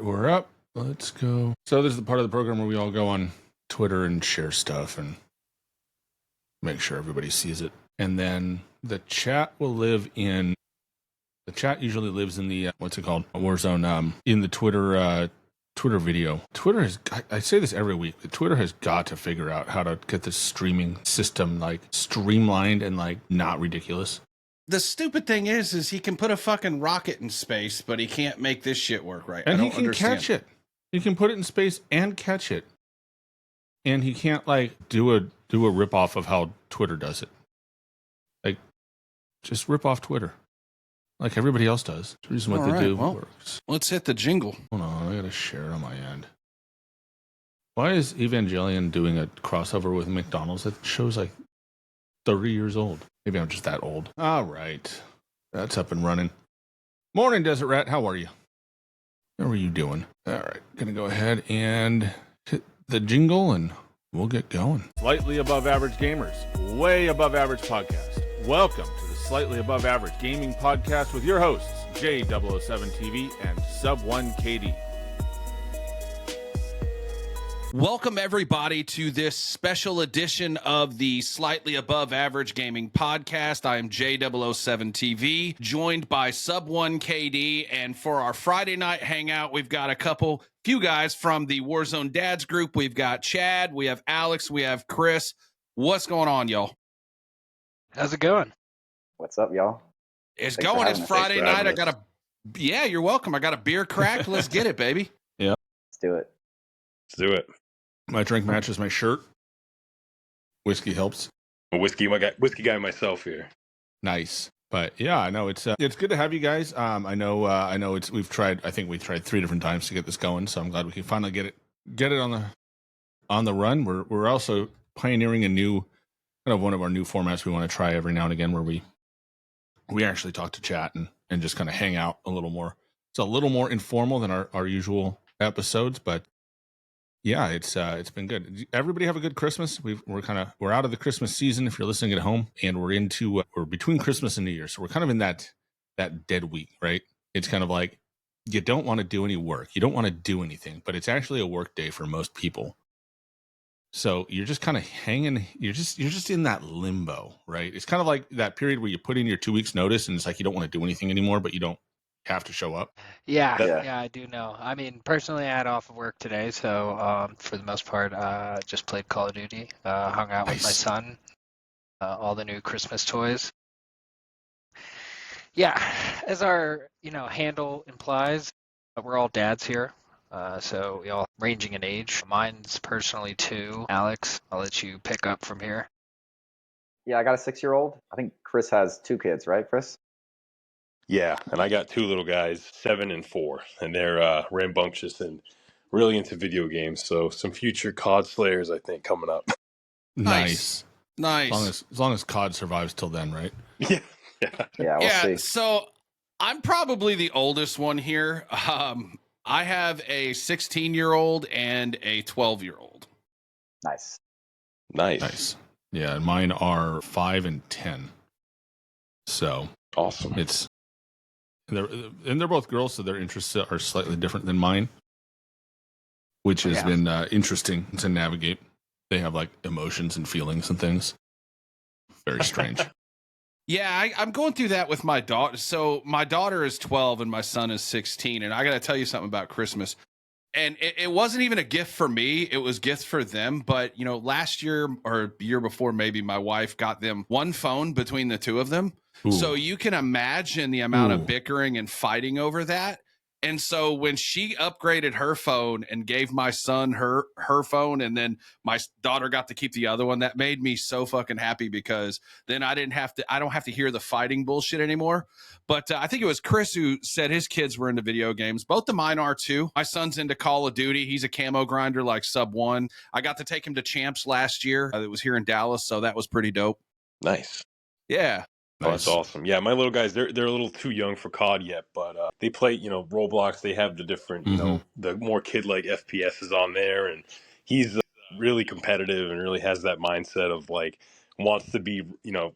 we're up. Let's go. So this is the part of the program where we all go on Twitter and share stuff and make sure everybody sees it. And then the chat will live in... The chat usually lives in the, what's it called? Warzone, in the Twitter video. Twitter has, I say this every week, but Twitter has got to figure out how to get this streaming system, like, streamlined and, like, not ridiculous. The stupid thing is he can put a fucking rocket in space, but he can't make this shit work right. And he can catch it. He can put it in space and catch it. And he can't, like, do a rip-off of how Twitter does it. Like, just rip off Twitter. Like everybody else does. The reason what they do works. Let's hit the jingle. Hold on, I gotta share it on my end. Why is Evangelion doing a crossover with McDonald's that show's like 30 years old? Maybe I'm just that old. All right. That's up and running. Morning, Desert Rat. How are you? How are you doing? All right. Gonna go ahead and hit the jingle and we'll get going. Slightly above average gamers. Way above average podcast. Welcome to the Slightly Above Average Gaming Podcast with your hosts, J007TV and Subone KD. Welcome, everybody, to this special edition of the Slightly Above Average Gaming Podcast. I am J007TV, joined by Subone KD, and for our Friday night hangout, we've got a few guys from the Warzone Dads group. We've got Chad, we have Alex, we have Chris. What's going on, y'all? How's it going? What's up, y'all? It's going. It's Friday night. You're welcome. I got a beer cracked. Let's get it, baby. Yeah. Let's do it. Let's do it. My drink matches my shirt. Whiskey helps. A whiskey guy myself here. Nice. But yeah, I know it's good to have you guys. I know we've tried 3 different times to get this going, so I'm glad we can finally get it on the run. We're also pioneering a new kind of one of our new formats we want to try every now and again, where we actually talk to chat and just kind of hang out a little more. It's a little more informal than our usual episodes, but yeah, it's been good. Everybody have a good Christmas. We're out of the Christmas season if you're listening at home, and we're between Christmas and New Year, so we're kind of in that dead week, right? It's kind of like you don't want to do any work, you don't want to do anything, but it's actually a work day for most people. So you're just kind of hanging, you're just in that limbo, right? It's kind of like that period where you put in your 2 weeks notice and it's like you don't want to do anything anymore, but you don't have to show up. Yeah, I do know. I mean, personally, I had off of work today, so for the most part, just played Call of Duty, hung out with my son, all the new Christmas toys. Yeah, as our handle implies, we're all dads here. So we all ranging in age. Mine's personally 2. Alex, I'll let you pick up from here. Yeah, I got a 6-year-old. I think Chris has 2 kids, right, Chris? Yeah, and I got 2 little guys, 7 and 4, and they're rambunctious and really into video games. So some future COD slayers, I think, coming up. Nice. As long as COD survives till then, right? Yeah. We'll see. So I'm probably the oldest one here. I have a 16-year-old and a 12-year-old. Nice. Yeah, mine are 5 and 10. So awesome. They're both girls, so their interests are slightly different than mine, which has been interesting to navigate. They have like emotions and feelings and things. Very strange. Yeah, I'm going through that with my daughter. So my daughter is 12 and my son is 16. And I got to tell you something about Christmas. And it wasn't even a gift for me. It was gifts for them. But, last year or year before, maybe my wife got them one phone between the 2 of them. Ooh. So you can imagine the amount of bickering and fighting over that. And so when she upgraded her phone and gave my son her phone, and then my daughter got to keep the other one, that made me so fucking happy, because then I don't have to hear the fighting bullshit anymore. But I think it was Chris who said his kids were into video games. Both of mine are too. My son's into Call of Duty. He's a camo grinder like Sub1. I got to take him to Champs last year. It was here in Dallas, so that was pretty dope. Nice. Yeah. Oh, that's awesome. Yeah, my little guys, they're a little too young for COD yet, but they play, Roblox. They have the different, the more kid-like FPSs on there, and he's really competitive and really has that mindset of like, wants to be,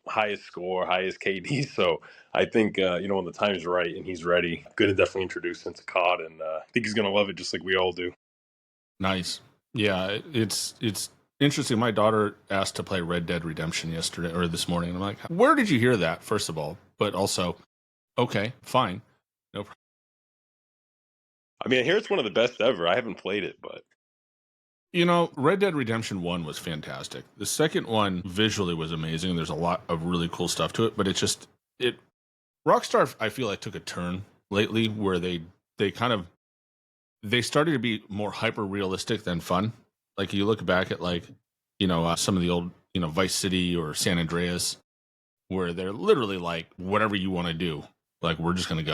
highest score, highest KD. So I think, when the time's right and he's ready, I'm going to definitely introduce him to COD, and I think he's going to love it just like we all do. Nice. Yeah, it's interesting. My daughter asked to play Red Dead Redemption yesterday or this morning. I'm like, where did you hear that? First of all, but also, okay, fine, no problem. I mean, I hear it's one of the best ever. I haven't played it, but Red Dead Redemption 1 was fantastic. The second one visually was amazing. There's a lot of really cool stuff to it, but Rockstar, I feel like, took a turn lately where they started to be more hyper realistic than fun. Like you look back at some of the old, Vice City or San Andreas, where they're literally like, whatever you want to do, like we're just going to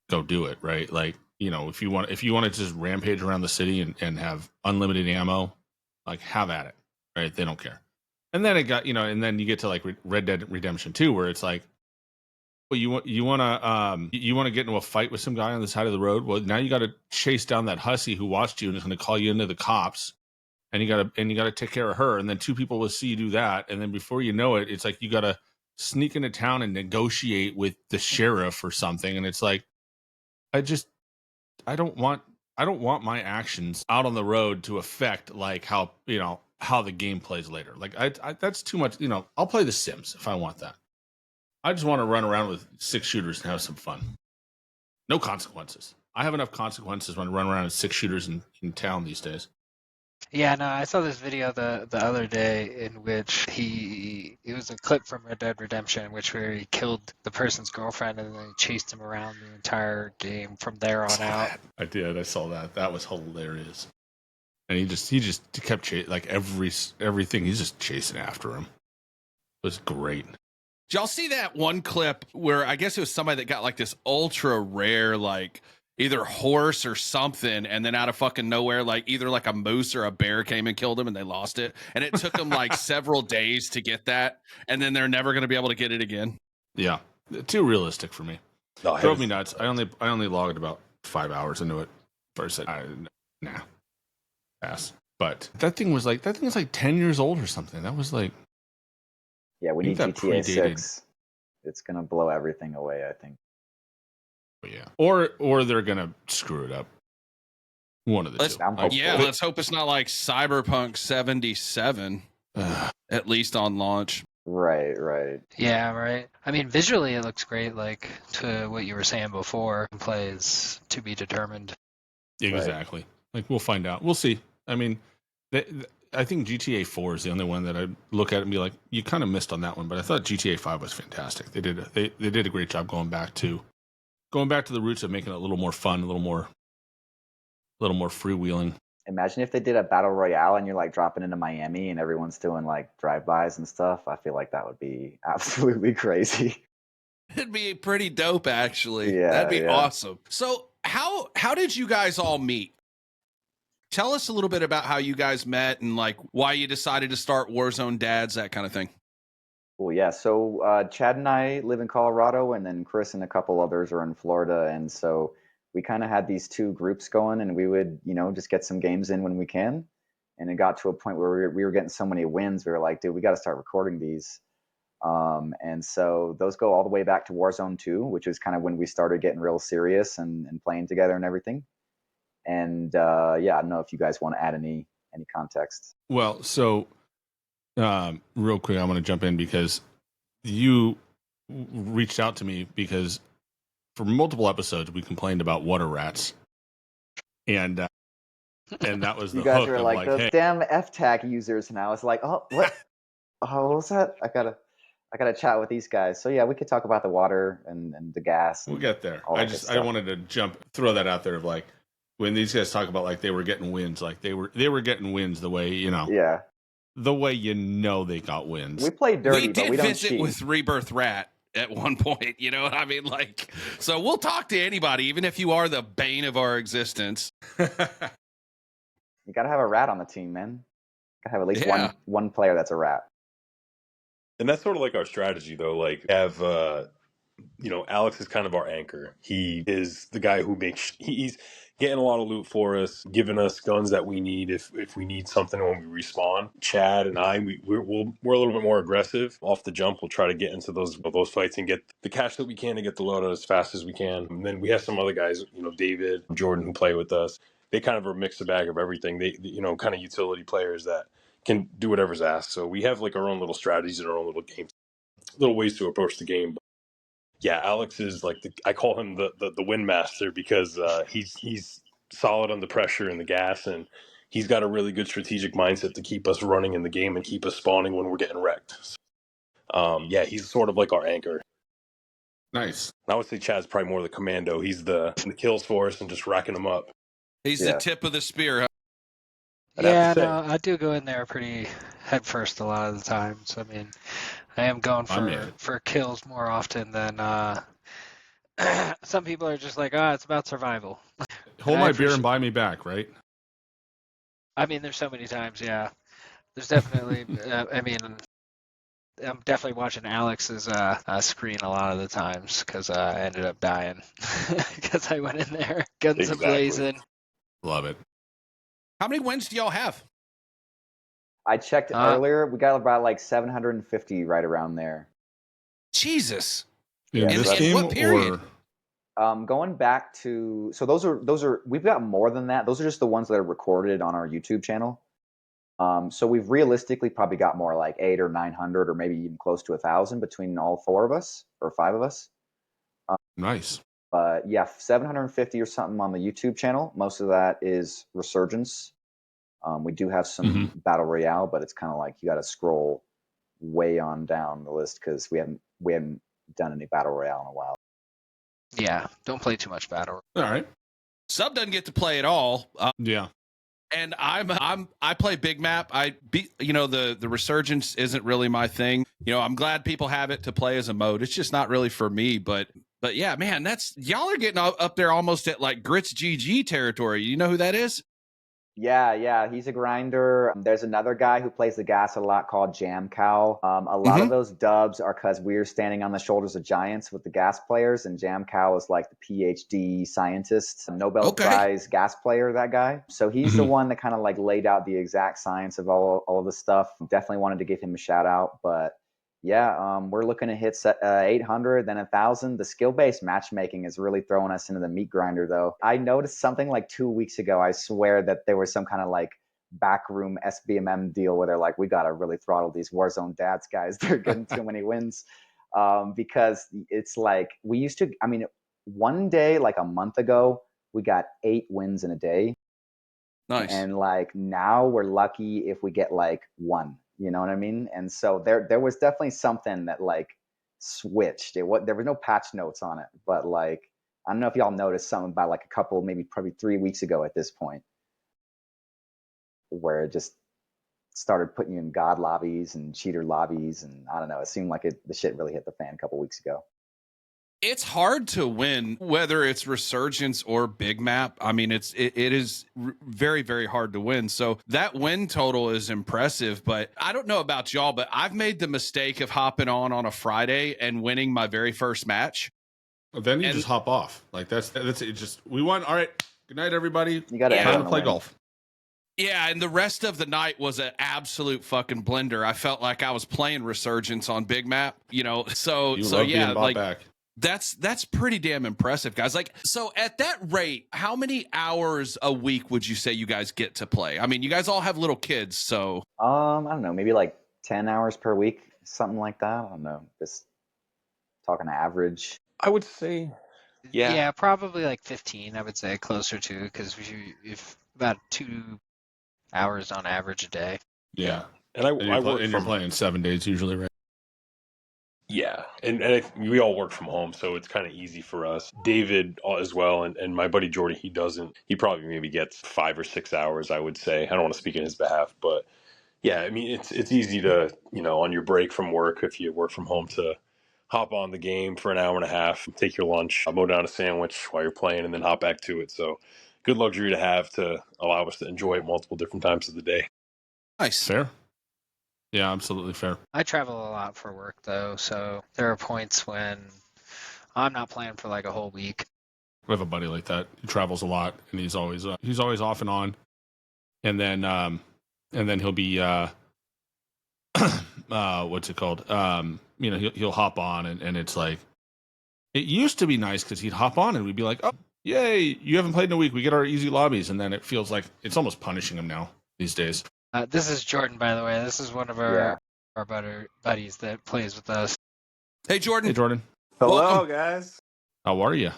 go do it. Right. Like, if you want to just rampage around the city and have unlimited ammo, like have at it. Right. They don't care. And then it got, and then you get to like Red Dead Redemption 2, where it's like, well, you want to get into a fight with some guy on the side of the road. Well, now you got to chase down that hussy who watched you and is going to call you into the cops, and you got to take care of her. And then two people will see you do that, and then before you know it, it's like you got to sneak into town and negotiate with the sheriff or something. And it's like, I don't want my actions out on the road to affect like how the game plays later. Like I that's too much. I'll play The Sims if I want that. I just want to run around with 6 shooters and have some fun. No consequences. I have enough consequences when I run around with 6 shooters in town these days. Yeah, no, I saw this video the other day in which it was a clip from Red Dead Redemption, where he killed the person's girlfriend and then chased him around the entire game from there on out. I did. I saw that. That was hilarious. And he just kept chasing, like everything. He's just chasing after him. It was great. Did y'all see that one clip where I guess it was somebody that got like this ultra rare, like either horse or something, and then out of fucking nowhere, like either like a moose or a bear came and killed him and they lost it. And it took them like several days to get that. And then they're never going to be able to get it again. Yeah. Too realistic for me. No, drove me nuts. I only logged about 5 hours into it. First, nah, pass. But that thing was like 10 years old or something. That was like, yeah, we need that GTA predated. 6. It's gonna blow everything away, I think. Yeah, or they're gonna screw it up. One of the two. Let's hope it's not like Cyberpunk 77, at least on launch. Right. Yeah, right. I mean, visually it looks great. Like to what you were saying before, plays to be determined. Exactly. Right. Like we'll find out. We'll see. I mean, I think GTA 4 is the only one that I look at and be like, you kind of missed on that one. But I thought GTA 5 was fantastic. They did a great job going back to the roots of making it a little more fun, a little more freewheeling. Imagine if they did a battle royale and you're like dropping into Miami and everyone's doing like drive-bys and stuff. I feel like that would be absolutely crazy. It'd be pretty dope, actually. Yeah, that'd be awesome. So how did you guys all meet? Tell us a little bit about how you guys met and like why you decided to start Warzone Dads, that kind of thing. Well, yeah. So Chad and I live in Colorado, and then Chris and a couple others are in Florida. And so we kind of had these two groups going, and we would, just get some games in when we can. And it got to a point where we were getting so many wins. We were like, dude, we got to start recording these. And so those go all the way back to Warzone 2, which is kind of when we started getting real serious and playing together and everything. And I don't know if you guys want to add any context. Well, so real quick, I want to jump in because you reached out to me because for multiple episodes we complained about water rats, and that was the you guys hook were of like those hey. damn FTAC users, and I was like, oh, what? Oh, what was that? I gotta chat with these guys. So yeah, we could talk about the water and the gas. We'll get there. I wanted to throw that out there of like when these guys talk about like they were getting wins, like they were getting wins the way Yeah. The way they got wins. We played dirty, but we don't visit cheat. with Rebirth Rat at one point. You know what I mean? Like, so we'll talk to anybody, even if you are the bane of our existence. You gotta have a rat on the team, man. Gotta have at least one player that's a rat. And that's sort of like our strategy, though. Like, have Alex is kind of our anchor. He is the guy who makes getting a lot of loot for us, giving us guns that we need if we need something when we respawn. Chad and I, we're a little bit more aggressive off the jump. We'll try to get into those fights and get the cash that we can and get the loadout as fast as we can. And then we have some other guys, David, Jordan, who play with us. They kind of are a mixed bag of everything. They kind of utility players that can do whatever's asked. So we have like our own little strategies and our own little games, little ways to approach the game. Yeah, Alex is like I call him the win master because he's solid under pressure in the gas, and he's got a really good strategic mindset to keep us running in the game and keep us spawning when we're getting wrecked. Yeah, he's sort of like our anchor. Nice. I would say Chad's probably more the commando. He's the kills for us and just racking them up. He's the tip of the spear. Huh? I'd have Yeah, to say. no, I do go in there pretty head first a lot of the times. I mean, I am going for kills more often than some people are just like, it's about survival. Hold my beer and buy me back, right? I mean, there's so many times, yeah. There's definitely, I mean, I'm definitely watching Alex's screen a lot of the times because I ended up dying because I went in there, guns a-blazing. Love it. How many wins do y'all have? I checked earlier. We got about like 750 right around there. Jesus. In this game, what period? Going back to those are we've got more than that. Those are just the ones that are recorded on our YouTube channel. So we've realistically probably got more like 800 or 900 or maybe even close to 1,000 between all 4 of us or 5 of us. Nice. But yeah, 750 or something on the YouTube channel. Most of that is Resurgence. We do have some Battle Royale, but it's kind of like you got to scroll way on down the list because we haven't done any Battle Royale in a while. Yeah, don't play too much Battle Royale. All right. Sub doesn't get to play at all. Yeah. And I play big map. The Resurgence isn't really my thing. I'm glad people have it to play as a mode. It's just not really for me. But yeah, man, y'all are getting up there almost at like Grits GG territory. You know who that is? Yeah, he's a grinder. There's another guy who plays the gas a lot called Jam Cow. A lot of those dubs are because we're standing on the shoulders of giants with the gas players, and Jam Cow is like the PhD scientist, Nobel Prize gas player, that guy. So he's the one that kind of like laid out the exact science of all of this stuff. Definitely wanted to give him a shout out, but yeah, we're looking to hit 800, then 1,000. The skill-based matchmaking is really throwing us into the meat grinder, though. I noticed something like 2 weeks ago. I swear that there was some kind of like backroom SBMM deal where they're like, we got to really throttle these Warzone Dads guys. They're getting too many wins. Because it's like we used to, I mean, one day, like a month ago, we got 8 wins in a day. Nice. And like now we're lucky if we get like 1. You know what I mean? And so there was definitely something that like switched. There was no patch notes on it, but like I don't know if y'all noticed something about like a couple, probably 3 weeks ago at this point, where it just started putting you in god lobbies and cheater lobbies, and I don't know. It seemed like the shit really hit the fan a couple weeks ago. It's hard to win, whether it's Resurgence or Big Map. I mean, it is very, very hard to win. So that win total is impressive, but I don't know about y'all, but I've made the mistake of hopping on a Friday and winning my very first match. Well, then you just hop off. Like that's it. Just we won. All right. Good night, everybody. You got time to play golf. Yeah, and the rest of the night was an absolute fucking blender. I felt like I was playing Resurgence on Big Map, So yeah, like. Back. That's pretty damn impressive, guys. Like, so at that rate, how many hours a week would you say you guys get to play? I mean, you guys all have little kids, so I don't know, maybe like 10 hours per week, something like that. I don't know, just talking average. I would say, yeah, probably like 15. I would say closer to, because if about 2 hours on average a day. Yeah, and you're playing 7 days usually, right? Yeah, and we all work from home, so it's kind of easy for us. David as well, and my buddy Jordy, he probably maybe gets 5 or 6 hours, I would say. I don't want to speak on his behalf, but yeah, I mean, it's easy to, on your break from work, if you work from home, to hop on the game for an hour and a half, take your lunch, mow down a sandwich while you're playing, and then hop back to it. So good luxury to have to allow us to enjoy it multiple different times of the day. Nice. Fair. Yeah, absolutely fair. I travel a lot for work, though, so there are points when I'm not playing for like a whole week. We have a buddy like that. He travels a lot, and he's always off and on. And then he'll be what's it called? He'll hop on, and it's like, it used to be nice because he'd hop on and we'd be like, oh, yay, you haven't played in a week. We get our easy lobbies, and then it feels like it's almost punishing him now these days. This is Jordan, by the way. This is one of our buddies that plays with us. Hey, Jordan. Hey, Jordan. Hello, Welcome. guys. How are you?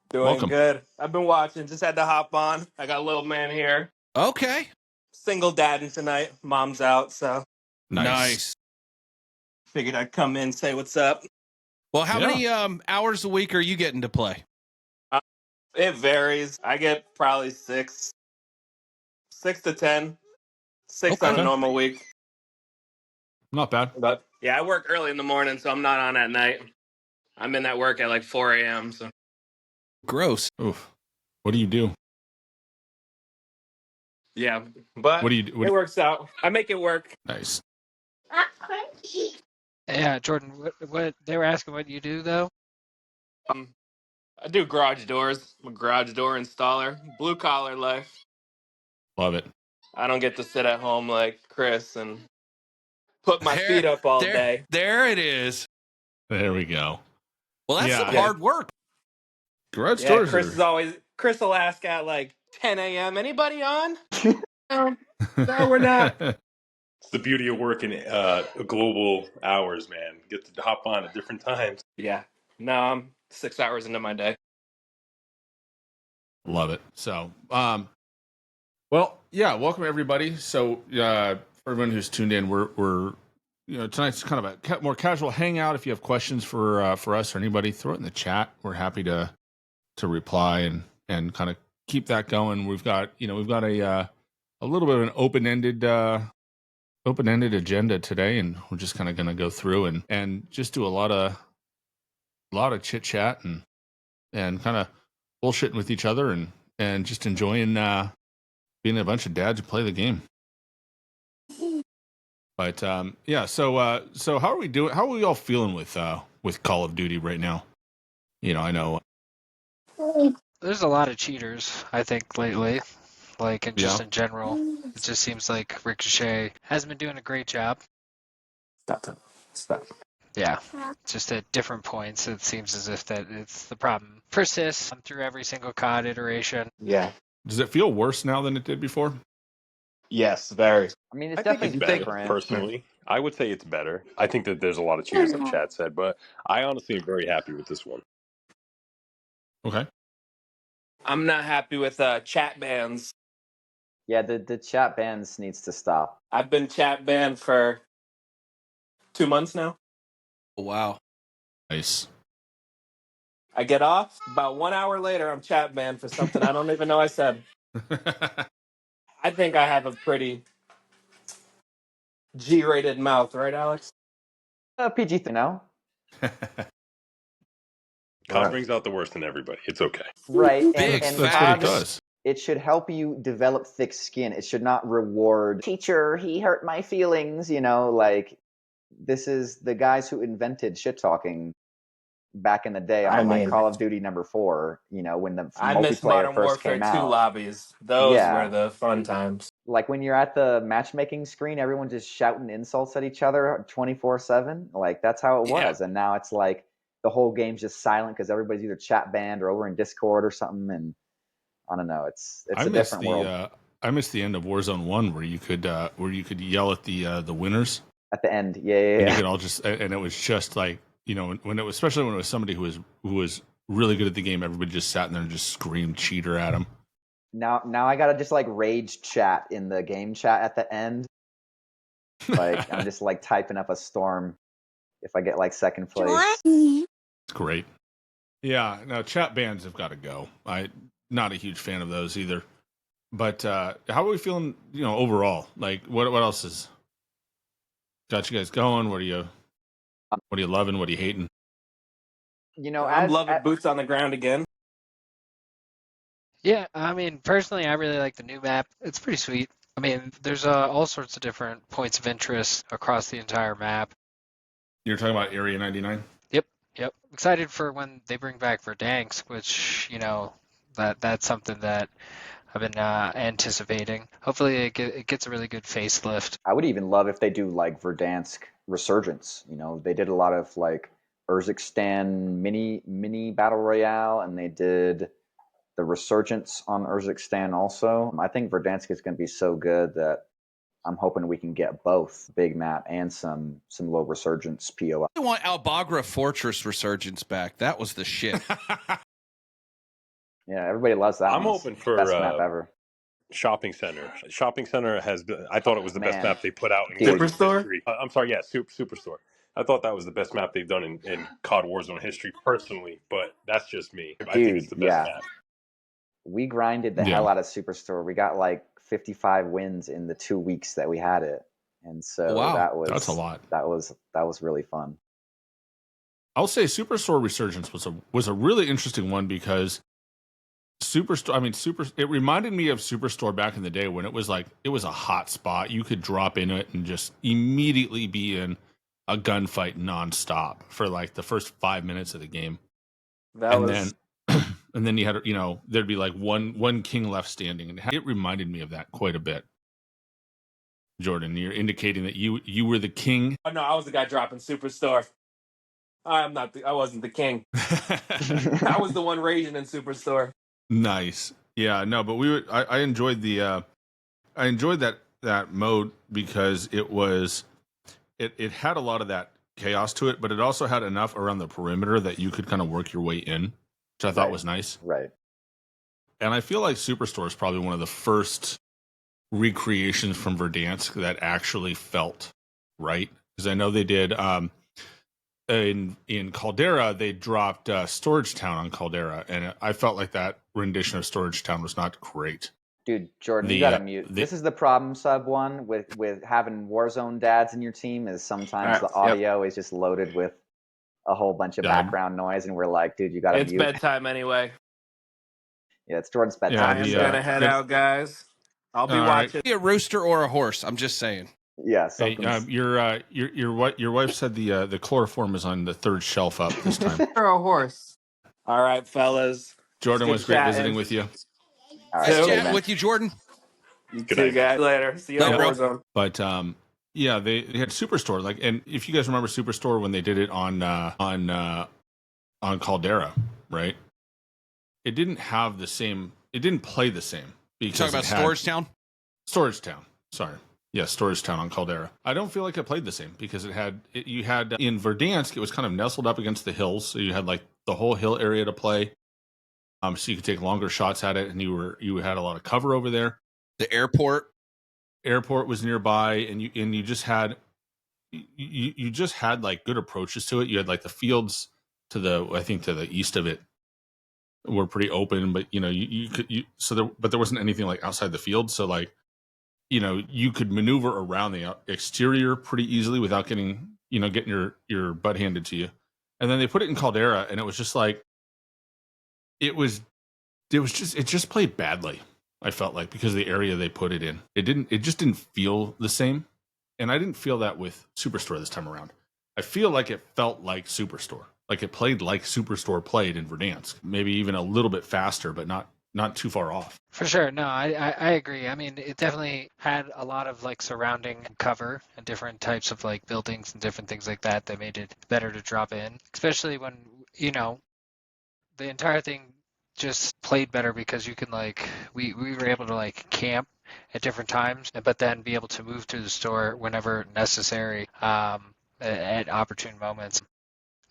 Doing Welcome. good. I've been watching. Just had to hop on. I got a little man here. Okay. Single dadding tonight. Mom's out, so Nice. figured I'd come in, say what's up. Well, how many hours a week are you getting to play? It varies. I get probably 6 to 10. 6 on Okay. a normal week. Not bad. But yeah, I work early in the morning, so I'm not on at night. I'm in at work at like 4 a.m. So Gross. Oof. What do you do? yeah, but What do you do? it works out. I make it work. Nice. Yeah, Jordan, what they were asking what you do, though? I do garage doors. I'm a garage door installer. Blue collar life. Love it. I don't get to sit at home like Chris and put my feet up all day. There it is. There we go. Well, that's some hard work. Garage Yeah, doors Chris will ask at like 10 a.m. Anybody on? No, we're not. It's the beauty of working global hours, man. Get to hop on at different times. Yeah. No, I'm 6 hours into my day. Love it. So, well, yeah, welcome everybody. So, for everyone who's tuned in, we're tonight's kind of a more casual hangout. If you have questions for us or anybody, throw it in the chat. We're happy to reply and kind of keep that going. We've got a little bit of an open-ended agenda today, and we're just kind of going to go through and just do a lot of chit chat and kind of bullshitting with each other and just enjoying being a bunch of dads who play the game. But yeah, so how are we doing? How are we all feeling with Call of Duty right now? I know There's a lot of cheaters, I think, lately. Like, and just in general, it just seems like Ricochet hasn't been doing a great job. Stop. Yeah, just at different points, it seems as if that it's the problem persists through every single COD iteration. Yeah. Does it feel worse now than it did before? Yes, very. I mean, it's I think definitely it's better, different. personally. I would say it's better. I think that there's a lot of cheaters, like Chad said, but I honestly am very happy with this one. Okay. I'm not happy with chat bans. Yeah, the chat bans needs to stop. I've been chat banned for 2 months now. Oh, wow. Nice. I get off. About 1 hour later, I'm chat banned for something I don't even know I said. I think I have a pretty G-rated mouth, right, Alex? PG, no? COD brings out the worst in everybody. It's okay. Right. Big and That's what it does. it should help you develop thick skin. It should not reward, teacher, he hurt my feelings, like, this is the guys who invented shit talking back in the day on like Call of Duty #4, when the I missed multiplayer Modern first Warfare came 2 out. lobbies. Those were the fun times. Like when you're at the matchmaking screen, everyone just shouting insults at each other 24/7. Like that's how it was. And now it's like the whole game's just silent because everybody's either chat banned or over in Discord or something. And I don't know. It's a different world. I missed the end of Warzone 1 where you could yell at the winners At the end, And you yeah. could all and it was just like, when it was, especially when it was somebody who was really good at the game, everybody just sat in there and just screamed cheater at him. Now I gotta just like rage chat in the game chat at the end. Like I'm just like typing up a storm if I get like second place. It's great. Yeah, no, chat bans have got to go. I'm not a huge fan of those either. But how are we feeling, overall? Like what else is got you guys going? What are you loving? What are you hating? I'm loving boots on the ground again. Yeah, I mean, personally, I really like the new map. It's pretty sweet. I mean, there's all sorts of different points of interest across the entire map. You're talking about Area 99? Yep. Yep. Excited for when they bring back Verdansk, which, that's something that I've been anticipating. Hopefully it gets a really good facelift. I would even love if they do like Verdansk Resurgence. They did a lot of like Urzikstan mini battle royale, and they did the Resurgence on Urzikstan also. I think Verdansk is going to be so good that I'm hoping we can get both big map and some low Resurgence POI. I want Albagra Fortress Resurgence back. That was the shit. Yeah, everybody loves that. I'm one. hoping for Best map ever. Shopping Center. Shopping Center has been. I thought it was the best Man. map they put out in Dude. Warzone Superstore? history. I'm sorry, yeah, Superstore. I thought that was the best map they've done in COD Warzone history, personally. But that's just me. I think it's Dude, the best yeah. map. We grinded the hell out of Superstore. We got like 55 wins in the 2 weeks that we had it, and so Wow. That's a lot. That was really fun. I'll say Superstore Resurgence was a really interesting one because it reminded me of Superstore back in the day when it was a hot spot. You could drop in it and just immediately be in a gunfight nonstop for like the first 5 minutes of the game. Then you had, there'd be like one king left standing, and it reminded me of that quite a bit. Jordan, you're indicating that you were the king. Oh no, I was the guy dropping Superstore. I wasn't the king. I was the one raging in Superstore. Nice. Yeah, no, but I enjoyed I enjoyed that mode because it had a lot of that chaos to it, but it also had enough around the perimeter that you could kind of work your way in, which I thought was nice. Right. And I feel like Superstore is probably one of the first recreations from Verdansk that actually felt right, because I know they did in Caldera, they dropped Storage Town on Caldera, and I felt like that rendition of Storage Town was not great. Dude, Jordan, you gotta mute. This is the problem, Sub One, with having Warzone Dads in your team, is sometimes the audio is just loaded with a whole bunch of background noise, and we're like, dude, you gotta mute. It's bedtime anyway. Yeah, it's Jordan's bedtime. I'm gonna head out, guys. I'll be watching. Right. Be a rooster or a horse. I'm just saying. Yeah. Hey, your wife said the chloroform is on the third shelf up this time. Or a horse. All right, fellas. Jordan, was great visiting with you. All Nice chatting with you, Jordan. You too, guys. Later. See you on Warzone. But yeah, they had Superstore, and if you guys remember Superstore when they did it on Caldera, right? It didn't have the same. It didn't play the same. You talking about Storage Town? Storage Town. Sorry. Yeah, Storage Town on Caldera. I don't feel like it played the same because you had in Verdansk, it was kind of nestled up against the hills, so you had like the whole hill area to play. So you could take longer shots at it, and you had a lot of cover over there. The airport was nearby, and you just had like good approaches to it. You had like the fields to the east of it were pretty open, but there wasn't anything like outside the field, so like you could maneuver around the exterior pretty easily without getting your butt handed to you. And then they put it in Caldera, and it was just like it just played badly. I felt like because of the area they put it in, it just didn't feel the same. And I didn't feel that with Superstore this time around. I feel like it felt like Superstore, like it played like Superstore played in Verdansk, maybe even a little bit faster, but not too far off. For sure. No, I agree. I mean, it definitely had a lot of like surrounding cover and different types of like buildings and different things like that made it better to drop in, especially when, the entire thing just played better because you can we were able to like camp at different times, but then be able to move through the store whenever necessary at opportune moments.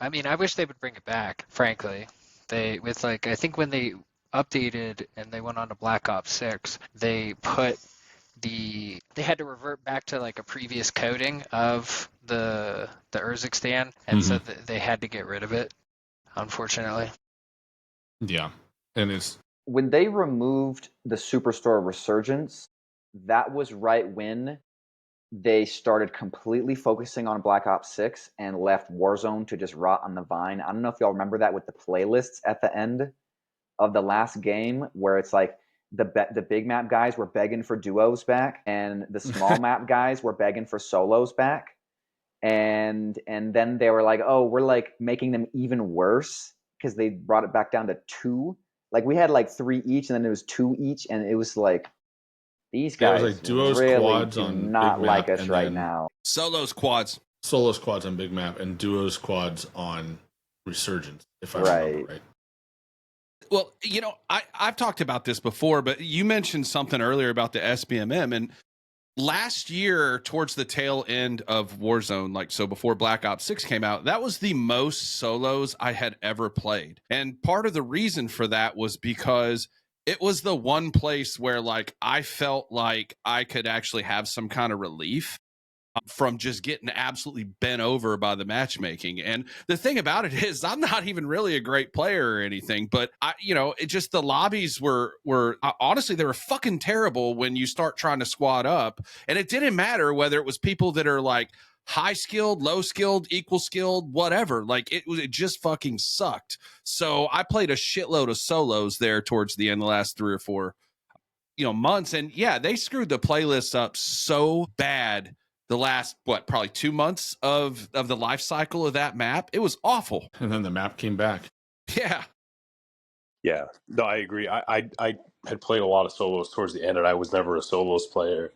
I mean, I wish they would bring it back, frankly. I think when they updated and they went on to Black Ops 6, they had to revert back to like a previous coding of the Urzikstan, and so they had to get rid of it, unfortunately. Yeah. And it's when they removed the Superstore Resurgence, that was right when they started completely focusing on Black Ops 6 and left Warzone to just rot on the vine. I don't know if y'all remember that with the playlists at the end of the last game, where it's like the big map guys were begging for duos back, and the small map guys were begging for solos back. and then they were like, oh, we're like making them even worse because they brought it back down to 2. Like we had like 3 each, and then it was 2 each, and it was like, these Yeah, it was guys like duos, really quads do on big not like map, us and right then now. Solos, quads. solos, quads on big map, and duos, quads on resurgence, if I Right. remember right. Well, you know, I've talked about this before, but you mentioned something earlier about the SBMM. And last year, towards the tail end of Warzone, like so before Black Ops 6 came out, that was the most solos I had ever played. And part of the reason for that was because it was the one place where like I felt like I could actually have some kind of relief from just getting absolutely bent over by the matchmaking. And the thing about it is I'm not even really a great player or anything, but I, you know, it just, the lobbies were honestly, they were fucking terrible when you start trying to squad up. And it didn't matter whether it was people that are like high skilled, low skilled, equal skilled, whatever. Like it just fucking sucked. So I played a shitload of solos there towards the end of the last 3 or 4 months. And yeah, they screwed the playlist up so bad the last probably 2 months of the life cycle of that map. It was awful. And then the map came back. Yeah. Yeah, no, I agree. I had played a lot of solos towards the end, and I was never a solos player.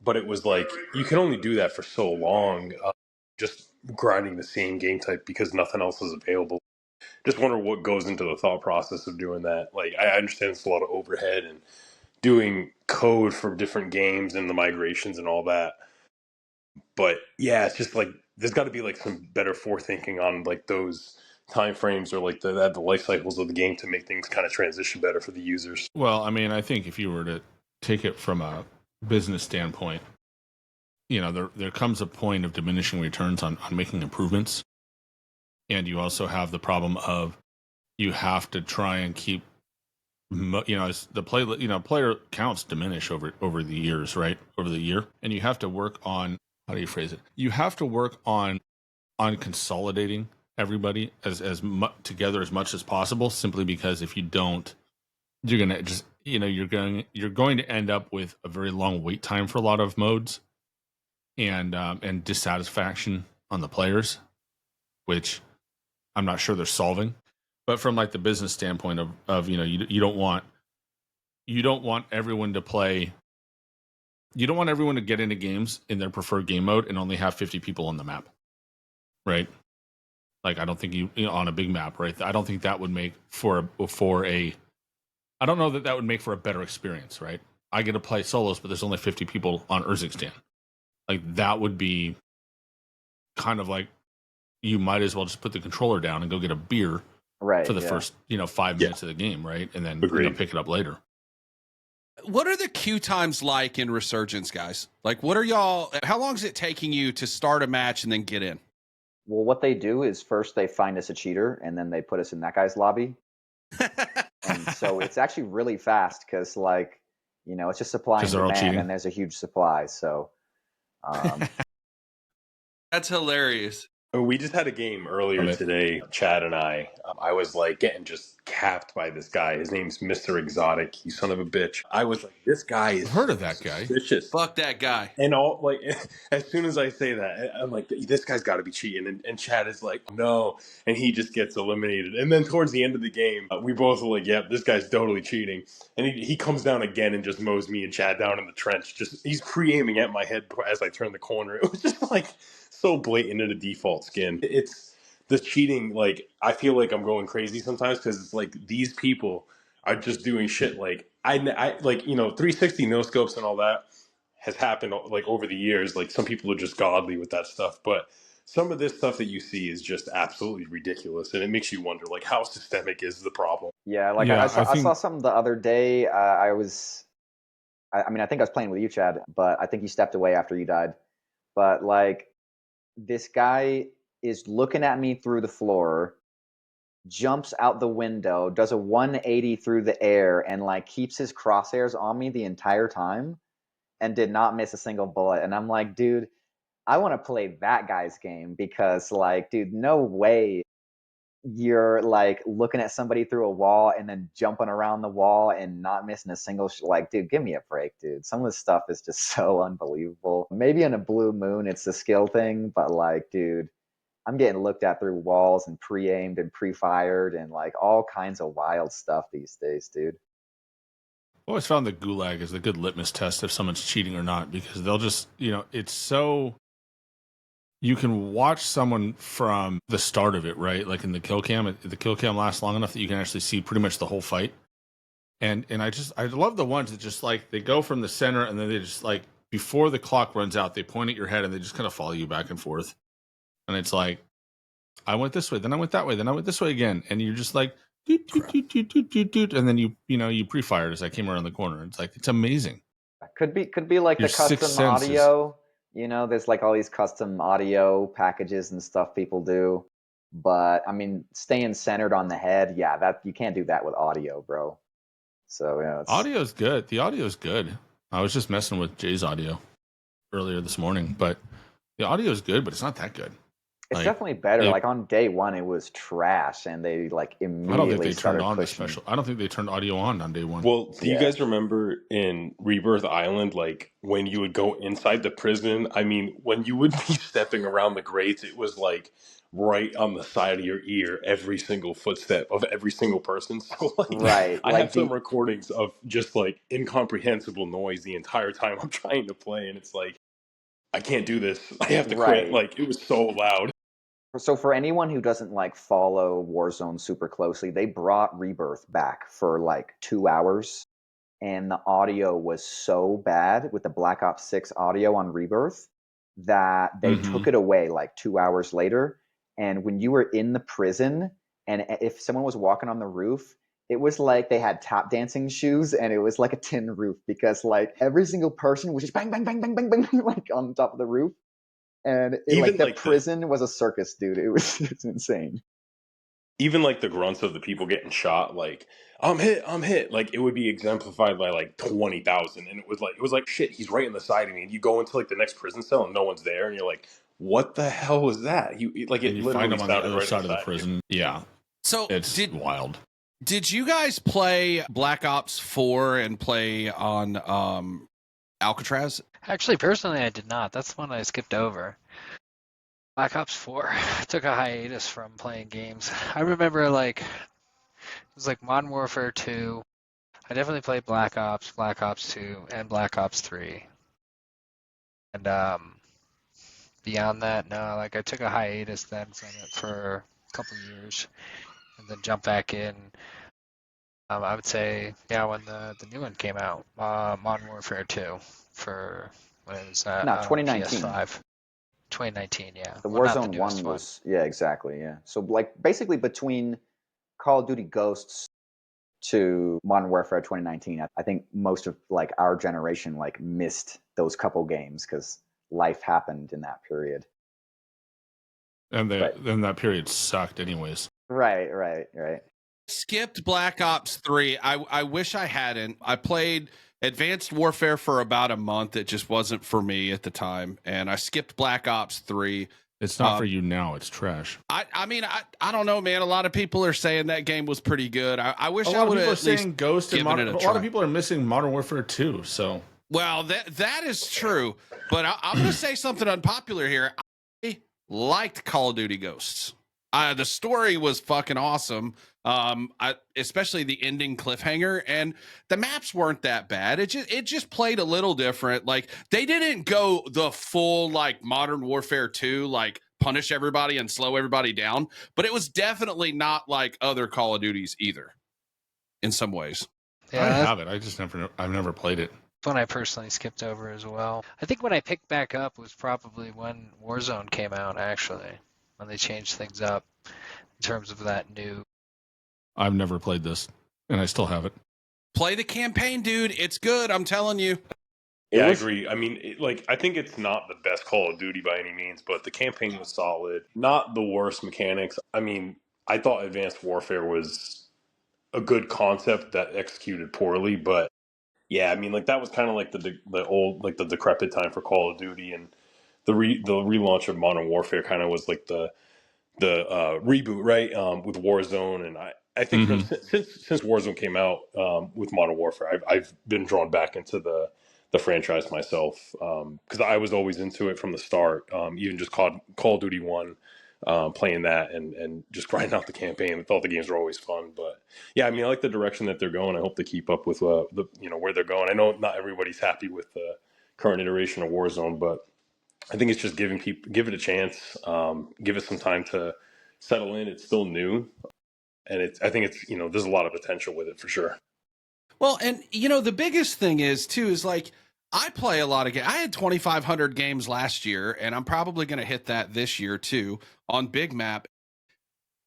But it was like you can only do that for so long, just grinding the same game type because nothing else is available. Just wonder what goes into the thought process of doing that. Like I understand it's a lot of overhead and doing code for different games and the migrations and all that. But yeah, it's just like there's got to be like some better forethinking on like those time frames or like the life cycles of the game to make things kind of transition better for the users. Well, I mean, I think if you were to take it from a business standpoint, you know, there comes a point of diminishing returns on making improvements. And you also have the problem of you have to try and keep, you know, as the player counts diminish over the years, right? Over the year. And you have to work on, how do you phrase it? You have to work on consolidating everybody together as much as possible, simply because if you don't, you're going to just, you know, you're going to end up with a very long wait time for a lot of modes, and dissatisfaction on the players, which I'm not sure they're solving. But from like the business standpoint of you know, you don't want everyone to play. You don't want everyone to get into games in their preferred game mode and only have 50 people on the map, right? Like I don't think you know, on a big map, right? I don't think that would make for a. I don't know that would make for a better experience, right? I get to play solos, but there's only 50 people on Urzikstan. Like that would be kind of like, you might as well just put the controller down and go get a beer for the first 5 minutes of the game, right? And then pick it up later. What are the queue times like in Resurgence, guys? Like, how long is it taking you to start a match and then get in? Well, what they do is first they find us a cheater, and then they put us in that guy's lobby. And so it's actually really fast because, like, you know, it's just supply and demand, and there's a huge supply. So that's hilarious. We just had a game earlier today, Chad and I. I was like getting just capped by this guy. His name's Mr. Exotic. You son of a bitch. I was like, this guy is heard of that guy. Suspicious. Fuck that guy. And all like, as soon as I say that, I'm like, this guy's got to be cheating. And Chad is like, no, and he just gets eliminated. And then towards the end of the game, we both are like, yep, this guy's totally cheating. And he comes down again and just mows me and Chad down in the trench. Just he's pre-aiming at my head as I turn the corner. It was just like so blatant in a default skin. It's the cheating. Like I feel like I'm going crazy sometimes because it's like these people are just doing shit. Like I like 360 no scopes and all that has happened like over the years. Like some people are just godly with that stuff, but some of this stuff that you see is just absolutely ridiculous, and it makes you wonder like how systemic is the problem. Yeah, like I saw something the other day. I mean, I think I was playing with you, Chad, but I think you stepped away after you died. But like, this guy is looking at me through the floor, jumps out the window, does a 180 through the air, and like keeps his crosshairs on me the entire time, and did not miss a single bullet. And I'm like, dude, I want to play that guy's game because, like, dude, no way you're like looking at somebody through a wall and then jumping around the wall and not missing a single like, dude, give me a break, dude. Some of this stuff is just so unbelievable. Maybe in a blue moon it's the skill thing, but like, dude, I'm getting looked at through walls and pre-aimed and pre-fired and like all kinds of wild stuff these days, dude. I always found the gulag is a good litmus test if someone's cheating or not, because they'll just, it's so, you can watch someone from the start of it, right? Like in the kill cam lasts long enough that you can actually see pretty much the whole fight. And I love the ones that just like, they go from the center and then they just like, before the clock runs out, they point at your head and they just kind of follow you back and forth. And it's like, I went this way, then I went that way, then I went this way again. And you're just like, doot, doot, doot, doot, doot, doot, doot, and then you pre-fired as I came around the corner. It's like, it's amazing. Could be like Your the sixth custom sense audio. There's like all these custom audio packages and stuff people do. But I mean, staying centered on the head, yeah, that you can't do that with audio, bro. So yeah, Audio's good. The audio's good. I was just messing with Jay's audio earlier this morning, but the audio is good, but it's not that good. it's Like, definitely better. yeah. Like on day one, it was trash, and they like I don't think immediately they started turned on the pushing. special. I don't think they turned audio on day one. Well, do you Yeah. guys remember in Rebirth Island, like when you would go inside the prison? I mean, when you would be stepping around the grates, it was like right on the side of your ear, every single footstep of every single person. So, like, Right, I like have some recordings of just like incomprehensible noise the entire time I'm trying to play, and it's like, I can't do this. I have to quit. Right. Like, it was so loud. So for anyone who doesn't like follow Warzone super closely, they brought Rebirth back for like 2 hours, and the audio was so bad with the Black Ops 6 audio on Rebirth that they took it away like 2 hours later. And when you were in the prison, and if someone was walking on the roof, it was like they had tap dancing shoes, and it was like a tin roof, because like every single person was just bang, bang, bang, bang, bang, bang, like on top of the roof. And Even the like prison was a circus, dude. It's insane. even like the grunts of the people getting shot, like, I'm hit. Like, it would be exemplified by like 20,000, and it was like shit. He's right in the side of me, and you go into like the next prison cell, and no one's there, and you're like, what the hell was that? Like, it and you literally find them on the sounded other right side of the inside you. prison. Yeah, So it's wild. did you guys play Black Ops 4 and play on Alcatraz? Actually, personally, I did not. That's the one I skipped over. Black Ops 4. I took a hiatus from playing games. I remember it was like Modern Warfare 2. I definitely played Black Ops 2, and Black Ops 3. And beyond that, no, like I took a hiatus then from it for a couple years, and then jumped back in. I would say, yeah, when the new one came out, Modern Warfare 2 for when it was 2019. PS5. 2019, yeah. The Well, not Warzone newest one was yeah, exactly, yeah. So like basically between Call of Duty Ghosts to Modern Warfare 2019, I think most of like our generation like missed those couple games because life happened in that period. And then that period sucked anyways. Right. Skipped Black Ops 3. I wish I hadn't. I played Advanced Warfare for about a month. It just wasn't for me at the time. And I skipped Black Ops 3. It's not for you now. It's trash. I mean, I don't know, man. A lot of people are saying that game was pretty good. I wish A I lot of would people are have saying Ghost and given Modern. it A a lot try. of people are missing Modern Warfare 2. So Well, that is true. But I'm going to say something unpopular here. I liked Call of Duty Ghosts. The story was fucking awesome. Especially the ending cliffhanger, and the maps weren't that bad. It just played a little different. Like, they didn't go the full like Modern Warfare 2, like punish everybody and slow everybody down, but it was definitely not like other Call of Duties either in some ways. Yeah, I that's have it. I've never played it. one I personally skipped over as well. I think when I picked back up was probably when Warzone came out, actually, when they changed things up in terms of that new. I've never played this, and I still have it. Play the campaign, dude. It's good. I'm telling you. Yeah, I agree. I mean, I think it's not the best Call of Duty by any means, but the campaign was solid. Not the worst mechanics. I mean, I thought Advanced Warfare was a good concept that executed poorly, but yeah, I mean, like that was kind of like the old, like the decrepit time for Call of Duty, and the relaunch of Modern Warfare kind of was like the reboot, right? With Warzone, and I think Hmm. since Warzone came out with Modern Warfare, I've been drawn back into the franchise myself because I was always into it from the start. Even just Call of Duty 1, playing that and just grinding out the campaign. I thought the games were always fun, but yeah, I mean, I like the direction that they're going. I hope they keep up with where they're going. I know not everybody's happy with the current iteration of Warzone, but I think it's just give it a chance, give it some time to settle in. It's still new, and I think it's there's a lot of potential with it for sure. Well, and the biggest thing is too is like I play a lot of games. I had 2,500 games last year, and I'm probably going to hit that this year too on Big Map.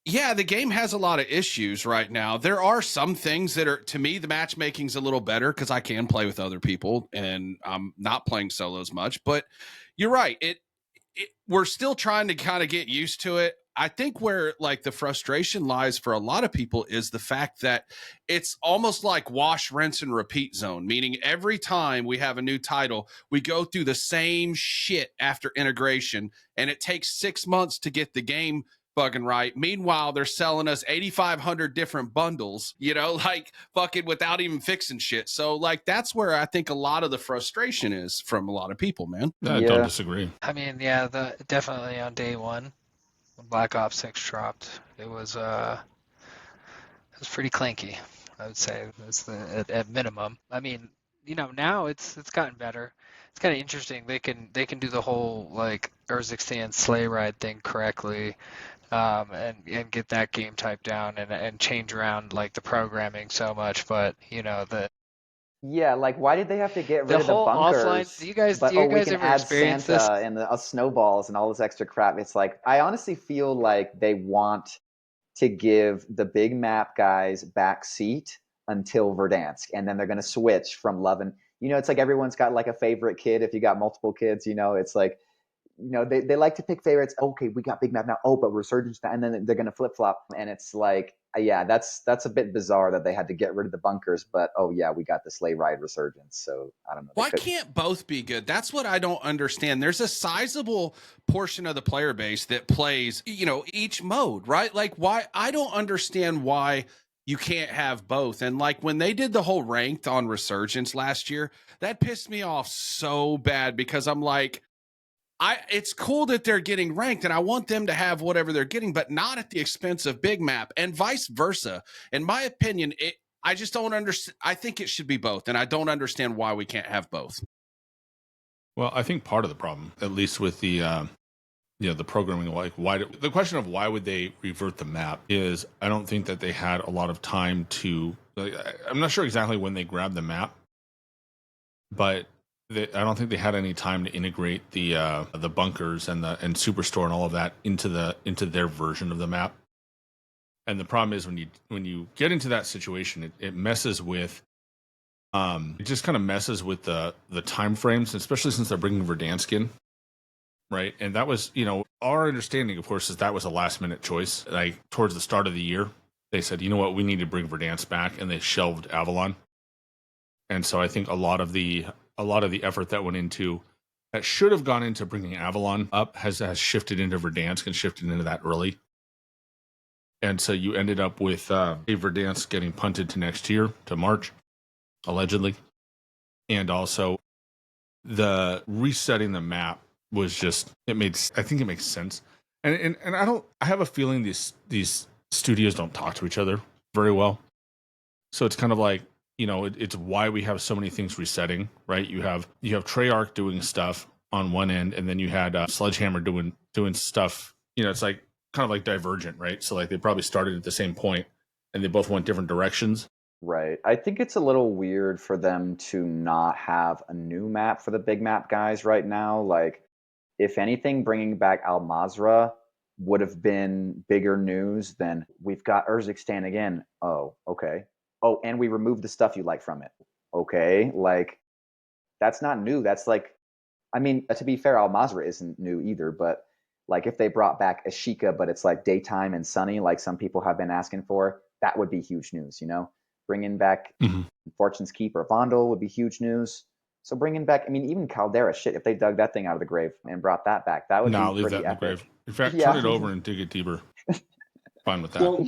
Yeah, the game has a lot of issues right now. There are some things that are, to me, the matchmaking's a little better because I can play with other people and I'm not playing solos much. But you're right. We're still trying to kind of get used to it. I think where like the frustration lies for a lot of people is the fact that it's almost like wash, rinse, and repeat zone, meaning every time we have a new title, we go through the same shit after integration, and it takes 6 months to get the game bugging right. Meanwhile, they're selling us 8,500 different bundles, like fucking without even fixing shit. So like that's where I think a lot of the frustration is from a lot of people, man. I don't Yeah. disagree. I mean, yeah, definitely on day one when Black Ops 6 dropped, it was pretty clanky, I would say. That's at minimum. I mean, now it's gotten better. It's kind of interesting. They can do the whole like Urzikstan sleigh ride thing correctly, and get that game type down and change around like the programming so much. But Yeah, like why did they have to get the rid of the whole offline. bunkers? Do you guys But do you we guys can ever add experience this? Santa and the snowballs and all this extra crap. It's like I honestly feel like they want to give the big map guys back seat until Verdansk, and then they're going to switch from loving. It's like everyone's got like a favorite kid. If you got multiple kids, it's like they like to pick favorites. Okay, we got big map now. Oh, but resurgence now, and then they're going to flip flop, and it's like, yeah, that's a bit bizarre that they had to get rid of the bunkers. But oh yeah, we got the sleigh ride resurgence. So I don't know. Why can't both be good? That's what I don't understand. There's a sizable portion of the player base that plays, each mode, right? Like why I don't understand why you can't have both. And like when they did the whole ranked on Resurgence last year, that pissed me off so bad because I'm like, it's cool that they're getting ranked and I want them to have whatever they're getting, but not at the expense of Big Map and vice versa. In my opinion, I just don't understand. I think it should be both, and I don't understand why we can't have both. Well, I think part of the problem, at least with the the programming, like the question of why would they revert the map is I don't think that they had a lot of time to. I'm not sure exactly when they grabbed the map, but I don't think they had any time to integrate the bunkers and Superstore and all of that into their version of the map. And the problem is when you get into that situation, it messes with it just kind of messes with the time frames, especially since they're bringing Verdansk in, right? And that was our understanding, of course, is that was a last minute choice. Like towards the start of the year, they said, you know what, we need to bring Verdansk back, and they shelved Avalon. And so I think a lot of the effort that went into that should have gone into bringing Avalon up has shifted into Verdansk and shifted into that early. And so you ended up with Verdansk getting punted to next year, to March, allegedly. And also the resetting the map was just, I think it makes sense. And I have a feeling these studios don't talk to each other very well. So it's kind of like, it's why we have so many things resetting, right? You have Treyarch doing stuff on one end, and then you had Sledgehammer doing stuff. It's like kind of like Divergent, right? So like they probably started at the same point, and they both went different directions. Right. I think it's a little weird for them to not have a new map for the big map guys right now. Like, if anything, bringing back Al Mazrah would have been bigger news than we've got Urzikstan again. Oh, okay. Oh, and we removed the stuff you like from it. Okay. Like, that's not new. That's like, I mean, to be fair, Al Mazrah isn't new either, but like if they brought back Ashika, but it's like daytime and sunny, like some people have been asking for, that would be huge news, Bringing back Fortune's Keep or Vondel would be huge news. So bringing back, I mean, even Caldera, shit, if they dug that thing out of the grave and brought that back, that would No, be leave pretty that in the epic. grave. In fact, Yeah. turn it over and dig it deeper. Fine with that. Well,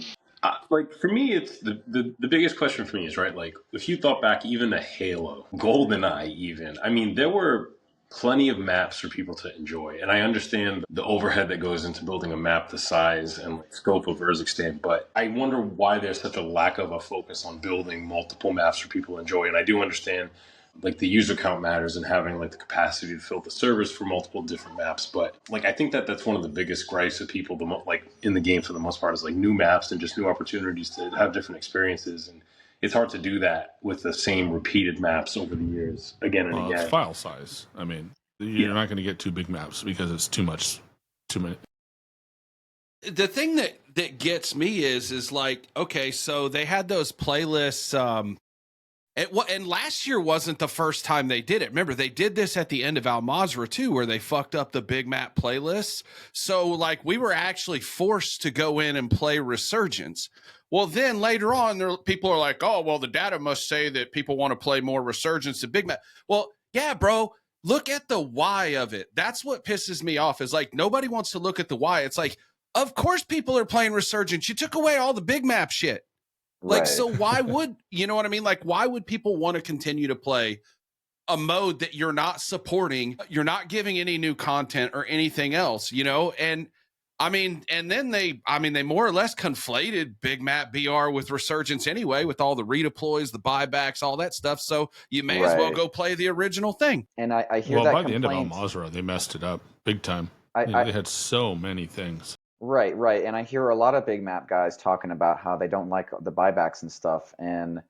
like for me, it's the biggest question for me is, right, like if you thought back even to Halo, GoldenEye even, I mean, there were plenty of maps for people to enjoy. And I understand the overhead that goes into building a map the size and like scope of Verdansk, but I wonder why there's such a lack of a focus on building multiple maps for people to enjoy. And I do understand like the user count matters and having like the capacity to fill the servers for multiple different maps, but like I think that that's one of the biggest gripes of people like in the game for the most part is like new maps and just new opportunities to have different experiences. And it's hard to do that with the same repeated maps over the years again and Well, it's again. file size. I mean, you're not going to get 2 big maps because it's too many. The thing that gets me is like, okay, so they had those playlists. And last year wasn't the first time they did it. Remember, they did this at the end of Al Mazrah too, where they fucked up the big map playlists. So like we were actually forced to go in and play Resurgence. Well, then later on, people are like, oh, well, the data must say that people want to play more Resurgence than big map. Well, yeah, bro. Look at the why of it. That's what pisses me off is like nobody wants to look at the why. It's like, of course people are playing Resurgence. You took away all the big map shit. Like, Right. so why would, you know what I mean? Like, why would people want to continue to play a mode that you're not supporting? You're not giving any new content or anything else, you know? And I mean, and then they more or less conflated Big Map BR with Resurgence anyway, with all the redeploys, the buybacks, all that stuff. So you may as well Right. go play the original thing. And I hear Well, that by the end of Al complaint. Mazrah, they messed it up big time. I, They had so many things. Right, right. And I hear a lot of big map guys talking about how they don't like the buybacks and stuff. And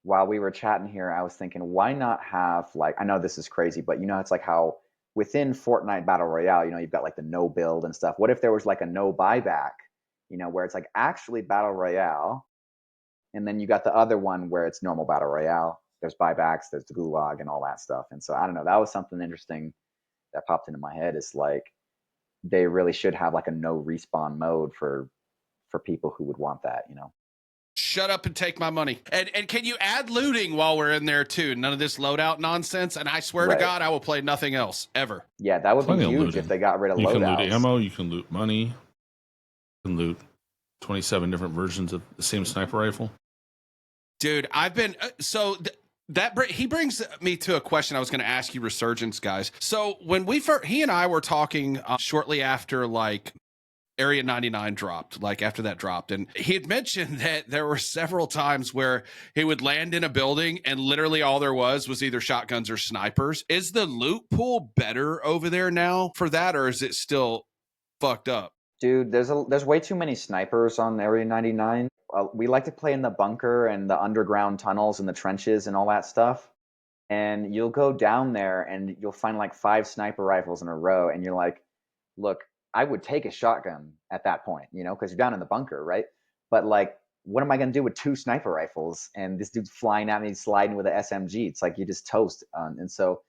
while we were chatting here, I was thinking, why not have like, I know this is crazy, but you know, it's like how within Fortnite Battle Royale, you know, you've got like the no build and stuff. What if there was like a no buyback, you know, where it's like actually Battle Royale, and then you got the other one where it's normal Battle Royale. There's buybacks, there's the gulag and all that stuff. And so I don't know, that was something interesting that popped into my head. Is like they really should have like a no respawn mode for people who would want that, you know. Shut up and take my money. And can you add looting while we're in there too? None of this loadout nonsense. And I swear Right. to God, I will play nothing else ever. Yeah, that would Plenty be of huge looting. if they got rid of You can loadouts. loot ammo, you can loot money, you can loot 27 different versions of the same sniper rifle. Dude, I've been he brings me to a question I was going to ask you, Resurgence guys. So when he and I were talking shortly after like Area 99 dropped, like after that dropped, and he had mentioned that there were several times where he would land in a building and literally all there was either shotguns or snipers. Is the loot pool better over there now for that, or is it still fucked up? Dude, there's way too many snipers on Area 99. We like to play in the bunker and the underground tunnels and the trenches and all that stuff. And you'll go down there and you'll find like 5 sniper rifles in a row, and you're like, look, I would take a shotgun at that point, you know, because you're down in the bunker, right? But like, what am I going to do with 2 sniper rifles and this dude's flying at me, sliding with an SMG? It's like you just toast. And so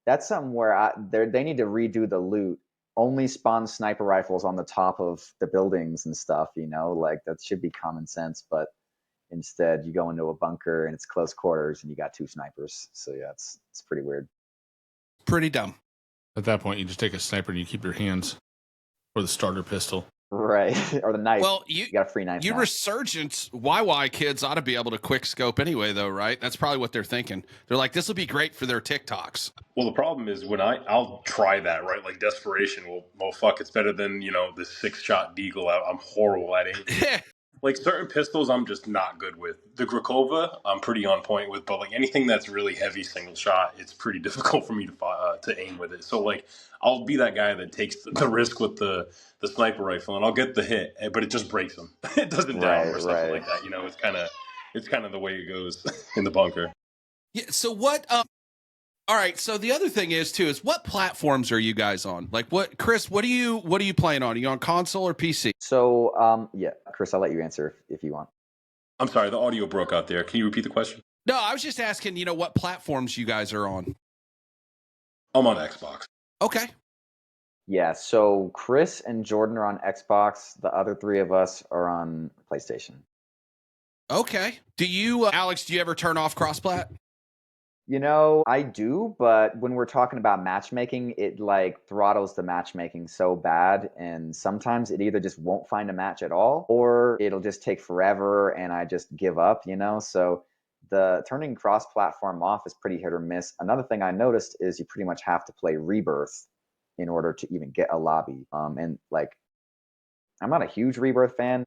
that's something where they need to redo the loot. Only spawn sniper rifles on the top of the buildings and stuff, you know, like that should be common sense. But instead, you go into a bunker and it's close quarters and you got 2 snipers. So yeah, it's pretty weird. Pretty dumb. At that point, you just take a sniper and you keep your hands, or the starter pistol. Right. Or the knife. Well, You got a free knife. You now. Resurgence YY kids ought to be able to quick scope anyway, though, right? That's probably what they're thinking. They're like, this will be great for their TikToks. Well, the problem is when I'll try that, right? Like desperation. Well, fuck, it's better than, you know, the 6-shot deagle. I'm horrible at it. Like certain pistols, I'm just not good with. The Grakova, I'm pretty on point with, but like anything that's really heavy single shot, it's pretty difficult for me to aim with it. So like, I'll be that guy that takes the risk with the sniper rifle, and I'll get the hit, but it just breaks them. It doesn't down or something like that. You know, it's kind of the way it goes in the bunker. Yeah. So what? All right. So the other thing is too is what platforms are you guys on? Like what, Chris? What are you playing on? Are you on console or PC? So yeah, Chris, I'll let you answer if you want. I'm sorry, the audio broke out there. Can you repeat the question? No, I was just asking. You know what platforms you guys are on? I'm on Xbox. Okay. Yeah, so Chris and Jordan are on Xbox. The other 3 of us are on PlayStation. Okay. Do you, Alex? Do you ever turn off crossplat? You know, I do, but when we're talking about matchmaking, it like throttles the matchmaking so bad. And sometimes it either just won't find a match at all, or it'll just take forever and I just give up, you know? So the turning cross platform off is pretty hit or miss. Another thing I noticed is you pretty much have to play Rebirth in order to even get a lobby. And like, I'm not a huge Rebirth fan.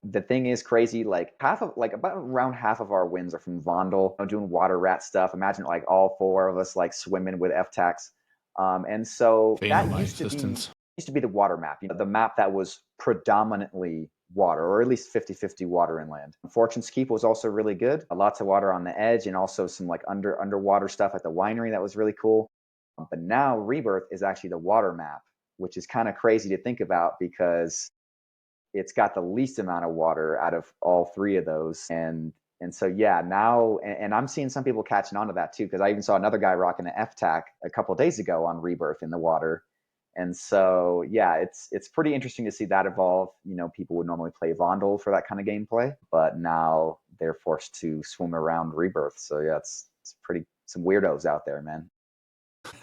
The thing is crazy, like about around half of our wins are from Vondel, doing water rat stuff. Imagine like all four of us like swimming with F-Tax. And so that used to be the water map, you know, the map that was predominantly water, or at least 50-50 water inland. Fortune's Keep was also really good. Lots of water on the edge, and also some like underwater stuff at the winery that was really cool. But now Rebirth is actually the water map, which is kind of crazy to think about because it's got the least amount of water out of all three of those. And so yeah, now and I'm seeing some people catching on to that too, because I even saw another guy rocking an F-Tac a couple of days ago on Rebirth in the water. And so yeah, it's pretty interesting to see that evolve. You know, people would normally play Vondel for that kind of gameplay, but now they're forced to swim around Rebirth. So yeah, it's pretty some weirdos out there, man.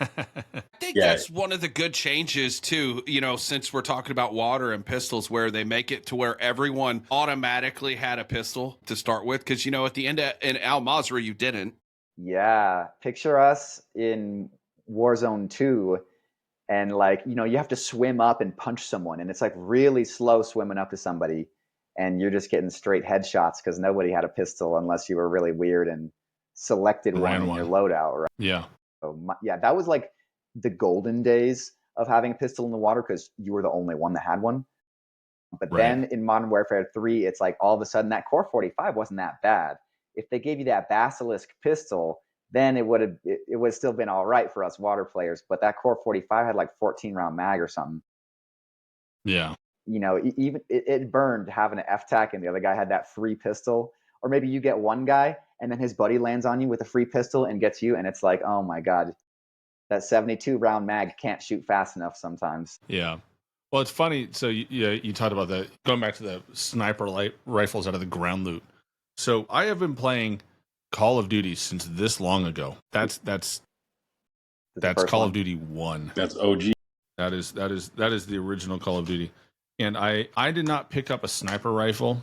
I think that's one of the good changes too, you know, since we're talking about water and pistols, where they make it to where everyone automatically had a pistol to start with. Because, you know, at the end in Al Mazrah, you didn't. Yeah. Picture us in Warzone 2 and like, you know, you have to swim up and punch someone, and it's like really slow swimming up to somebody, and you're just getting straight headshots because nobody had a pistol unless you were really weird and selected one in your loadout, right? Yeah. So yeah, that was like the golden days of having a pistol in the water because you were the only one that had one. But then in Modern Warfare 3, it's like all of a sudden that Core 45 wasn't that bad. If they gave you that Basilisk pistol, then it would have still been all right for us water players. But that Core 45 had like 14-round mag or something. Yeah. You know, even it burned having an F-Tac and the other guy had that free pistol. Or maybe you get one guy and then his buddy lands on you with a free pistol and gets you, and it's like, oh my God, that 72-round mag can't shoot fast enough sometimes. Yeah. Well, it's funny. So you talked about the going back to the sniper rifles out of the ground loot. So I have been playing Call of Duty since this long ago. That's Call of Duty 1. That's OG. That is the original Call of Duty. And I did not pick up a sniper rifle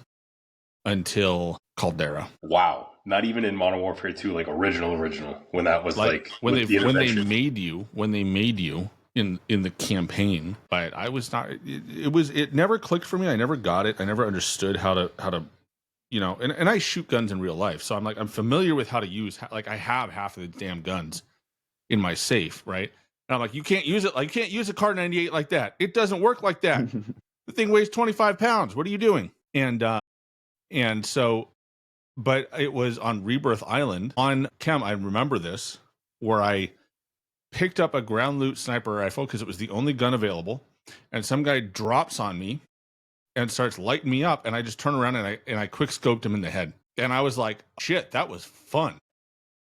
until Caldera. Wow. Not even in Modern Warfare 2, like original, when that was like when they made you in the campaign. But I was not. It never clicked for me. I never got it. I never understood how to, you know. And I shoot guns in real life, so I'm familiar with how to use. Like I have half of the damn guns in my safe, right? And I'm like, you can't use it. Like you can't use a Kar 98 like that. It doesn't work like that. The thing weighs 25 pounds. What are you doing? And so, but it was on Rebirth Island on Chem. I remember this, where I picked up a ground loot sniper rifle because it was the only gun available, and some guy drops on me and starts lighting me up, and I just turn around and I quick scoped him in the head, and I was like, shit, that was fun.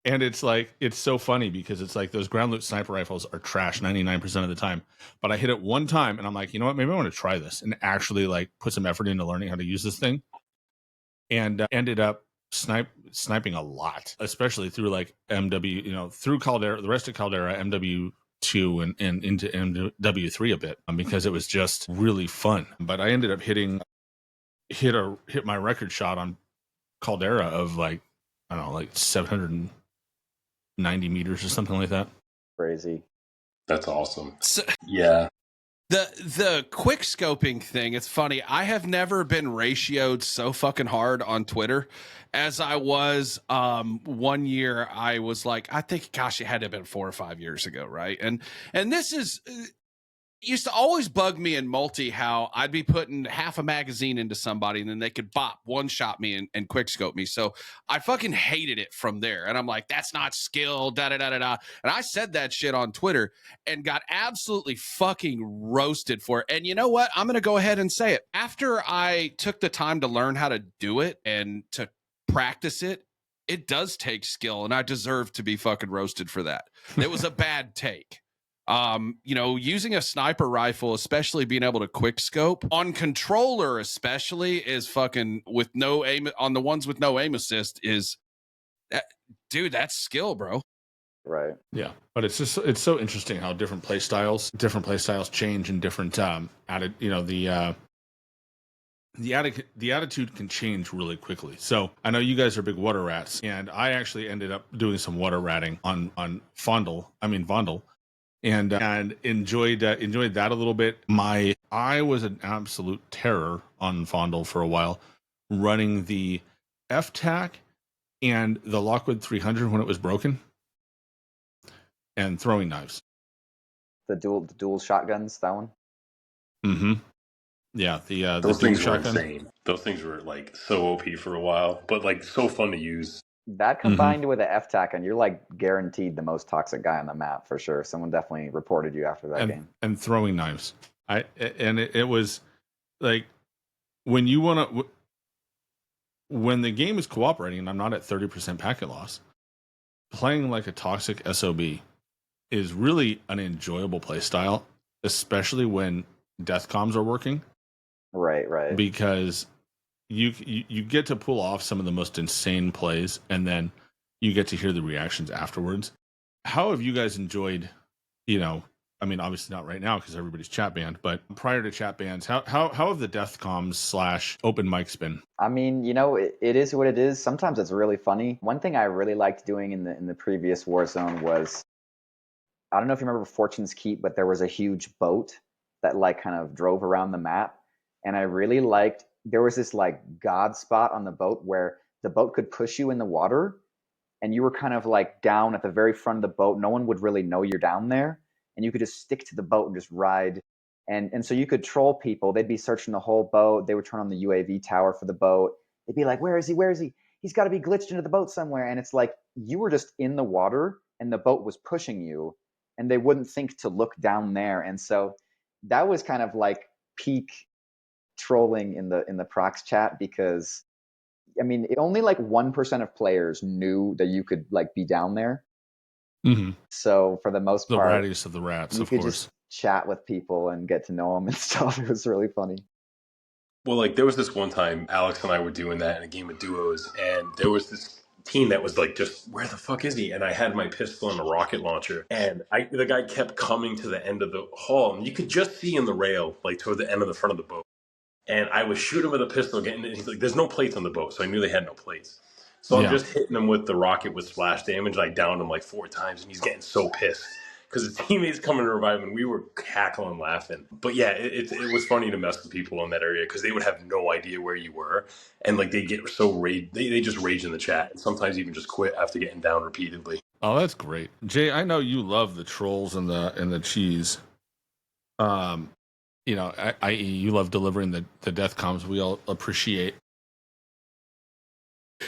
And it's like, it's so funny because it's like those ground loot sniper rifles are trash 99% of the time, but I hit it one time and I'm like, you know what, maybe I want to try this and actually like put some effort into learning how to use this thing, and ended up sniping a lot, especially through like MW, you know, through Caldera, the rest of Caldera, MW2 and into MW3 a bit, because it was just really fun. But I ended up hit my record shot on Caldera of like, I don't know, like 790 meters or something like that. Crazy. That's awesome. So, yeah. The quick scoping thing, it's funny. I have never been ratioed so fucking hard on Twitter as I was 1 year. I was like, I think, gosh, it had to have been 4 or 5 years ago, right? And this is used to always bug me in multi how I'd be putting half a magazine into somebody and then they could one shot me and quick scope me. So I fucking hated it from there. And I'm like, that's not skill, da da da da da. And I said that shit on Twitter and got absolutely fucking roasted for it. And you know what? I'm going to go ahead and say it. After I took the time to learn how to do it and to practice it, it does take skill, and I deserve to be fucking roasted for that. It was a bad take. You know, using a sniper rifle, especially being able to quick scope on controller, especially, is fucking with no aim on the ones with no aim assist is dude, that's skill, bro. Right. Yeah, but it's so interesting how different play styles change and different added. You know, the attitude can change really quickly. So I know you guys are big water rats, and I actually ended up doing some water ratting on Vondel, and enjoyed that a little bit. I was an absolute terror on Vondel for a while, running the F-Tac and the Lockwood 300 when it was broken, and throwing knives. The dual shotguns, that one. Mm-hmm. Yeah, those the things were shotgun. insane. Those things were like so OP for a while, but like so fun to use. That combined with the F-Tac, and you're like guaranteed the most toxic guy on the map for sure. Someone definitely reported you after that game. And throwing knives. It was like when you want to, when the game is cooperating and I'm not at 30% packet loss, playing like a toxic SOB is really an enjoyable play style, especially when death comms are working. Right. Because you get to pull off some of the most insane plays, and then you get to hear the reactions afterwards. How have you guys enjoyed, you know, I mean, obviously not right now because everybody's chat banned, but prior to chat bans, how have the death comms / open mics been? I mean, you know, it is what it is. Sometimes it's really funny. One thing I really liked doing in the previous Warzone was, I don't know if you remember Fortune's Keep, but there was a huge boat that like kind of drove around the map. And I really liked, there was this like God spot on the boat where the boat could push you in the water and you were kind of like down at the very front of the boat. No one would really know you're down there. And you could just stick to the boat and just ride. And so you could troll people. They'd be searching the whole boat. They would turn on the UAV tower for the boat. They'd be like, where is he? Where is he? He's got to be glitched into the boat somewhere. And it's like you were just in the water and the boat was pushing you, and they wouldn't think to look down there. And so that was kind of like peak trolling in the prox chat, because I mean, only like 1% of players knew that you could like be down there. Mm-hmm. So for the most the part, rattiest of the rats, you of could course. just chat with people and get to know them and stuff. It was really funny. Well, like there was this one time Alex and I were doing that in a game of duos, and there was this team that was like, just where the fuck is he? And I had my pistol and a rocket launcher, and the guy kept coming to the end of the hall, and you could just see in the rail, like toward the end of the front of the boat. And I was shooting with a pistol, getting he's like, there's no plates on the boat, so I knew they had no plates. So I'm just hitting him with the rocket with splash damage. I downed him like 4 times, and he's getting so pissed because his teammates coming to revive him, and we were cackling, laughing. But yeah, it was funny to mess with people in that area because they would have no idea where you were, and like they get so raged, they just rage in the chat, and sometimes even just quit after getting down repeatedly. Oh, that's great, Jay. I know you love the trolls and the cheese. You know, i.e., you love delivering the death comms. We all appreciate.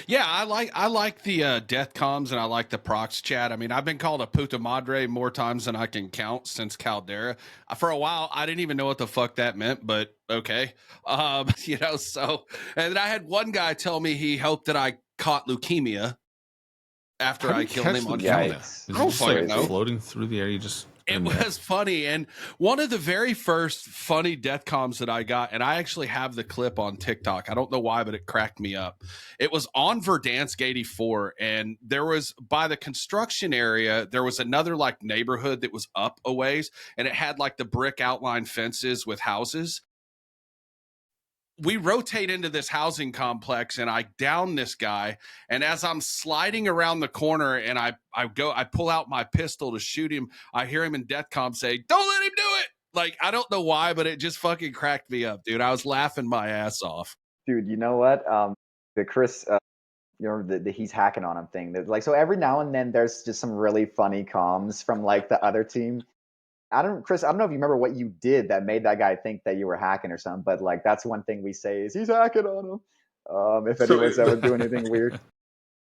Yeah, I like the death comms, and I like the prox chat. I mean, I've been called a puta madre more times than I can count since Caldera. For a while, I didn't even know what the fuck that meant, but okay. You know, so, and then I had one guy tell me he hoped that I caught leukemia after I killed him on camera. I don't fucking know. Floating through the air, you just. It was funny. And one of the very first funny death comms that I got, and I actually have the clip on TikTok. I don't know why, but it cracked me up. It was on Verdansk 84. And there was, by the construction area, there was another like neighborhood that was up a ways. And it had like the brick outline fences with houses. We rotate into this housing complex, and I down this guy. And as I'm sliding around the corner and I pull out my pistol to shoot him, I hear him in death comm say, "Don't let him do it." Like, I don't know why, but it just fucking cracked me up, dude. I was laughing my ass off. Dude, you know what? The Chris, you know, the he's hacking on him thing. Like, so every now and then there's just some really funny comms from like the other team. Chris, I don't know if you remember what you did that made that guy think that you were hacking or something, but like that's one thing we say is he's hacking on him. If anyone's ever doing anything weird.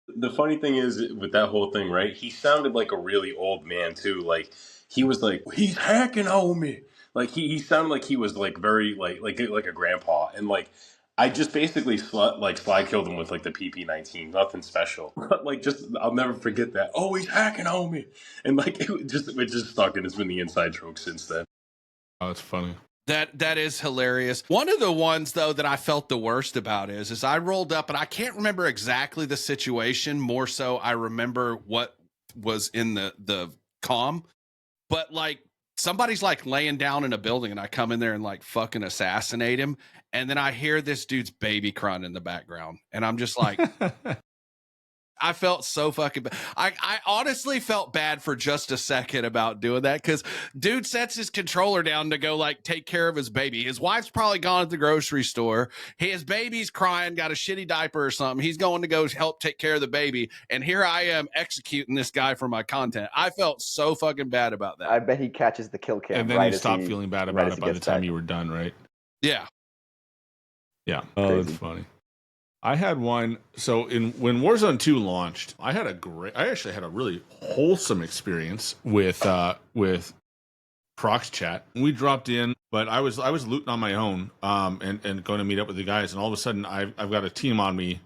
The funny thing is with that whole thing, right? He sounded like a really old man too. Like he was like, he's hacking on me. Like he sounded like he was like very like a grandpa. And like I just basically slide killed him with like the PP-19, nothing special. But like just I'll never forget that. Oh, he's hacking on me, and like it just stuck, and it's been the inside joke since then. Oh, it's funny. That is hilarious. One of the ones though that I felt the worst about is I rolled up and I can't remember exactly the situation. More so, I remember what was in the comm, but like somebody's like laying down in a building and I come in there and like fucking assassinate him, and then I hear this dude's baby crying in the background, and I'm just like. I felt so fucking bad. I honestly felt bad for just a second about doing that because dude sets his controller down to go like take care of his baby. His wife's probably gone to the grocery store. His baby's crying, got a shitty diaper or something. He's going to go help take care of the baby. And here I am executing this guy for my content. I felt so fucking bad about that. I bet he catches the kill cam. And then right you stop feeling bad about it by the time back. you were done, right? Yeah. Yeah. Oh, that's funny. I had one. So when Warzone 2 launched, I actually had a really wholesome experience with Prox Chat. We dropped in, but I was looting on my own, and going to meet up with the guys, and all of a sudden I've got a team on me,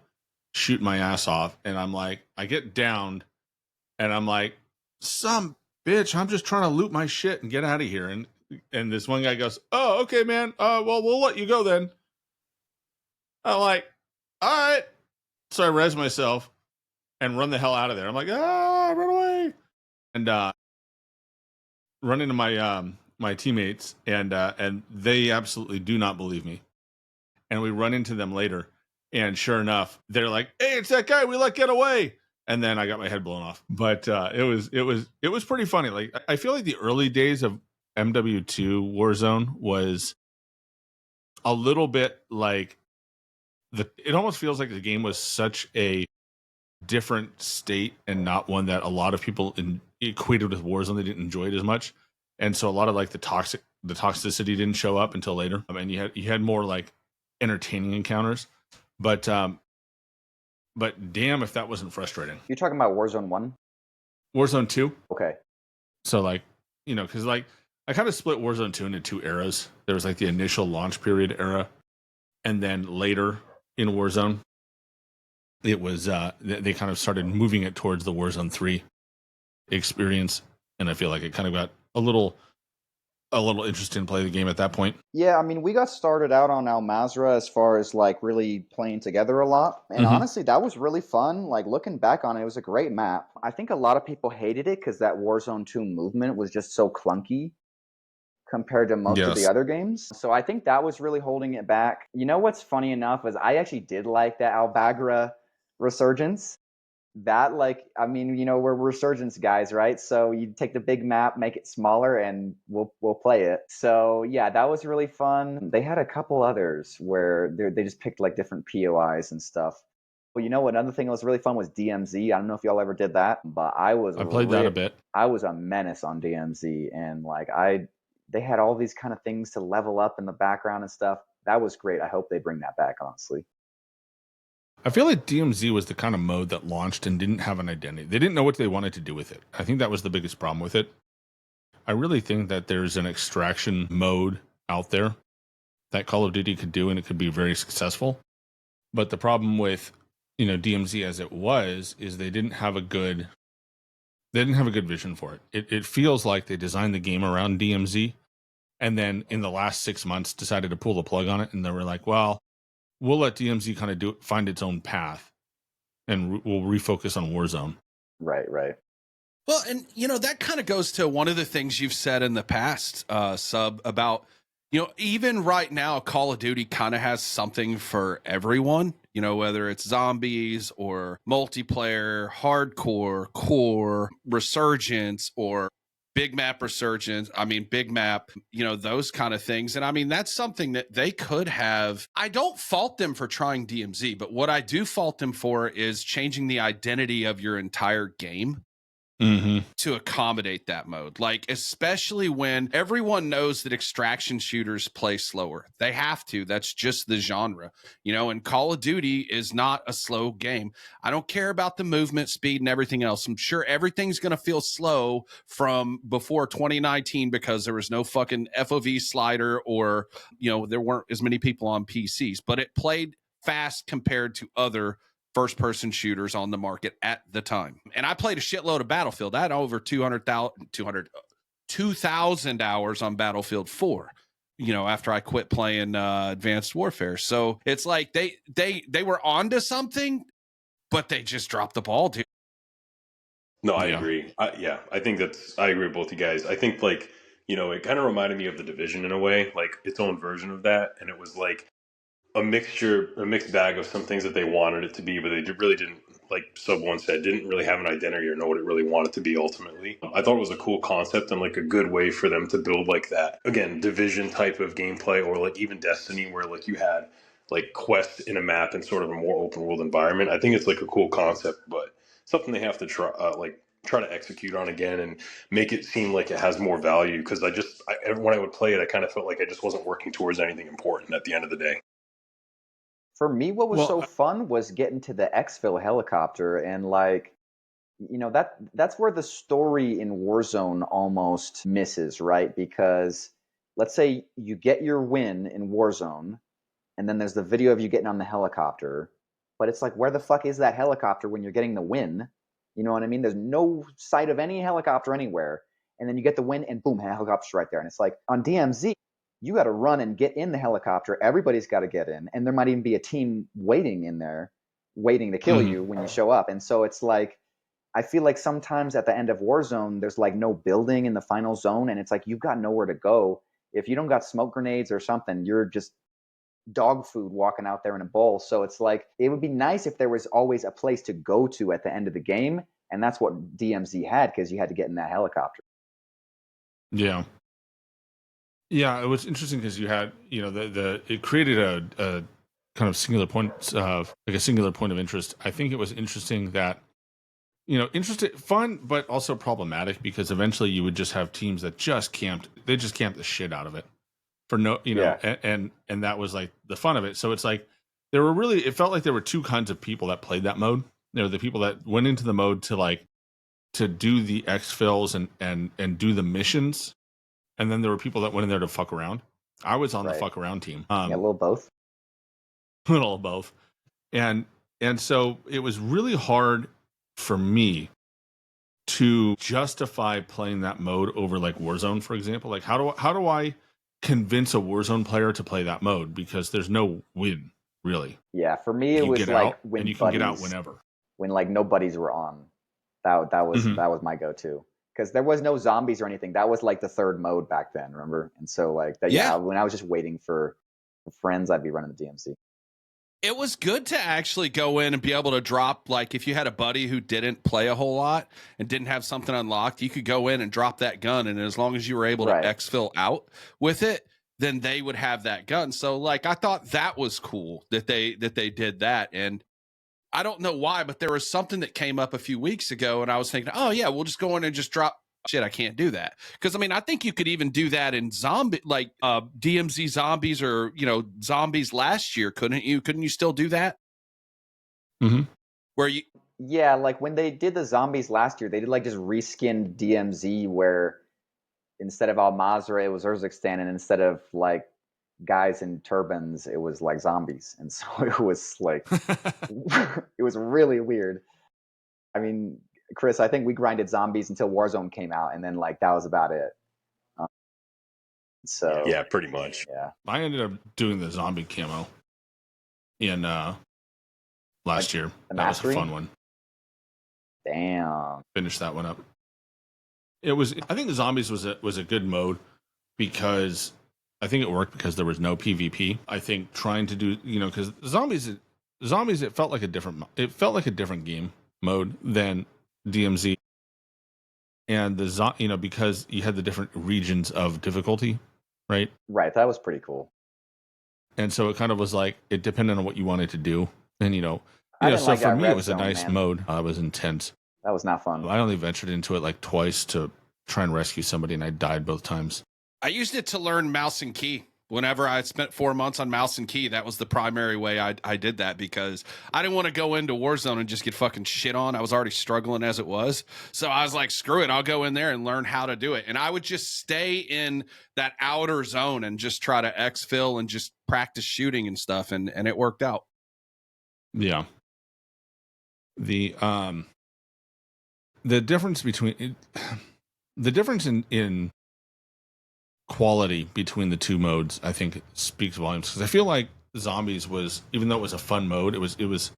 shooting my ass off, and I'm like, I get downed, and I'm like, some bitch, I'm just trying to loot my shit and get out of here, and this one guy goes, oh, okay, man, well, we'll let you go then. I'm like, all right. So I res myself and run the hell out of there. I'm like, run away. And run into my teammates, and they absolutely do not believe me. And we run into them later, and sure enough, they're like, hey, it's that guy we let get away. And then I got my head blown off. But it was pretty funny. Like, I feel like the early days of MW2 Warzone was a little bit like it almost feels like the game was such a different state and not one that a lot of people equated with Warzone. They didn't enjoy it as much, and so a lot of like the toxicity didn't show up until later. I mean, you had more like entertaining encounters, but damn if that wasn't frustrating. You're talking about Warzone 1? Warzone 2. Okay. So like, because like I kind of split Warzone 2 into two eras. There was like the initial launch period era, and then later in Warzone, it was they kind of started moving it towards the Warzone 3 experience, and I feel like it kind of got a little interesting to play the game at that point. Yeah, I mean, we got started out on Al Mazrah as far as like really playing together a lot, and honestly, that was really fun. Like looking back on it, it was a great map. I think a lot of people hated it because that Warzone 2 movement was just so clunky compared to most of the other games. So I think that was really holding it back. You know what's funny enough is I actually did like that Al Bagra resurgence. That, like, I mean, we're resurgence guys, right? So you take the big map, make it smaller, and we'll play it. So yeah, that was really fun. They had a couple others where they just picked like different POIs and stuff. Well, another thing that was really fun was DMZ. I don't know if y'all ever did that, but I played that a bit. I was a menace on DMZ, and like they had all these kind of things to level up in the background and stuff. That was great. I hope they bring that back, honestly. I feel like DMZ was the kind of mode that launched and didn't have an identity. They didn't know what they wanted to do with it. I think that was the biggest problem with it. I really think that there's an extraction mode out there that Call of Duty could do, and it could be very successful. But the problem with, DMZ as it was, is they didn't have a good vision for it. It feels like they designed the game around DMZ, and then in the last 6 months decided to pull the plug on it, and they were like, well, we'll let DMZ kind of find its own path, and we'll refocus on Warzone. Right. Well, and that kind of goes to one of the things you've said in the past, Sub, about even right now, Call of Duty kind of has something for everyone. Whether it's zombies or multiplayer, hardcore, core, resurgence, or big map resurgence. I mean, big map, those kind of things. And I mean, that's something that they could have. I don't fault them for trying DMZ, but what I do fault them for is changing the identity of your entire game to accommodate that mode. Like, especially when everyone knows that extraction shooters play slower. They have to. That's just the genre, and Call of Duty is not a slow game. I don't care about the movement speed and everything else. I'm sure everything's going to feel slow from before 2019 because there was no fucking FOV slider, or, there weren't as many people on PCs, but it played fast compared to other first-person shooters on the market at the time. And I played a shitload of Battlefield. I had over 2,000 hours on Battlefield 4. after I quit playing Advanced Warfare. So it's like they were onto something, but they just dropped the ball, dude. No, I Yeah. agree. I think I agree with both you guys. I think like, it kind of reminded me of The Division in a way, like its own version of that. And it was like a mixed bag of some things that they wanted it to be, but they really didn't, like Sub One said, didn't really have an identity or know what it really wanted to be ultimately. I thought it was a cool concept and like a good way for them to build like that, again, Division type of gameplay, or like even Destiny, where like you had like quests in a map and sort of a more open world environment. I think it's like a cool concept, but something they have to try to execute on again and make it seem like it has more value. Because when I would play it, I kind of felt like I just wasn't working towards anything important at the end of the day. For me, what was Well, so fun was getting to the exfil helicopter, and like, that's where the story in Warzone almost misses, right? Because let's say you get your win in Warzone, and then there's the video of you getting on the helicopter, but it's like, where the fuck is that helicopter when you're getting the win? You know what I mean? There's no sight of any helicopter anywhere, and then you get the win, and boom, helicopter's right there. And it's like on DMZ, you got to run and get in the helicopter. Everybody's got to get in, and there might even be a team waiting in there, waiting to kill you when you show up. And so it's like, I feel like sometimes at the end of Warzone, there's like no building in the final zone, and it's like you've got nowhere to go. If you don't got smoke grenades or something, you're just dog food walking out there in a bowl. So it's like, it would be nice if there was always a place to go to at the end of the game, and that's what DMZ had, because you had to get in that helicopter. Yeah. Yeah, it was interesting because you had, it created a kind of singular point of like a singular point of interest. I think it was interesting that, interesting, fun, but also problematic, because eventually you would just have teams that just camped the shit out of it for no, and that was like the fun of it. So it's like it felt like there were two kinds of people that played that mode. The people that went into the mode to do the exfils and do the missions. And then there were people that went in there to fuck around. I was on the fuck around team. Yeah, a little both. A little of both. And so it was really hard for me to justify playing that mode over like Warzone, for example. Like how do I convince a Warzone player to play that mode? Because there's no win, really. Yeah, for me it was like when and you can get out whenever. When like no buddies were on. That was my go-to. Because there was no zombies or anything. That was like the third mode back then, remember? And so like that, Yeah. when I was just waiting for friends, I'd be running the DMC. It was good to actually go in and be able to drop, like if you had a buddy who didn't play a whole lot and didn't have something unlocked, you could go in and drop that gun, and as long as you were able to exfil out with it, then they would have that gun. So like I thought that was cool that they did that. And I don't know why, but there was something that came up a few weeks ago, and I was thinking, oh yeah, we'll just go in and just drop shit. I can't do that, because I mean, I think you could even do that in DMZ zombies, or zombies last year, couldn't you? Couldn't you still do that? Mm-hmm. Where you? Yeah, like when they did the zombies last year, they did like just reskinned DMZ, where instead of Al Mazrah, it was Urzikstan, and instead of like guys in turbans, it was like zombies. And so it was like it was really weird. I mean, Chris, I think we grinded zombies until Warzone came out, and then like that was about it. So yeah, pretty much. Yeah, I ended up doing the zombie camo in last year. That was a fun one. Damn. Finished that one up. I think the zombies was a good mode, because I think it worked because there was no PvP. I think trying to do, because zombies, it felt like a different game mode than DMZ. And because you had the different regions of difficulty, right? Right, that was pretty cool. And so it kind of was like, it depended on what you wanted to do. And so like for me, Red it was Zone, a nice man. mode. It was intense. That was not fun. I only ventured into it like twice to try and rescue somebody, and I died both times. I used it to learn mouse and key. Whenever I spent 4 months on mouse and key, that was the primary way I did that, because I didn't want to go into Warzone and just get fucking shit on. I was already struggling as it was. So I was like, screw it. I'll go in there and learn how to do it. And I would just stay in that outer zone and just try to exfil and just practice shooting and stuff. And it worked out. Yeah. The difference between in quality between the two modes, I think speaks volumes, because I feel like Zombies was, even though it was a fun mode, it was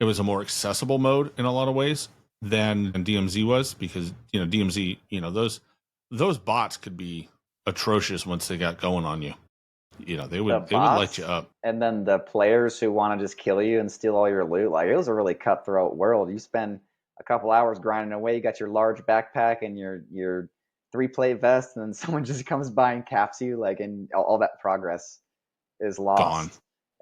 a more accessible mode in a lot of ways than DMZ was, because DMZ, those bots could be atrocious once they got going on you. They would light you up. And then the players who want to just kill you and steal all your loot, like, it was a really cutthroat world. You spend a couple hours grinding away, you got your large backpack and your 3-plate vest, and then someone just comes by and caps you, like, and all that progress is lost. Gone.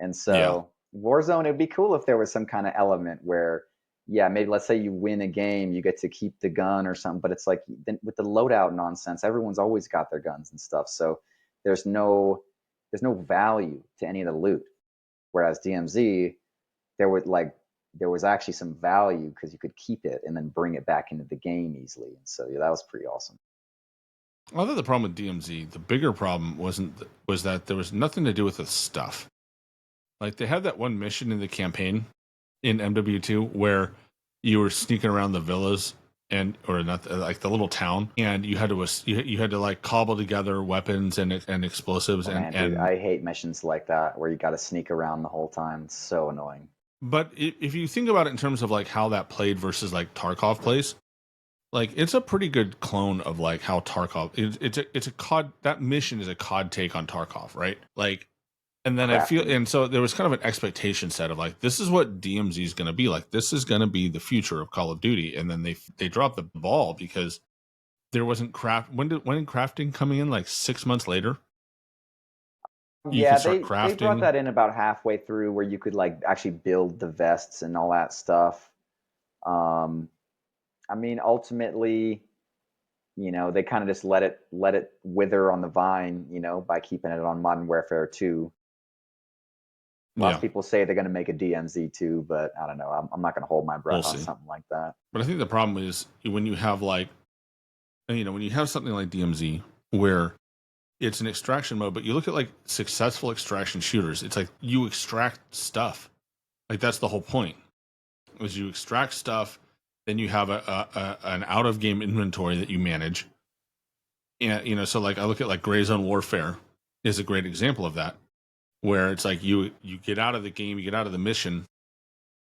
And so Warzone, it'd be cool if there was some kind of element where, maybe let's say you win a game, you get to keep the gun or something, but it's like with the loadout nonsense, everyone's always got their guns and stuff. So there's no value to any of the loot. Whereas DMZ, there was actually some value because you could keep it and then bring it back into the game easily. And so that was pretty awesome. I thought the problem with DMZ, the bigger problem was that there was nothing to do with the stuff. Like, they had that one mission in the campaign in MW2 where you were sneaking around the villas or not, like the little town, and you had to like cobble together weapons and explosives. Dude, I hate missions like that where you got to sneak around the whole time. It's so annoying. But if you think about it in terms of like how that played versus like Tarkov plays, like, it's a pretty good clone of like how Tarkov it's a COD. That mission is a COD take on Tarkov, right? Like, and then I feel, and so there was kind of an expectation set of like, this is what DMZ is going to be like. This is going to be the future of Call of Duty, and then they dropped the ball because there wasn't craft. When did crafting coming in? Like 6 months later. They brought that in about halfway through, where you could like actually build the vests and all that stuff. I mean, ultimately, they kind of just let it wither on the vine, by keeping it on Modern Warfare 2. Lots of people say they're going to make a DMZ 2, but I don't know. I'm not going to hold my breath on something like that. But I think the problem is when you have when you have something like DMZ where it's an extraction mode, but you look at like successful extraction shooters, it's like you extract stuff. Like, that's the whole point. Is you extract stuff, then you have an out of game inventory that you manage. And so like I look at like Gray Zone Warfare is a great example of that, where it's like you get out of the game, you get out of the mission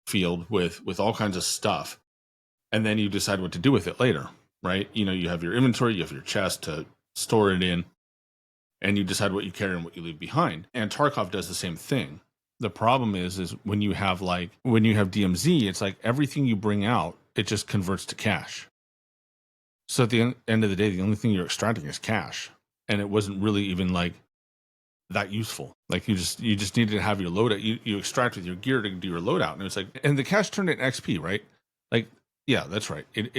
field with all kinds of stuff, and then you decide what to do with it later, right? You have your inventory, you have your chest to store it in, and you decide what you carry and what you leave behind. And Tarkov does the same thing. The problem is when you have DMZ, it's like everything you bring out, it just converts to cash. So at the end of the day, the only thing you're extracting is cash, and it wasn't really even like that useful. Like, you just needed to have your loadout. You extract with your gear to do your loadout, and it's like, and the cash turned into XP, right? Like, yeah, that's right. It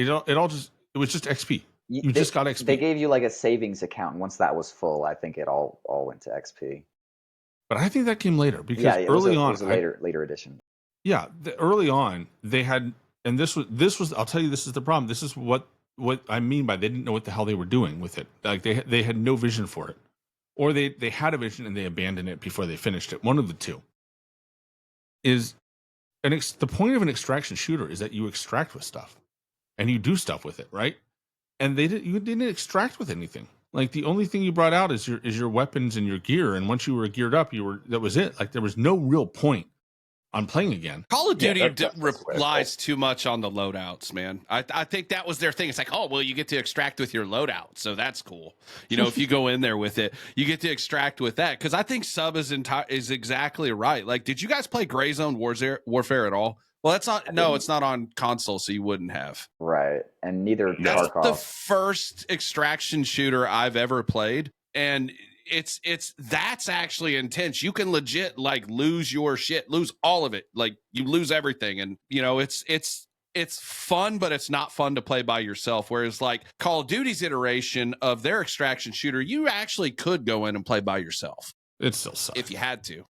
was just XP. You just got XP. They gave you like a savings account, and once that was full, I think it all went to XP. But I think that came later, because early on, it was a later edition. Yeah, early on they had, and this was. I'll tell you, this is the problem. This is what I mean by they didn't know what the hell they were doing with it. Like, they had no vision for it, or they had a vision and they abandoned it before they finished it. One of the two. The point of an extraction shooter is that you extract with stuff, and you do stuff with it, right? And you didn't extract with anything. Like, the only thing you brought out is your weapons and your gear, and once you were geared up, that was it. Like, there was no real point on playing again. Call of Duty relies too much on the loadouts, man. I think that was their thing. It's like, oh, well, you get to extract with your loadout, so that's cool. If you go in there with it, you get to extract with that. Because I think Sub is exactly right. Like, did you guys play Gray Zone Warfare at all? Well, it's not on console, so you wouldn't have. Right, and neither That's Tarkov. the first extraction shooter I've ever played, and that's actually intense. You can legit like lose your shit, lose all of it, like you lose everything, and it's fun, but it's not fun to play by yourself. Whereas like Call of Duty's iteration of their extraction shooter, you actually could go in and play by yourself. It still sucks if you had to.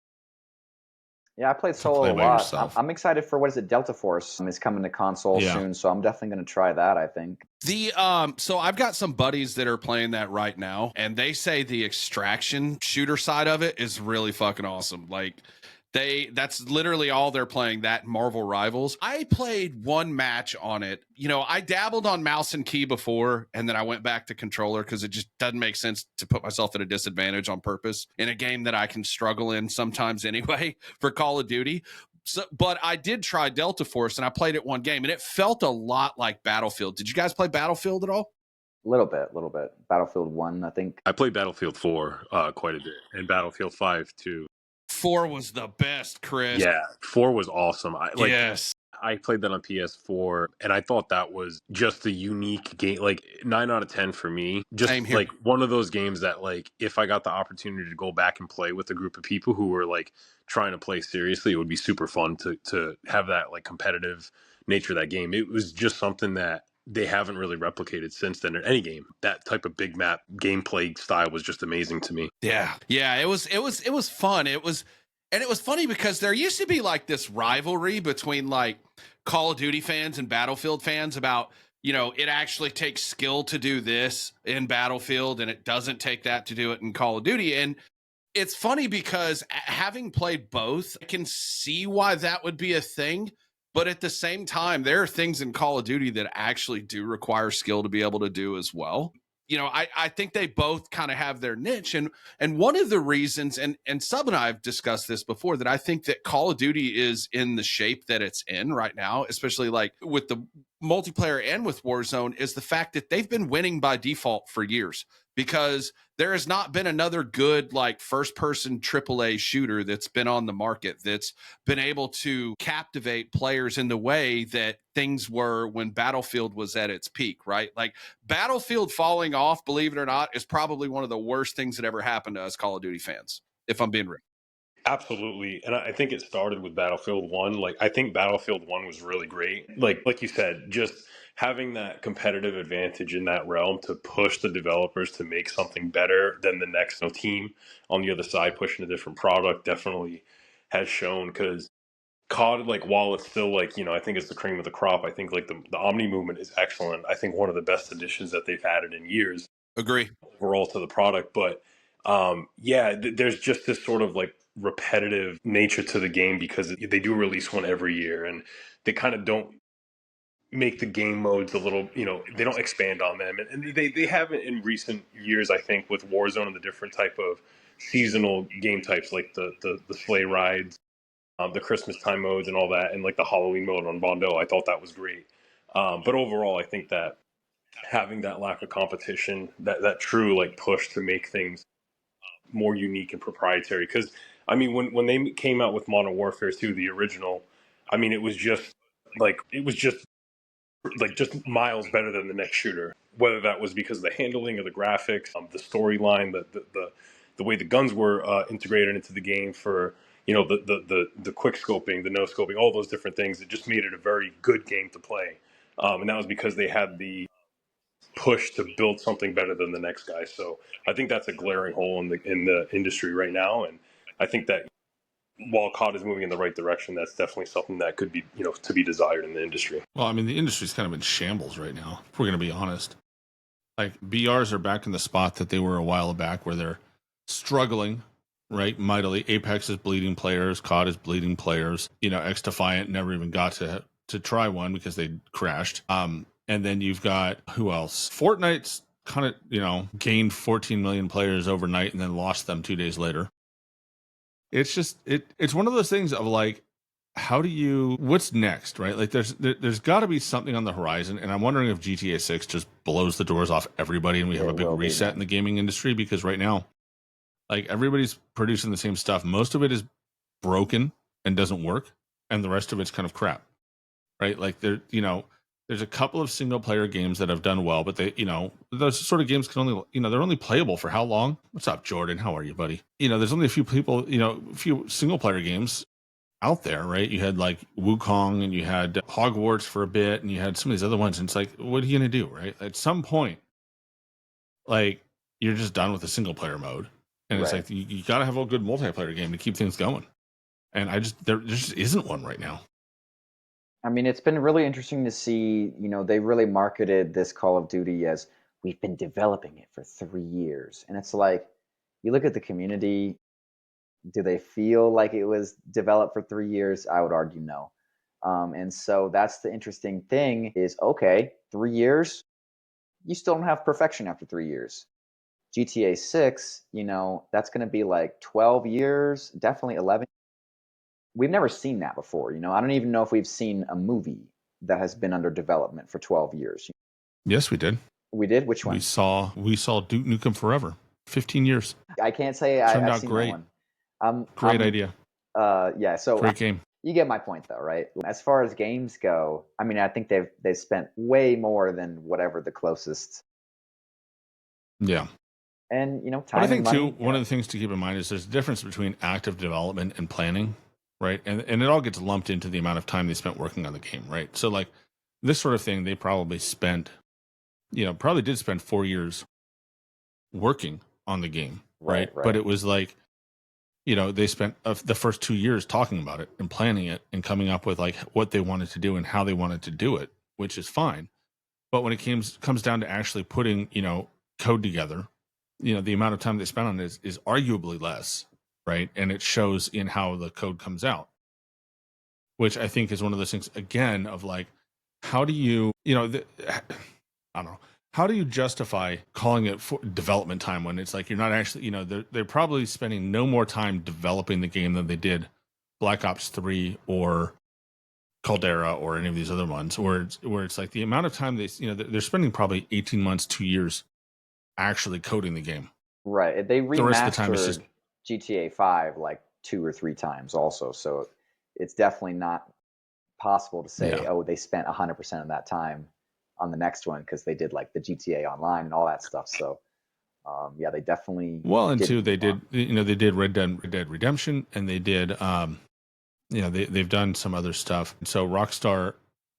Yeah, I played solo a lot. I'm excited for Delta Force is coming to console soon, so I'm definitely going to try that, I think. So I've got some buddies that are playing that right now, and they say the extraction shooter side of it is really fucking awesome. Like, That's literally all they're playing, that Marvel Rivals. I played one match on it. You know, I dabbled on mouse and key before, and then I went back to controller because it just doesn't make sense to put myself at a disadvantage on purpose in a game that I can struggle in sometimes anyway for Call of Duty. So, but I did try Delta Force, and I played it one game, and it felt a lot like Battlefield. Did you guys play Battlefield at all? A little bit. Battlefield 1, I think. I played Battlefield 4 quite a bit, and Battlefield 5 too. 4 was the best, Chris. Yeah, 4 was awesome. Yes. I played that on PS4, and I thought that was just a unique game. Like 9 out of 10 for me. Just Same here. like one of those games that, like, if I got the opportunity to go back and play with a group of people who were like trying to play seriously, it would be super fun to have that like competitive nature of that game. It was just something that they haven't really replicated since then in any game. That type of big map gameplay style was just amazing to me. Yeah. It was fun. And it was funny because there used to be like this rivalry between like Call of Duty fans and Battlefield fans about, you know, it actually takes skill to do this in Battlefield and it doesn't take that to do it in Call of Duty. And it's funny because having played both, I can see why that would be a thing. But at the same time, there are things in Call of Duty that actually do require skill to be able to do as well. You know, I think they both kind of have their niche. And one of the reasons, and Sub and I have discussed this before, that I think that Call of Duty is in the shape that it's in right now, especially like with the multiplayer and with Warzone, is the fact that they've been winning by default for years, because there has not been another good like first person AAA shooter that's been on the market that's been able to captivate players in the way that things were when Battlefield was at its peak, right? Like Battlefield falling off, believe it or not, is probably one of the worst things that ever happened to us Call of Duty fans, if I'm being real. Absolutely. And I think it started with Battlefield 1. Like, I think Battlefield 1 was really great. Like you said, just having that competitive advantage in that realm to push the developers to make something better than the next team on the other side pushing a different product definitely has shown. Because COD, like, while it's still like, I think it's the cream of the crop, I think like the Omni movement is excellent. I think one of the best additions that they've added in years Agree. overall to the product. But there's just this sort of like repetitive nature to the game because they do release one every year, and they kind of don't make the game modes a little, they don't expand on them. And they haven't in recent years, I think, with Warzone and the different type of seasonal game types like the sleigh rides, the Christmas time modes and all that, and like the Halloween mode on Bondo. I thought that was great. But overall, I think that having that lack of competition, that true like push to make things more unique and proprietary. Because I mean, when they came out with Modern Warfare 2, the original, I mean, it was just just miles better than the next shooter. Whether that was because of the handling of the graphics, the storyline, the way the guns were integrated into the game for the quick scoping, the no scoping, all those different things. It just made it a very good game to play, and that was because they had the push to build something better than the next guy. So I think that's a glaring hole in the industry right now, and I think that while COD is moving in the right direction, that's definitely something that could be to be desired in the industry. Well, I mean, the industry's kind of in shambles right now, if we're going to be honest. Like, BRs are back in the spot that they were a while back, where they're struggling, right, mightily. Apex is bleeding players, COD is bleeding players. X Defiant never even got to try one because they crashed. And then you've got, who else? Fortnite's kind of, gained 14 million players overnight and then lost them 2 days later. It's just, it's one of those things of like, what's next, right? Like there's got to be something on the horizon. And I'm wondering if GTA 6 just blows the doors off everybody and we have a big reset in the gaming industry, because right now, like, everybody's producing the same stuff. Most of it is broken and doesn't work. And the rest of it's kind of crap, right? Like there's a couple of single player games that have done well, but they, those sort of games can only, they're only playable for how long? What's up, Jordan? How are you, buddy? There's only a few people, a few single player games out there, right? You had like Wukong and you had Hogwarts for a bit and you had some of these other ones. And it's like, what are you going to do, right? At some point, like, you're just done with the single player mode. And it's like, you got to have a good multiplayer game to keep things going. And there just isn't one right now. I mean, it's been really interesting to see, they really marketed this Call of Duty as, we've been developing it for 3 years. And it's like, you look at the community, Do they feel like it was developed for 3 years? I would argue no. And so that's the interesting thing is, okay, 3 years, you still don't have perfection after 3 years. GTA 6, that's going to be like 12 years, definitely 11. We've never seen that before. I don't even know if we've seen a movie that has been under development for 12 years. Yes, we did. We did? Which one? We saw Duke Nukem Forever. 15 years. I can't say Turned I've out seen great. that one. Great idea. Yeah, so Great game. You get my point, though, right? As far as games go, I mean, I think they've spent way more than whatever the closest. Yeah. And time. But I think and money, too, one of the things to keep in mind is there's a difference between active development and planning, right? And it all gets lumped into the amount of time they spent working on the game, right? So like this sort of thing, they probably spent, probably did spend 4 years working on the game, right? But it was like, they spent the first 2 years talking about it and planning it and coming up with like what they wanted to do and how they wanted to do it, which is fine. But when it comes down to actually putting, code together, the amount of time they spent on it is arguably less, right? And it shows in how the code comes out, which I think is one of those things, again, of like, how do you, I don't know, how do you justify calling it for development time when it's like you're not actually, they're probably spending no more time developing the game than they did Black Ops 3 or Caldera or any of these other ones, where it's like the amount of time they're spending probably 18 months, 2 years actually coding the game. Right. They remastered the rest of the time is just GTA 5 like 2 or 3 times also. So it's definitely not possible to say, they spent 100% of that time on the next one because they did like the GTA Online and all that stuff. So they definitely they did Red Dead Redemption, and they did they've done some other stuff. So Rockstar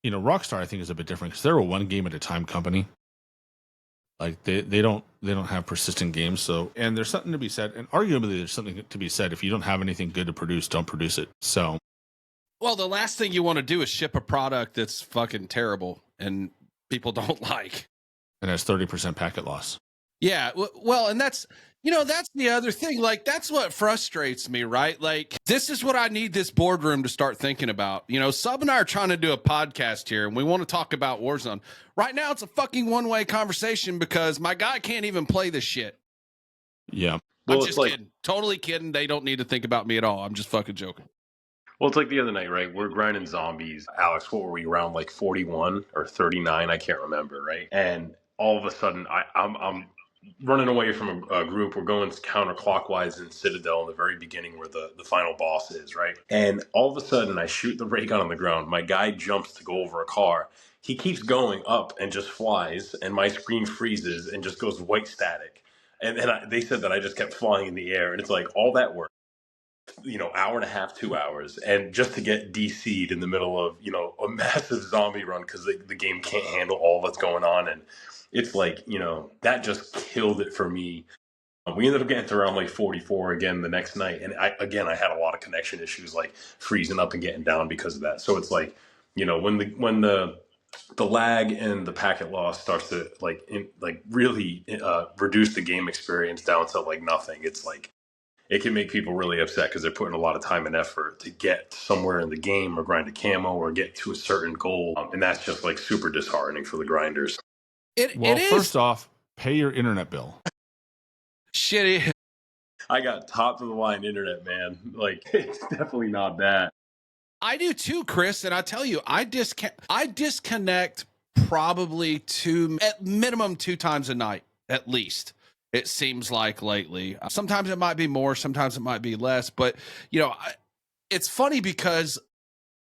I think is a bit different because they're a one game at a time company. Like they don't have persistent games. So, and there's something to be said, and arguably there's something to be said. If you don't have anything good to produce, don't produce it. So, well, the last thing you want to do is ship a product that's fucking terrible and people don't like, and has 30% packet loss. Yeah, well, and that's the other thing. Like, that's what frustrates me, right? Like, this is what I need this boardroom to start thinking about. Sub and I are trying to do a podcast here, and we want to talk about Warzone. Right now, it's a fucking one-way conversation because my guy can't even play this shit. Yeah. I'm just kidding. Totally kidding. They don't need to think about me at all. I'm just fucking joking. Well, it's like the other night, right? We're grinding zombies. Alex, what were we, around like 41 or 39? I can't remember, right? And all of a sudden, I'm running away from a group. We're going counterclockwise in Citadel in the very beginning where the final boss is, right? And all of a sudden, I shoot the ray gun on the ground. My guy jumps to go over a car. He keeps going up and just flies, and my screen freezes and just goes white static. And they said that I just kept flying in the air. And it's like all that work, hour and a half, 2 hours, and just to get DC'd in the middle of, a massive zombie run because the game can't handle all that's going on. And it's like, that just killed it for me. We ended up getting to around like 44 again the next night. And I had a lot of connection issues, like freezing up and getting down because of that. So it's like, when the lag and the packet loss starts to really reduce the game experience down to like nothing, it's like, it can make people really upset because they're putting a lot of time and effort to get somewhere in the game or grind a camo or get to a certain goal. And that's just like super disheartening for the grinders. It is. First off, pay your internet bill. Shitty. I got top of the line internet, man. Like, it's definitely not bad. I do too, Chris. And I tell you, I disconnect probably at minimum 2 times a night, at least. It seems like lately. Sometimes it might be more, sometimes it might be less. But, it's funny because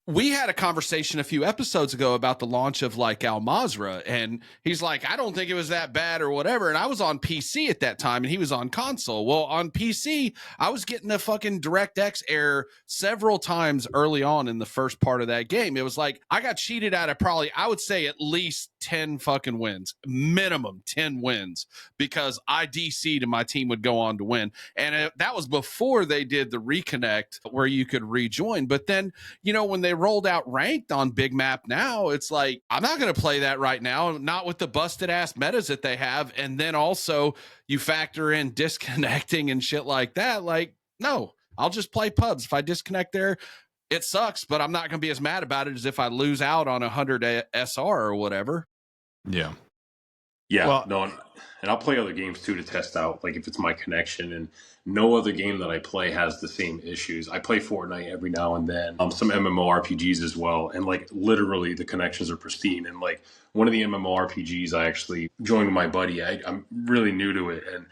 we had a conversation a few episodes ago about the launch of like Al Mazrah, and he's like, I don't think it was that bad or whatever. And I was on PC at that time and he was on console. Well, on PC, I was getting a fucking DirectX error several times early on in the first part of that game. It was like, I got cheated out of probably, I would say at least 10 fucking wins, minimum 10 wins, because I DC'd and my team would go on to win. And that was before they did the reconnect where you could rejoin. But then, when they rolled out ranked on Big Map now, it's like, I'm not going to play that right now, not with the busted ass metas that they have. And then also you factor in disconnecting and shit like that. Like, no, I'll just play pubs. If I disconnect there, it sucks, but I'm not going to be as mad about it as if I lose out on 100 SR or whatever. Yeah. Yeah, Well- no, and I'll play other games too to test out, like if it's my connection. And no other game that I play has the same issues. I play Fortnite every now and then, some MMORPGs as well, and like literally the connections are pristine. And like one of the MMORPGs I actually joined with my buddy. I'm really new to it, and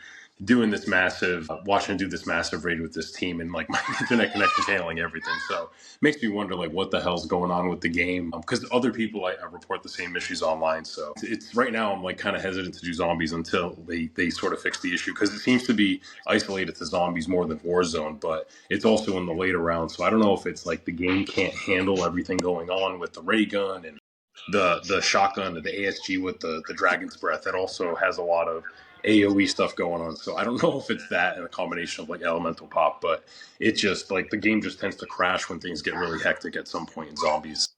doing this massive, watching him do this massive raid with this team, and like my internet connection's handling everything. So it makes me wonder like what the hell's going on with the game, because other people I report the same issues online. So it's right now I'm like kind of hesitant to do zombies until they sort of fix the issue, because it seems to be isolated to zombies more than Warzone, but it's also in the later rounds. So I don't know if it's like the game can't handle everything going on with the ray gun and the shotgun and the ASG with the dragon's breath. That also has a lot of AoE stuff going on. So I don't know if it's that and a combination of like elemental pop, but it just like the game just tends to crash when things get really hectic at some point in zombies.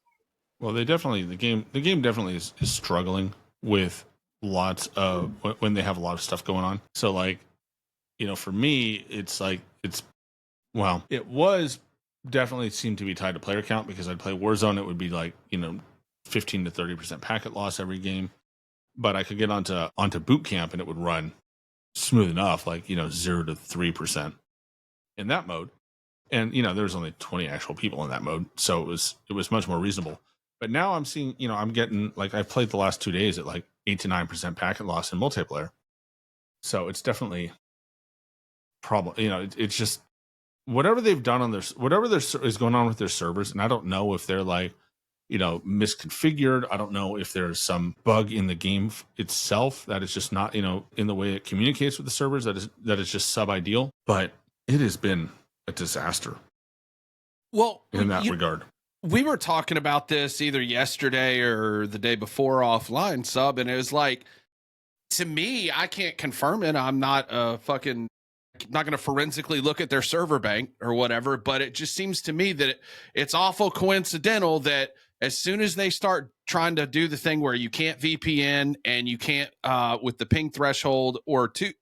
Well, the game definitely is struggling with lots of when they have a lot of stuff going on. So like, for me, it's like it was definitely seemed to be tied to player count, because I'd play Warzone, it would be like 15 to 30% packet loss every game. But I could get onto boot camp and it would run smooth enough, like 0 to 3% in that mode. And there was only 20 actual people in that mode, so it was much more reasonable. But now I'm seeing, I'm getting, like, I've played the last 2 days at like 8 to 9% packet loss in multiplayer. So it's definitely problem. It's just whatever they've done on whatever is going on with their servers, and I don't know if they're like misconfigured. I don't know if there's some bug in the game itself that is just not, in the way it communicates with the servers, that is just sub-ideal. But it has been a disaster. Well, in that regard. We were talking about this either yesterday or the day before offline, Sub, and it was like, to me, I can't confirm it. I'm not not going to forensically look at their server bank or whatever, but it just seems to me that it's awful coincidental that as soon as they start trying to do the thing where you can't VPN and you can't with the ping threshold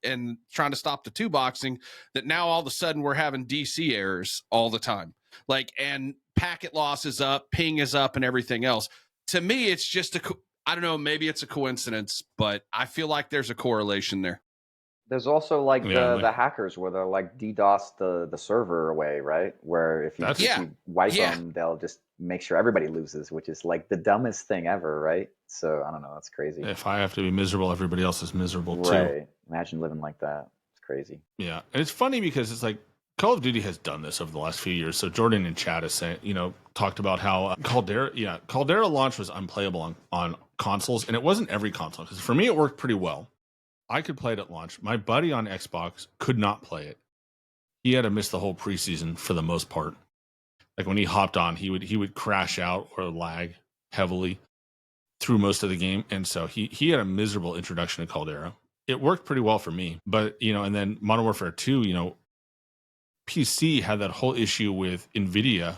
and trying to stop the two boxing, that now all of a sudden we're having DC errors all the time. Like, and packet loss is up, ping is up, and everything else. To me, it's just I don't know, maybe it's a coincidence, but I feel like there's a correlation there. There's also like the hackers where they'll like DDoS the server away, right? Where if you wipe them, they'll just make sure everybody loses, which is like the dumbest thing ever, right? So I don't know, that's crazy. If I have to be miserable, everybody else is miserable too. Right. Imagine living like that. It's crazy. Yeah. And it's funny because it's like Call of Duty has done this over the last few years. So Jordan in chat is saying, talked about how Caldera launch was unplayable on consoles, and it wasn't every console, because for me it worked pretty well. I could play it at launch. My buddy on Xbox could not play it. He had to miss the whole preseason for the most part. Like when he hopped on, he would crash out or lag heavily through most of the game. And so he had a miserable introduction to Caldera. It worked pretty well for me. But, and then Modern Warfare 2, PC had that whole issue with NVIDIA.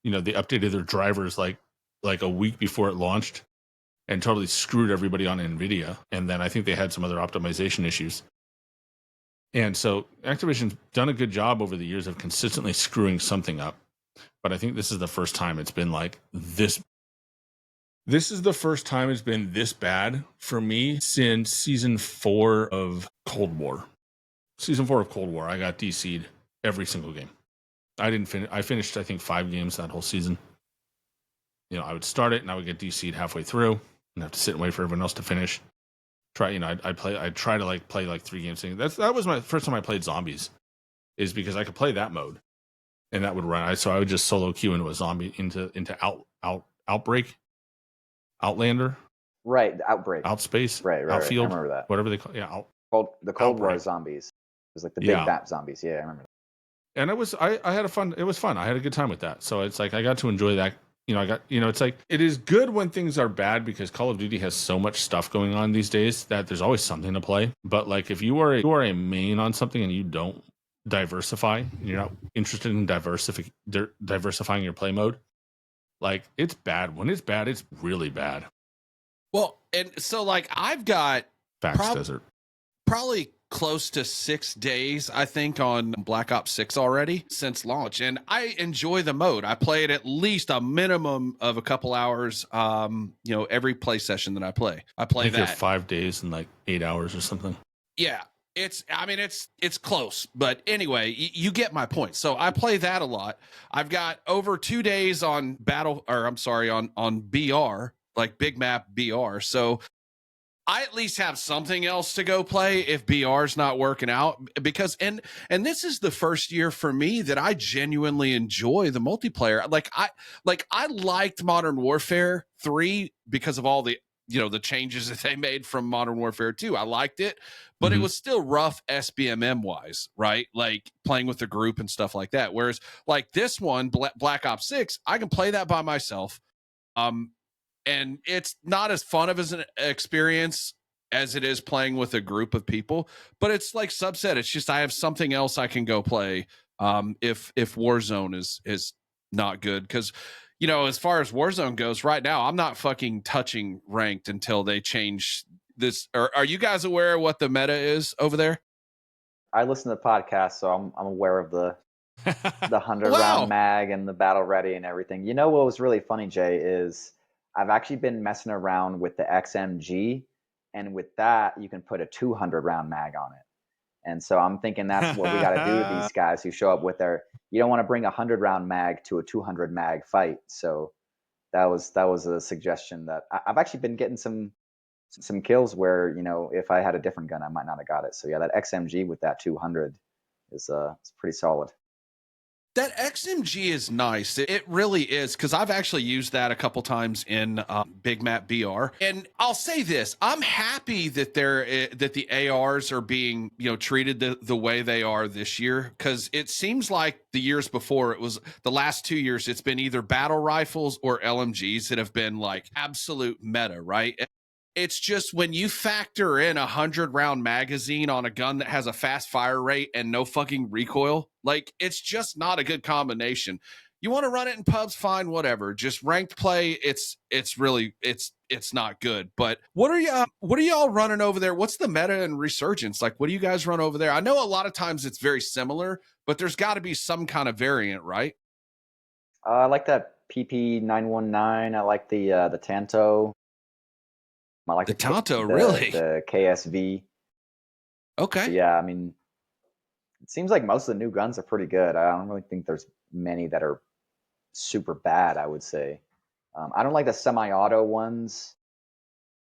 They updated their drivers like a week before it launched, and totally screwed everybody on NVIDIA. And then I think they had some other optimization issues. And so Activision's done a good job over the years of consistently screwing something up. But I think this is the first time it's been like this. This is the first time it's been this bad for me since Season 4 of Cold War. Season 4 of Cold War, I got DC'd every single game. I didn't finish. I finished, I think, 5 games that whole season. I would start it and I would get DC'd halfway through and have to sit and wait for everyone else to finish. I'd try to like play like 3 games. That was my first time I played zombies, is because I could play that mode, and that would run. So I would just solo queue into a zombie into Outbreak, Outlander, right? Outbreak, Outspace, right. Outfield, I remember that. Whatever they call, yeah. The Cold War zombies. It was like the big bat zombies. Yeah, I remember that. And I had it was fun. I had a good time with that. So it's like I got to enjoy that. It's like, it is good when things are bad, because Call of Duty has so much stuff going on these days that there's always something to play. But like, if you are a main on something and you don't diversify, and you're not interested in diversifying your play mode, like, it's bad. When it's bad, it's really bad. Well, and so like I've got Facts Desert. probably close to 6 days, I think, on Black Ops 6 already since launch. And I enjoy the mode. I play it at least a minimum of a couple hours, every play session that I play. I play You're that 5 days and like 8 hours or something. Yeah. It's close, but anyway, you get my point. So I play that a lot. I've got over 2 days on on BR, like big map BR. So I at least have something else to go play if BR's not working out, because and this is the first year for me that I genuinely enjoy the multiplayer. I liked Modern Warfare 3 because of all the the changes that they made from Modern Warfare 2. I liked it, but it was still rough SBMM wise, right? Like playing with the group and stuff like that. Whereas like this one, Black Ops 6, I can play that by myself. And it's not as fun of an experience as it is playing with a group of people, but it's like Sub said, it's just I have something else I can go play if Warzone is not good. Because as far as Warzone goes right now, I'm not fucking touching ranked until they change this. Are you guys aware of what the meta is over there? I listen to the podcast, so I'm aware of the 100 Wow. round mag and the battle ready and everything. You know what was really funny, Jay, is I've actually been messing around with the XMG, and with that you can put a 200 round mag on it. And so I'm thinking that's what we got to do with these guys who show up with their. You don't want to bring a 100 round mag to a 200 mag fight. So that was a suggestion that I've actually been getting some kills where if I had a different gun I might not have got it. So yeah, that XMG with that 200 is it's pretty solid. That XMG is nice. It really is, because I've actually used that a couple times in Big Map BR. And I'll say this: I'm happy that that the ARs are being treated the way they are this year, because it seems like the years before, it was the last 2 years, it's been either battle rifles or LMGs that have been like absolute meta, right? It's just when you factor in 100 round magazine on a gun that has a fast fire rate and no fucking recoil, like it's just not a good combination. You want to run it in pubs, fine, whatever. Just ranked play, it's really not good. But what are y'all running over there? What's the meta and resurgence? Like, what do you guys run over there? I know a lot of times it's very similar, but there's got to be some kind of variant, right? I like that PP919. I like the Tanto. I like the Tanto, really? The KSV. Okay. But yeah, I mean, it seems like most of the new guns are pretty good. I don't really think there's many that are super bad, I would say. I don't like the semi-auto ones.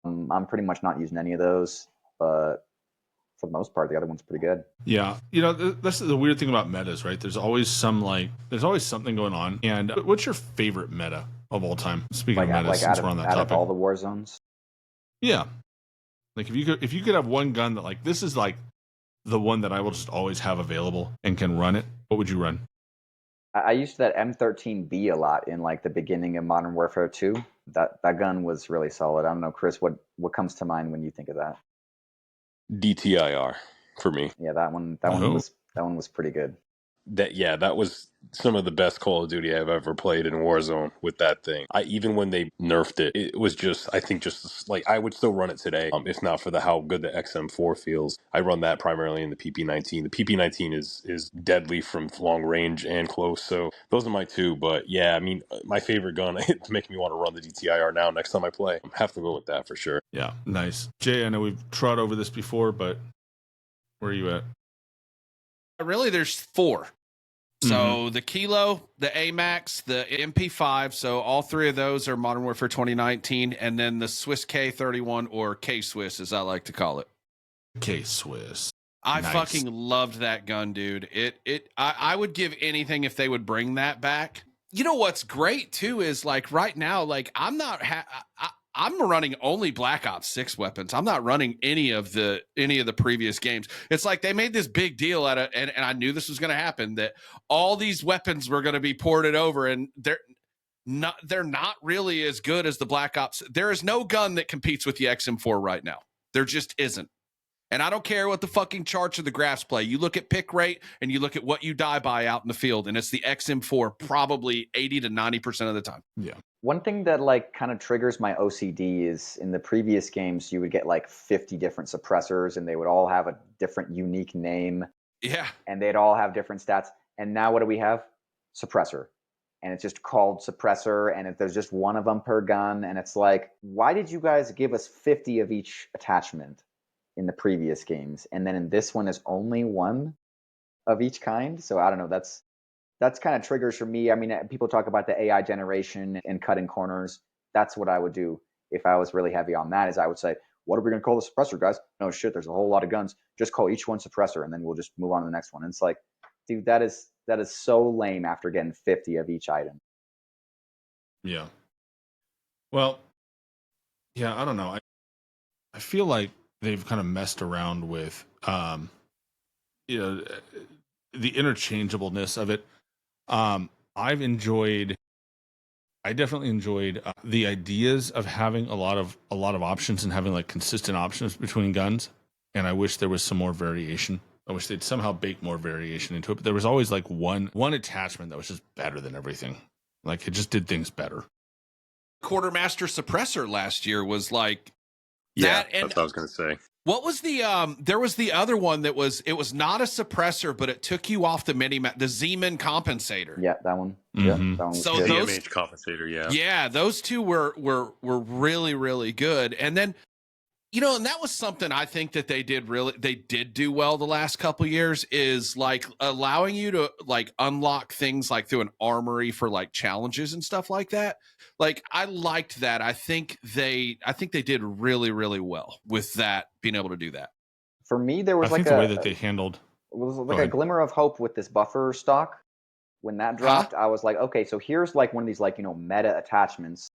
I'm pretty much not using any of those, but for the most part, the other one's pretty good. Yeah, that's the weird thing about metas, right? There's always something going on. And what's your favorite meta of all time? Speaking of metas, since we're on that topic, out of all the war zones. Yeah, like if you could have one gun that like this is like the one that I will just always have available and can run it, what would you run? I used that M13B a lot in like the beginning of Modern Warfare 2. That gun was really solid. I don't know, Chris, what comes to mind when you think of that? DTIR for me. Yeah, that one was pretty good. That was some of the best Call of Duty I've ever played in Warzone with that thing. Even when they nerfed it, it was just, I think just like, I would still run it today, if not for how good the XM4 feels. I run that primarily in the PP19. The PP19 is deadly from long range and close, so those are my two. But yeah, I mean, my favorite gun, it's making me want to run the DTIR now next time I play. I have to go with that for sure. Yeah, nice. Jay, I know we've trod over this before, but where are you at? Really, there's 4. So the Kilo, the AMAX, the MP5, so all 3 of those are Modern Warfare 2019, and then the Swiss K31, or K-Swiss as I like to call it. K-Swiss. I fucking loved that gun, dude. I would give anything if they would bring that back. You know what's great too is like right now, like I'm running only Black Ops 6 weapons. I'm not running any of the previous games. It's like they made this big deal out of, and I knew this was going to happen, that all these weapons were going to be ported over, and they're not really as good as the Black Ops. There is no gun that competes with the XM4 right now. There just isn't. And I don't care what the fucking charts or the graphs play. You look at pick rate and you look at what you die by out in the field, and it's the XM4 probably 80 to 90% of the time. Yeah. One thing that like kind of triggers my OCD is in the previous games, you would get like 50 different suppressors and they would all have a different unique name. Yeah. And they'd all have different stats. And now what do we have? Suppressor. And it's just called suppressor. And if there's just one of them per gun. And it's like, why did you guys give us 50 of each attachment in the previous games? And then in this one is only one of each kind. So I don't know. That's kind of triggers for me. I mean, people talk about the AI generation and cutting corners. That's what I would do if I was really heavy on that, is I would say, what are we going to call the suppressor, guys? No shit, there's a whole lot of guns. Just call each one suppressor, and then we'll just move on to the next one. And it's like, dude, that is so lame after getting 50 of each item. Yeah. Well, yeah, I don't know. I feel like they've kind of messed around with, you know, the interchangeableness of it. I definitely enjoyed the ideas of having a lot of options and having like consistent options between guns. And I wish there was some more variation. I wish they'd somehow bake more variation into it. But there was always like one attachment that was just better than everything. Like it just did things better. Quartermaster suppressor last year was like Yeah, that. And that's what I was going to say. what was the there was the other one that was, it was not a suppressor, but it took you off the mini map, the Zeman compensator. Yeah, that one. Mm-hmm. Yeah, that one was So good. those- CMH compensator, yeah. Yeah, those two were really, really good. And then, you know, and that was something I think that they did do well the last couple years, is like allowing you to like unlock things like through an armory for like challenges and stuff like that. Like I liked that. I think they did really, really well with that, being able to do that. For me, there was I think like the way that they handled was Go like a ahead. glimmer of hope with this buffer stock. When that dropped, I was like, okay, so here's like one of these like, you know, meta attachments.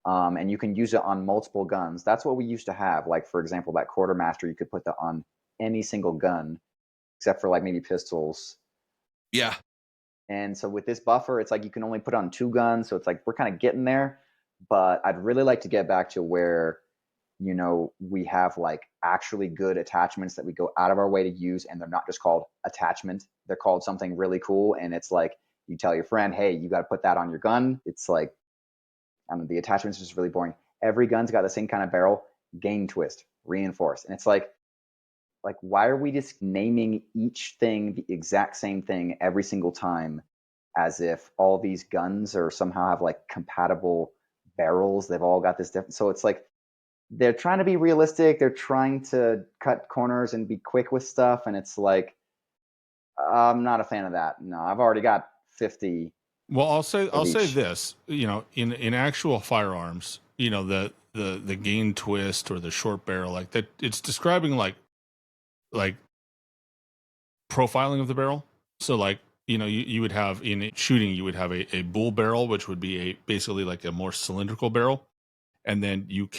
And you can use it on multiple guns. That's what we used to have. Like, for example, that quartermaster, you could put that on any single gun, except for like maybe pistols. Yeah. And so with this buffer, it's like you can only put on 2 guns. So it's like we're kind of getting there. But I'd really like to get back to where, you know, we have like actually good attachments that we go out of our way to use, and they're not just called attachment. They're called something really cool. And it's like you tell your friend, hey, you got to put that on your gun. It's like, I don't know, the attachment's just really boring. Every gun's got the same kind of barrel, gain twist, reinforce. And it's like why are we just naming each thing the exact same thing every single time, as if all these guns are somehow have like compatible barrels? They've all got this different. So it's like they're trying to be realistic. They're trying to cut corners and be quick with stuff. And it's like, I'm not a fan of that. No, I've already got 50. Well, I'll say each. this, you know, in actual firearms, you know, the gain twist or the short barrel, like that, it's describing like profiling of the barrel. So like, you know, you would have in shooting, you would have a bull barrel, which would be basically like a more cylindrical barrel. And then you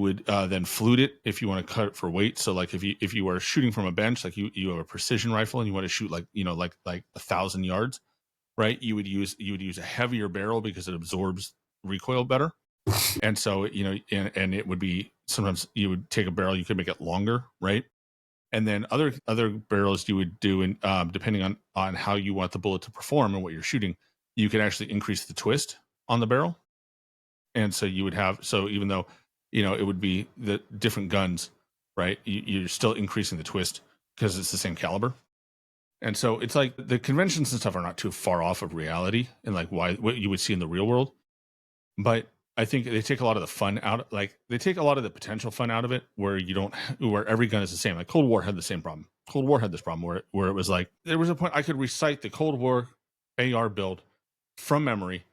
would then flute it if you want to cut it for weight. So like if you are shooting from a bench, like you have a precision rifle and you want to shoot like, you know, like 1,000 yards. Right, you would use a heavier barrel because it absorbs recoil better, and so you know, and it would be, sometimes you would take a barrel, you could make it longer, right? And then other barrels you would do, and depending on how you want the bullet to perform and what you're shooting, you can actually increase the twist on the barrel, and so you would have, so even though, you know, it would be the different guns, right? You're still increasing the twist because it's the same caliber. And so it's like the conventions and stuff are not too far off of reality and like what you would see in the real world. But I think they take a lot of the fun out, like they take a lot of the potential fun out of it, where where every gun is the same. Like Cold War had the same problem. Cold War had this problem where it was like, there was a point I could recite the Cold War AR build from memory,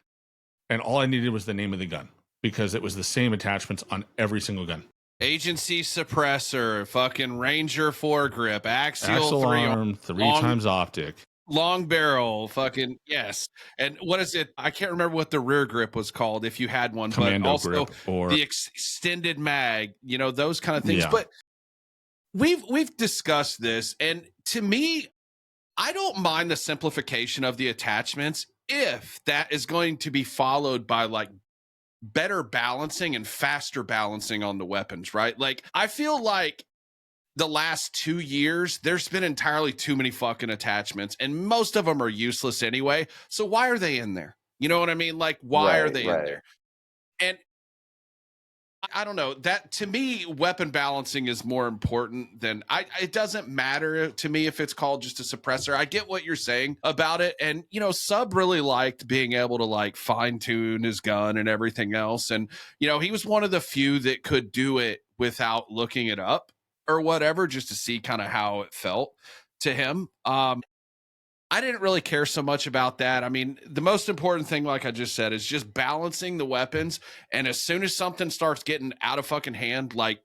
and all I needed was the name of the gun because it was the same attachments on every single gun. Agency suppressor, fucking Ranger foregrip, axial arm, 3 times optic, long barrel, fucking yes. And what is it? I can't remember what the rear grip was called if you had one, commando but also grip, or the extended mag, you know, those kind of things. Yeah. But we've discussed this, and to me, I don't mind the simplification of the attachments if that is going to be followed by like better balancing and faster balancing on the weapons, right? Like I feel like the last 2 years, there's been entirely too many fucking attachments, and most of them are useless anyway. So why are they in there? You know what I mean? Like, why are they in there? And I don't know, that to me, weapon balancing is more important than it doesn't matter to me if it's called just a suppressor. I get what you're saying about it. And, you know, Sub really liked being able to like fine tune his gun and everything else. And, you know, he was one of the few that could do it without looking it up or whatever, just to see kind of how it felt to him. I didn't really care so much about that. I mean, the most important thing, like I just said, is just balancing the weapons. And as soon as something starts getting out of fucking hand, like,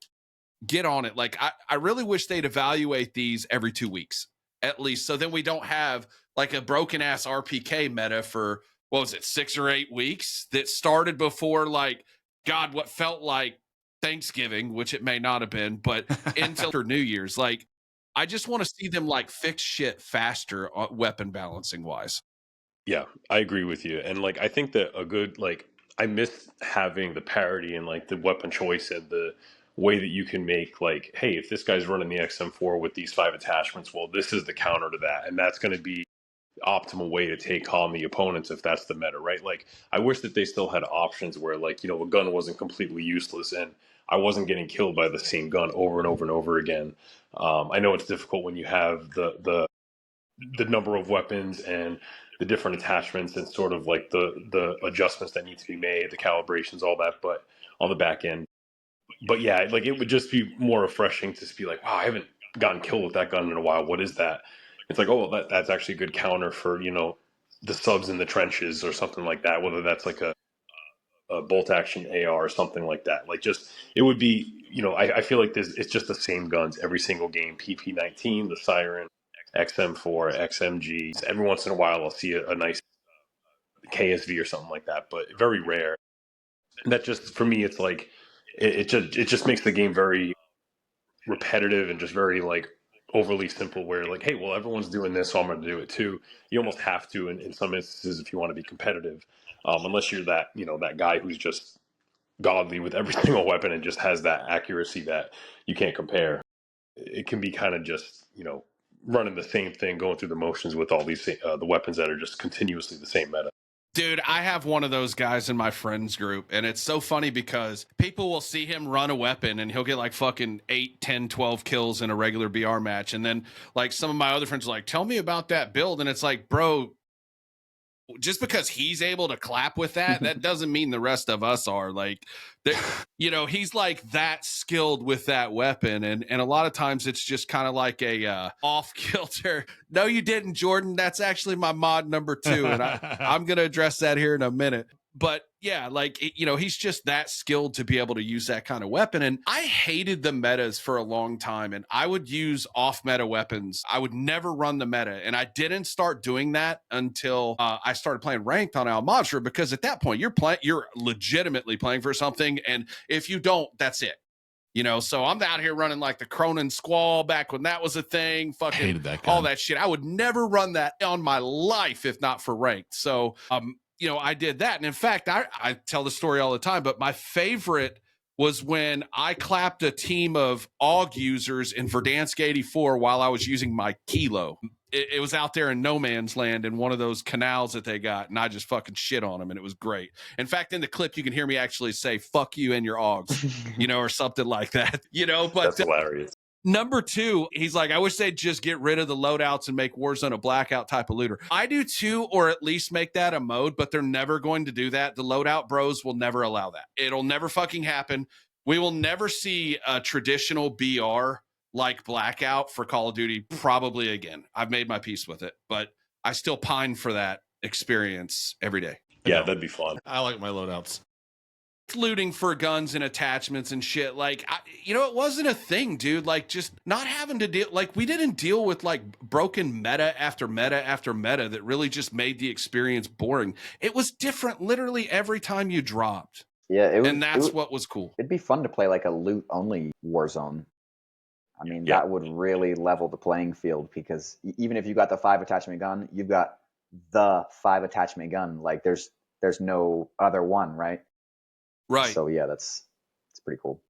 get on it. Like, I really wish they'd evaluate these every 2 weeks at least. So then we don't have like a broken ass RPK meta for, what was it, 6 or 8 weeks that started before, like, God, what felt like Thanksgiving, which it may not have been, but until New Year's. Like, I just want to see them like fix shit faster, weapon balancing wise. Yeah, I agree with you. And like I think that a good like I miss having the parity and like the weapon choice and the way that you can make like, hey, if this guy's running the XM4 with these 5 attachments, well, this is the counter to that. And that's going to be the optimal way to take on the opponents if that's the meta, right? Like I wish that they still had options where like, you know, a gun wasn't completely useless and I wasn't getting killed by the same gun over and over and over again. I know it's difficult when you have the number of weapons and the different attachments and sort of like the adjustments that need to be made, the calibrations, all that, but on the back end. But yeah, like it would just be more refreshing to just be like, wow, I haven't gotten killed with that gun in a while. What is that? It's like, oh, that's actually a good counter for, you know, the subs in the trenches or something like that, whether that's like a bolt action AR or something like that. Like just, it would be, you know, I feel like it's just the same guns every single game. PP19, the Siren, XM4, XMG. Every once in a while, I'll see a nice KSV or something like that, but very rare. And that just, for me, it's like, it just makes the game very repetitive and just very like overly simple where like, hey, well, everyone's doing this, so I'm going to do it too. You almost have to in some instances if you want to be competitive, unless you're that, you know, that guy who's just godly with every single weapon and just has that accuracy that you can't compare. It can be kind of just, you know, running the same thing, going through the motions with all these the weapons that are just continuously the same meta. Dude, I have one of those guys in my friends group, and it's so funny because people will see him run a weapon and he'll get like fucking 8, 10, 12 kills in a regular BR match. And then like some of my other friends are like, tell me about that build. And it's like, bro, just because he's able to clap with that doesn't mean the rest of us are. Like, you know, he's like that skilled with that weapon, and a lot of times it's just kind of like a off kilter. No, you didn't, Jordan. That's actually my mod number 2, and I'm gonna address that here in a minute. But yeah, like, you know, he's just that skilled to be able to use that kind of weapon. And I hated the metas for a long time, and I would use off meta weapons. I would never run the meta. And I didn't start doing that until I started playing ranked on Al Majra, because at that point you're legitimately playing for something. And if you don't, that's it. You know, so I'm out here running like the Cronin Squall back when that was a thing, fucking Hated that gun. all that shit. I would never run that on my life if not for ranked. So, you know, I did that. And in fact, I tell the story all the time, but my favorite was when I clapped a team of AUG users in Verdansk 84 while I was using my Kilo. It was out there in no man's land in one of those canals that they got, and I just fucking shit on them, and it was great. In fact, in the clip, you can hear me actually say, fuck you and your AUGs, you know, or something like that, you know, but That's hilarious. Number 2, he's like, I wish they'd just get rid of the loadouts and make Warzone a blackout type of looter. I do too, or at least make that a mode, but they're never going to do that. The loadout bros will never allow that. It'll never fucking happen. We will never see a traditional BR like blackout for Call of Duty probably again. I've made my peace with it, but I still pine for that experience every day. Yeah, that'd be fun. I like my loadouts. Looting for guns and attachments and shit, like, you know, it wasn't a thing, dude. Like, just not having to deal, like, we didn't deal with like broken meta after meta after meta that really just made the experience boring. It was different literally every time you dropped. Yeah, and that's what was cool. It'd be fun to play like a loot only Warzone. I mean, that would really level the playing field, because even if you got the 5 attachment gun, you've got the 5 attachment gun. Like there's no other one, right? Right. So yeah, it's pretty cool.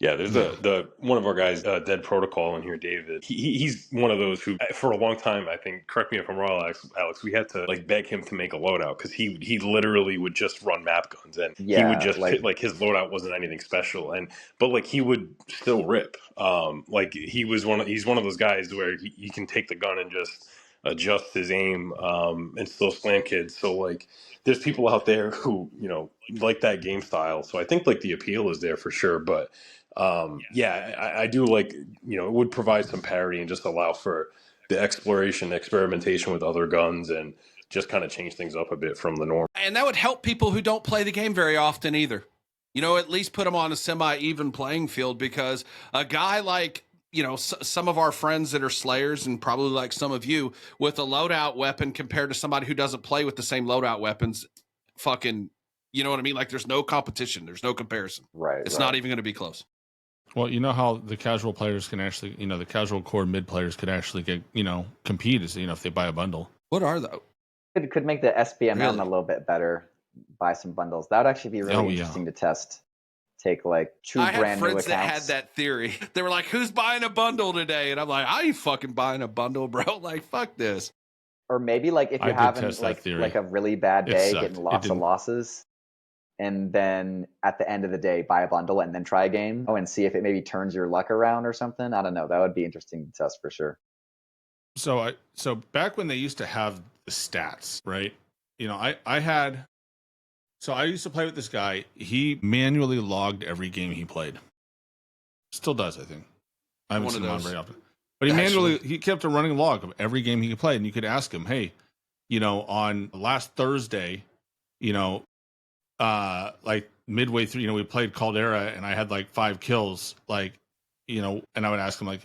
Yeah, there's the one of our guys, Dead Protocol in here, David. He's one of those who, for a long time, I think. Correct me if I'm wrong, Alex. We had to like beg him to make a loadout because he literally would just run map guns, and he would Yeah, just like his loadout wasn't anything special, but like he would still rip. Like he's one of those guys where he can take the gun and just adjust his aim, and still slam kids. So like, there's people out there who like that game style. So I think like the appeal is there for sure, but. Yeah, I do like, it would provide some parity and just allow for the exploration, experimentation with other guns and just kind of change things up a bit from the norm. And that would help people who don't play the game very often either. At least put them on a semi-even playing field, because a guy like, some of our friends that are slayers, and probably like some of you, with a loadout weapon compared to somebody who doesn't play with the same loadout weapons, fucking, you know what I mean? Like, there's no competition. There's no comparison. right. It's not even going to be close. Well, you know how the casual players can actually, the casual core mid players could actually get, compete as, if they buy a bundle. What are those? It could make the SPMM Really? a little bit better. Buy some bundles. That would actually be really interesting to test. Take like two I brand had new friends accounts. that had that theory. They were like, "Who's buying a bundle today?" And I'm like, "I ain't fucking buying a bundle, bro. Like, fuck this." Or maybe like if I you're did having test that like theory. a really bad It day, sucked. getting It lots of didn't- losses, and then at the end of the day buy a bundle and then try a game and see if it maybe turns your luck around or something. I don't know. That would be interesting to test for sure. So back when they used to have the stats, right? I used to play with this guy. He manually logged every game he played. Still does, I think. I haven't One of seen him on those. very often. But he kept a running log of every game he could play, and you could ask him, hey, on last Thursday, like midway through, we played Caldera and I had like 5 kills, like, and I would ask him like,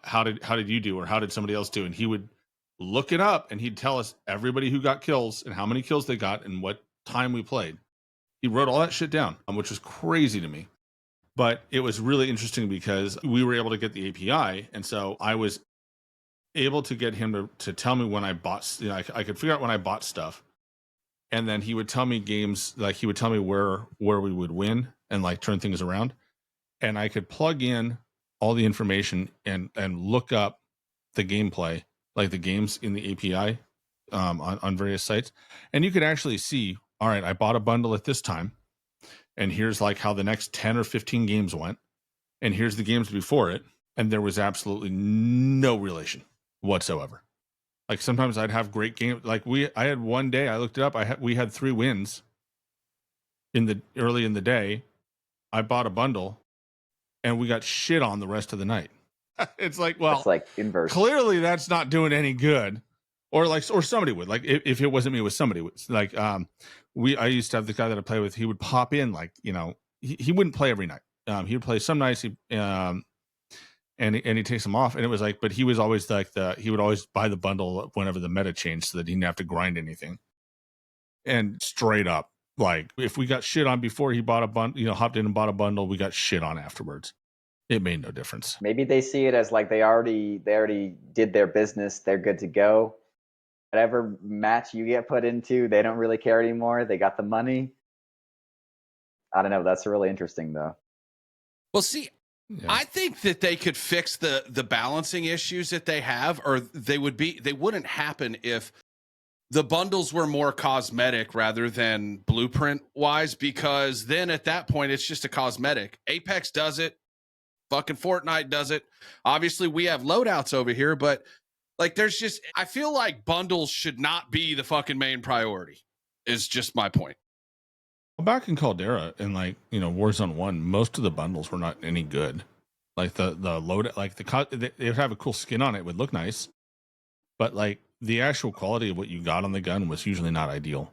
how did you do, or how did somebody else do? And he would look it up and he'd tell us everybody who got kills and how many kills they got and what time we played. He wrote all that shit down, which was crazy to me. But it was really interesting because we were able to get the API. And so I was able to get him to tell me when I bought, I could figure out when I bought stuff. And then he would tell me games, like he would tell me where we would win and like turn things around. And I could plug in all the information and look up the gameplay, like the games in the API on various sites. And you could actually see, all right, I bought a bundle at this time. And here's like how the next 10 or 15 games went. And here's the games before it. And there was no relation whatsoever. Like sometimes I'd have great games. Like I had one day, I looked it up. We had 3 wins early in the day. I bought a bundle and we got shit on the rest of the night. It's like, well, it's like inverse. Clearly that's not doing any good. Or somebody would, like, if it wasn't me, it was somebody would. Like, I used to have the guy that I play with, he would pop in, like, he wouldn't play every night. He would play some nights, and he takes them off. And it was like, but he was always like he would always buy the bundle whenever the meta changed so that he didn't have to grind anything. And straight up, like, if we got shit on before he bought a bundle, hopped in and bought a bundle, we got shit on afterwards. It made no difference. Maybe they see it as like they already did their business. They're good to go. Whatever match you get put into, they don't really care anymore. They got the money. I don't know. That's really interesting, though. Well, see, yeah. I think that they could fix the balancing issues that they have, or they wouldn't happen if the bundles were more cosmetic rather than blueprint wise, because then at that point, it's just a cosmetic. Apex does it. Fucking Fortnite does it. Obviously, we have loadouts over here, but like, I feel like bundles should not be the fucking main priority, is just my point. Well, back in Caldera and Warzone 1, most of the bundles were not any good. Like the load, like they would have a cool skin on it, would look nice, but like the actual quality of what you got on the gun was usually not ideal.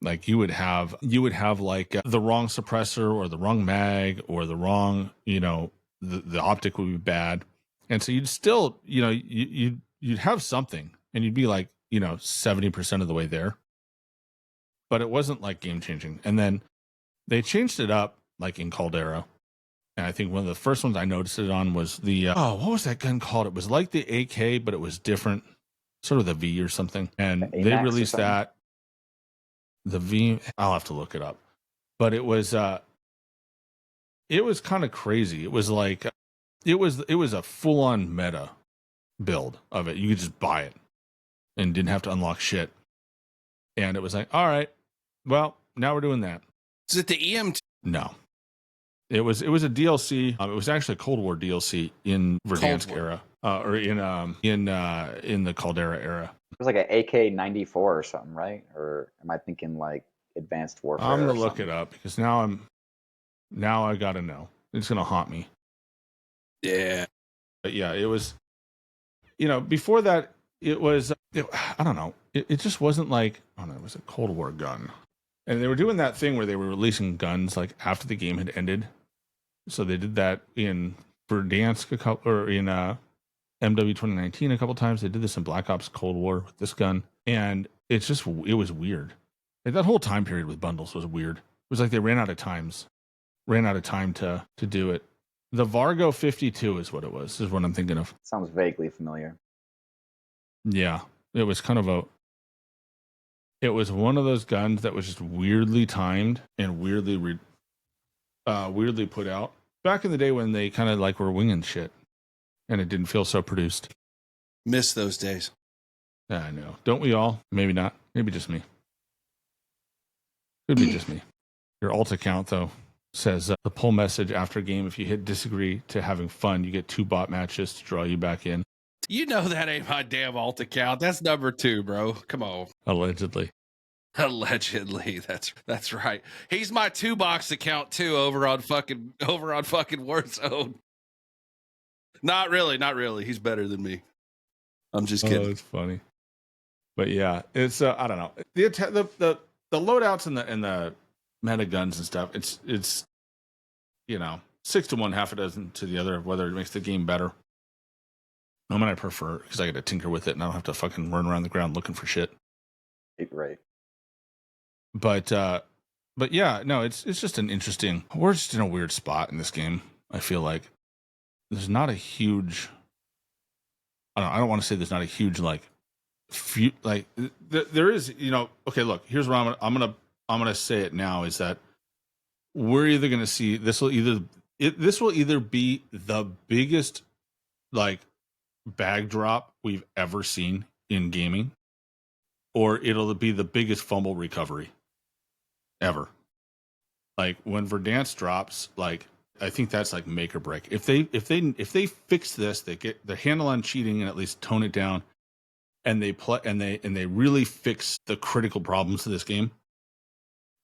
Like you would have like the wrong suppressor or the wrong mag or the wrong, the optic would be bad. And so you'd still, you'd have something and you'd be like, 70% of the way there. But it wasn't like game changing. And then they changed it up like in Caldera. And I think one of the first ones I noticed it on was the, what was that gun called? It was like the AK, but it was different, sort of the V or something. And they released that. The V, I'll have to look it up. But it was, it was kind of crazy. It was like it was a full on meta build of it. You could just buy it and didn't have to unlock shit. And it was like, all right, well, now we're doing that. Is it the EMT? No. It was a DLC. It was actually a Cold War DLC in Verdansk era, or in the Caldera era. It was like an AK-94 or something, right? Or am I thinking like Advanced Warfare? I'm gonna look it up because now I gotta know. It's gonna haunt me. Yeah. But yeah, it was. Before that, it was. I don't know. It just wasn't like. Oh no, it was a Cold War gun. And they were doing that thing where they were releasing guns like after the game had ended. So they did that in Verdansk or in MW 2019 a couple times. They did this in Black Ops Cold War with this gun, and it was weird. Like, that whole time period with bundles was weird. It was like they ran out of time to do it. The Vargo 52 is what it was. Is what I'm thinking of. Sounds vaguely familiar. Yeah, it was kind of it was one of those guns that was just weirdly timed and weirdly put out back in the day when they kind of like were winging shit and it didn't feel so produced. Miss those days. I know. Don't we all? Maybe not. Maybe just me. Could be just me. Your alt account, though, says the poll message after game, if you hit disagree to having fun, you get 2 bot matches to draw you back in. You know that ain't my damn alt account. That's number 2, bro. Come on. Allegedly. Allegedly, that's right. He's my 2-box account too over on fucking Warzone. Not really. He's better than me. I'm just kidding. Oh, it's funny. But yeah, it's I don't know. The loadouts and the meta guns and stuff. It's 6 to 1, half a dozen to the other of whether it makes the game better. I mean, I prefer because I get to tinker with it and I don't have to fucking run around the ground looking for shit. Right. But yeah, no, it's just an interesting. We're just in a weird spot in this game. I feel like there's not a huge. I don't want to say there's not a huge there is. Okay, look. Here's what I'm gonna say it now is that we're either gonna see this will either be the biggest bag drop we've ever seen in gaming, or it'll be the biggest fumble recovery ever. Like when Verdansk drops, I think that's make or break. If they fix this, they get the handle on cheating and at least tone it down, and they really fix the critical problems of this game,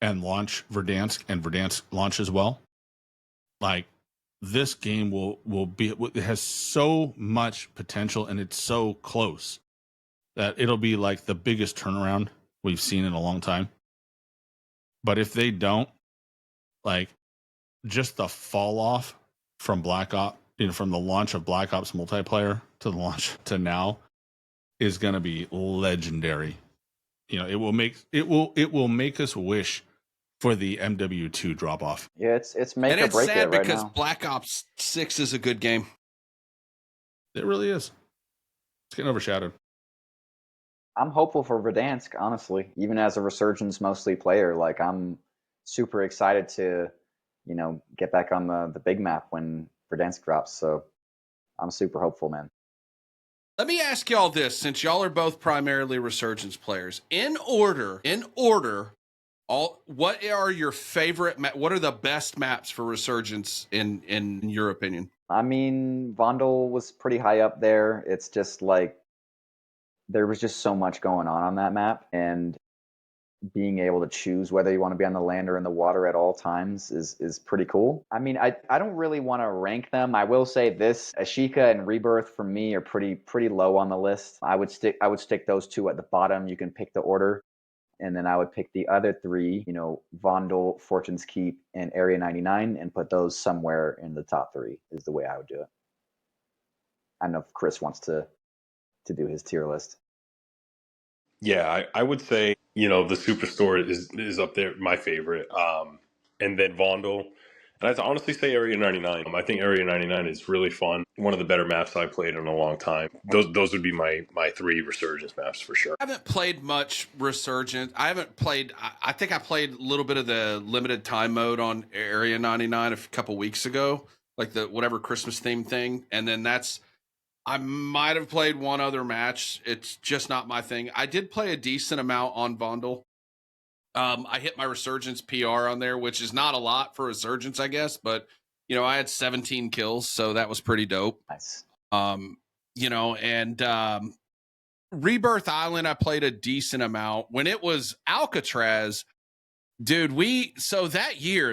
and launch Verdansk and Verdansk launches well. This game will be. It has so much potential and it's so close that it'll be the biggest turnaround we've seen in a long time. But if they don't, just the fall off from Black Ops, from the launch of Black Ops multiplayer to the launch to now, is going to be legendary. It will make us wish for the MW2 drop off. Yeah, it's make and or it's break sad it right because now. Black Ops 6 is a good game. It really is. It's getting overshadowed. I'm hopeful for Verdansk, honestly. Even as a Resurgence mostly player, I'm super excited to, get back on the big map when Verdansk drops. So I'm super hopeful, man. Let me ask y'all this, since y'all are both primarily Resurgence players. In order, what are your favorite? What are the best maps for Resurgence in your opinion? I mean, Vondel was pretty high up there. It's just there was just so much going on that map, and being able to choose whether you want to be on the land or in the water at all times is pretty cool. I mean, I don't really want to rank them. I will say this: Ashika and Rebirth for me are pretty low on the list. I would stick those 2 at the bottom. You can pick the order. And then I would pick the other 3, Vondel, Fortune's Keep, and Area 99, and put those somewhere in the top 3 is the way I would do it. I don't know if Chris wants to do his tier list. Yeah, I would say, the Superstore is up there, my favorite. And then Vondel. And I'd honestly say Area 99. I think Area 99 is really fun. One of the better maps I played in a long time. Those would be my three Resurgence maps for sure. I haven't played much Resurgence. I haven't played. I think I played a little bit of the limited time mode on Area 99 a couple weeks ago, like the whatever Christmas theme thing. And then I might have played one other match. It's just not my thing. I did play a decent amount on Vondel. I hit my Resurgence PR on there, which is not a lot for Resurgence, I guess, but I had 17 kills, so that was pretty dope. Nice. And Rebirth Island, I played a decent amount. When it was Alcatraz, dude, that year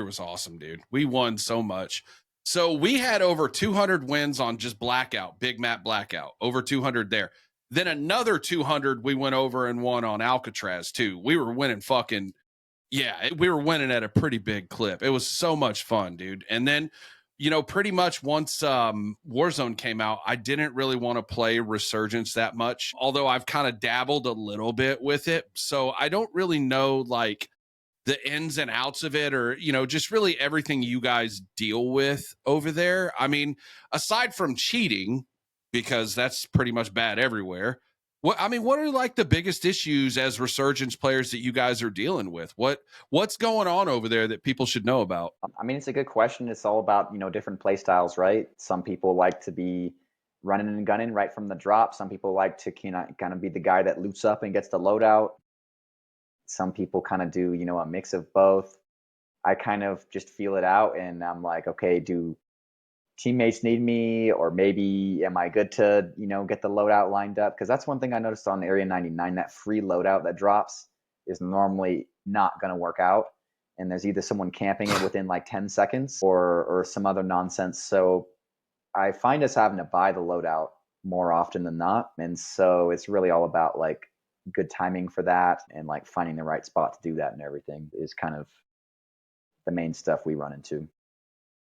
was awesome, dude. We won so much. So we had over 200 wins on just Blackout, big map Blackout, over 200 there. Then another 200 we went over and won on Alcatraz too. We were winning we were winning at a pretty big clip. It was so much fun, dude. And then, pretty much once Warzone came out, I didn't really want to play Resurgence that much, although I've kind of dabbled a little bit with it. So I don't really know like the ins and outs of it, or just really everything you guys deal with over there. I mean, aside from cheating, because that's pretty much bad everywhere. What are like the biggest issues as Resurgence players that you guys are dealing with? What's going on over there that people should know about? I mean, it's a good question. It's all about, different play styles, right? Some people like to be running and gunning right from the drop. Some people like to kind of be the guy that loots up and gets the loadout. Some people kind of do, a mix of both. I kind of just feel it out, and I'm like, okay, do teammates need me, or maybe am I good to get the loadout lined up? Because that's one thing I noticed on Area 99, that free loadout that drops is normally not going to work out, and there's either someone camping it within like 10 seconds or some other nonsense. So I find us having to buy the loadout more often than not, and so it's really all about like good timing for that, and like finding the right spot to do that, and everything is kind of the main stuff we run into.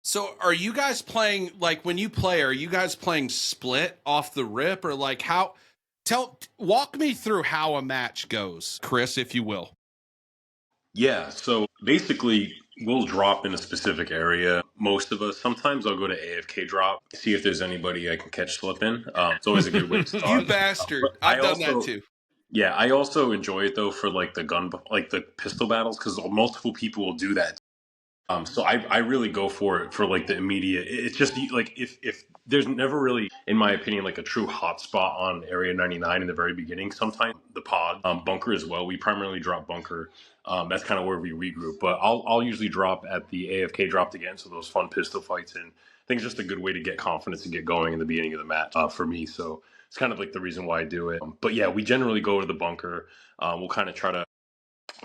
So are you guys playing, like when you play, are you guys playing split off the rip, or like walk me through how a match goes, Chris, if you will. Yeah, so basically we'll drop in a specific area. Most of us, sometimes I'll go to AFK drop, see if there's anybody I can catch slipping. It's always a good way to start. You bastard. I've done that too. Yeah, I also enjoy it though for like the pistol battles, because multiple people will do that. So I really go for it for like the immediate. It's just like if there's never really, in my opinion, like a true hot spot on Area 99 in the very beginning. Sometimes the pod, bunker as well. We primarily drop bunker. That's kind of where we regroup. But I'll usually drop at the AFK drop again. So those fun pistol fights, and I think it's just a good way to get confidence and get going in the beginning of the match for me. So it's kind of like the reason why I do it. But yeah, we generally go to the bunker. We'll kind of try to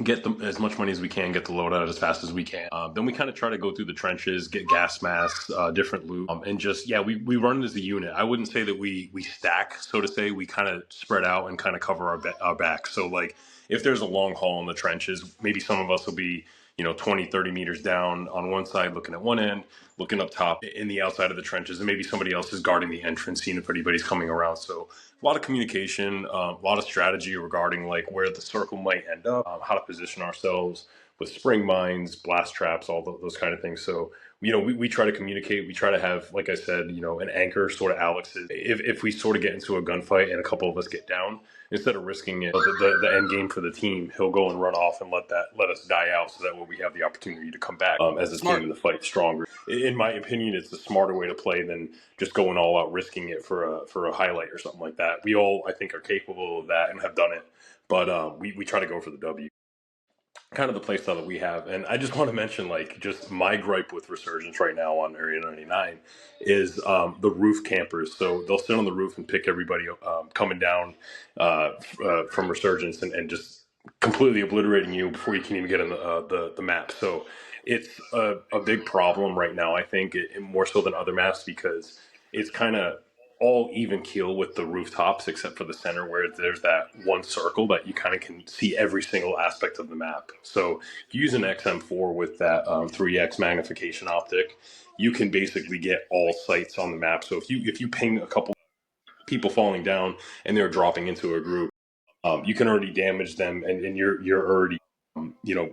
get as much money as we can, get the loadout as fast as we can. Then we kind of try to go through the trenches, get gas masks, different loot, and just, we run as a unit. I wouldn't say that we stack, so to say. We kind of spread out and kind of cover our back. So like if there's a long haul in the trenches, maybe some of us will be 20, 30 meters down on one side, looking at one end, looking up top in the outside of the trenches, and maybe somebody else is guarding the entrance, seeing if anybody's coming around. So a lot of communication, a lot of strategy regarding like where the circle might end up, how to position ourselves with spring mines, blast traps, all those kind of things. So we try to communicate. We try to have, like I said, an anchor, sort of Alex is. If we sort of get into a gunfight and a couple of us get down, instead of risking it, the end game for the team, he'll go and run off and let us die out, so that way we have the opportunity to come back as a team in the fight stronger. In my opinion, it's a smarter way to play than just going all out, risking it for a highlight or something like that. We all, I think, are capable of that and have done it, but we try to go for the W. Kind of the play style that we have. And I just want to mention, like, just my gripe with Resurgence right now on Area 99 is the roof campers. So they'll sit on the roof and pick everybody coming down from Resurgence and just completely obliterating you before you can even get in the map. So it's a big problem right now, I think, more so than other maps, because it's kind of all even keel with the rooftops, except for the center, where there's that one circle that you kind of can see every single aspect of the map. So if you use an XM4 with that 3x magnification optic, you can basically get all sites on the map. So if you ping a couple people falling down and they're dropping into a group, you can already damage them, and you're already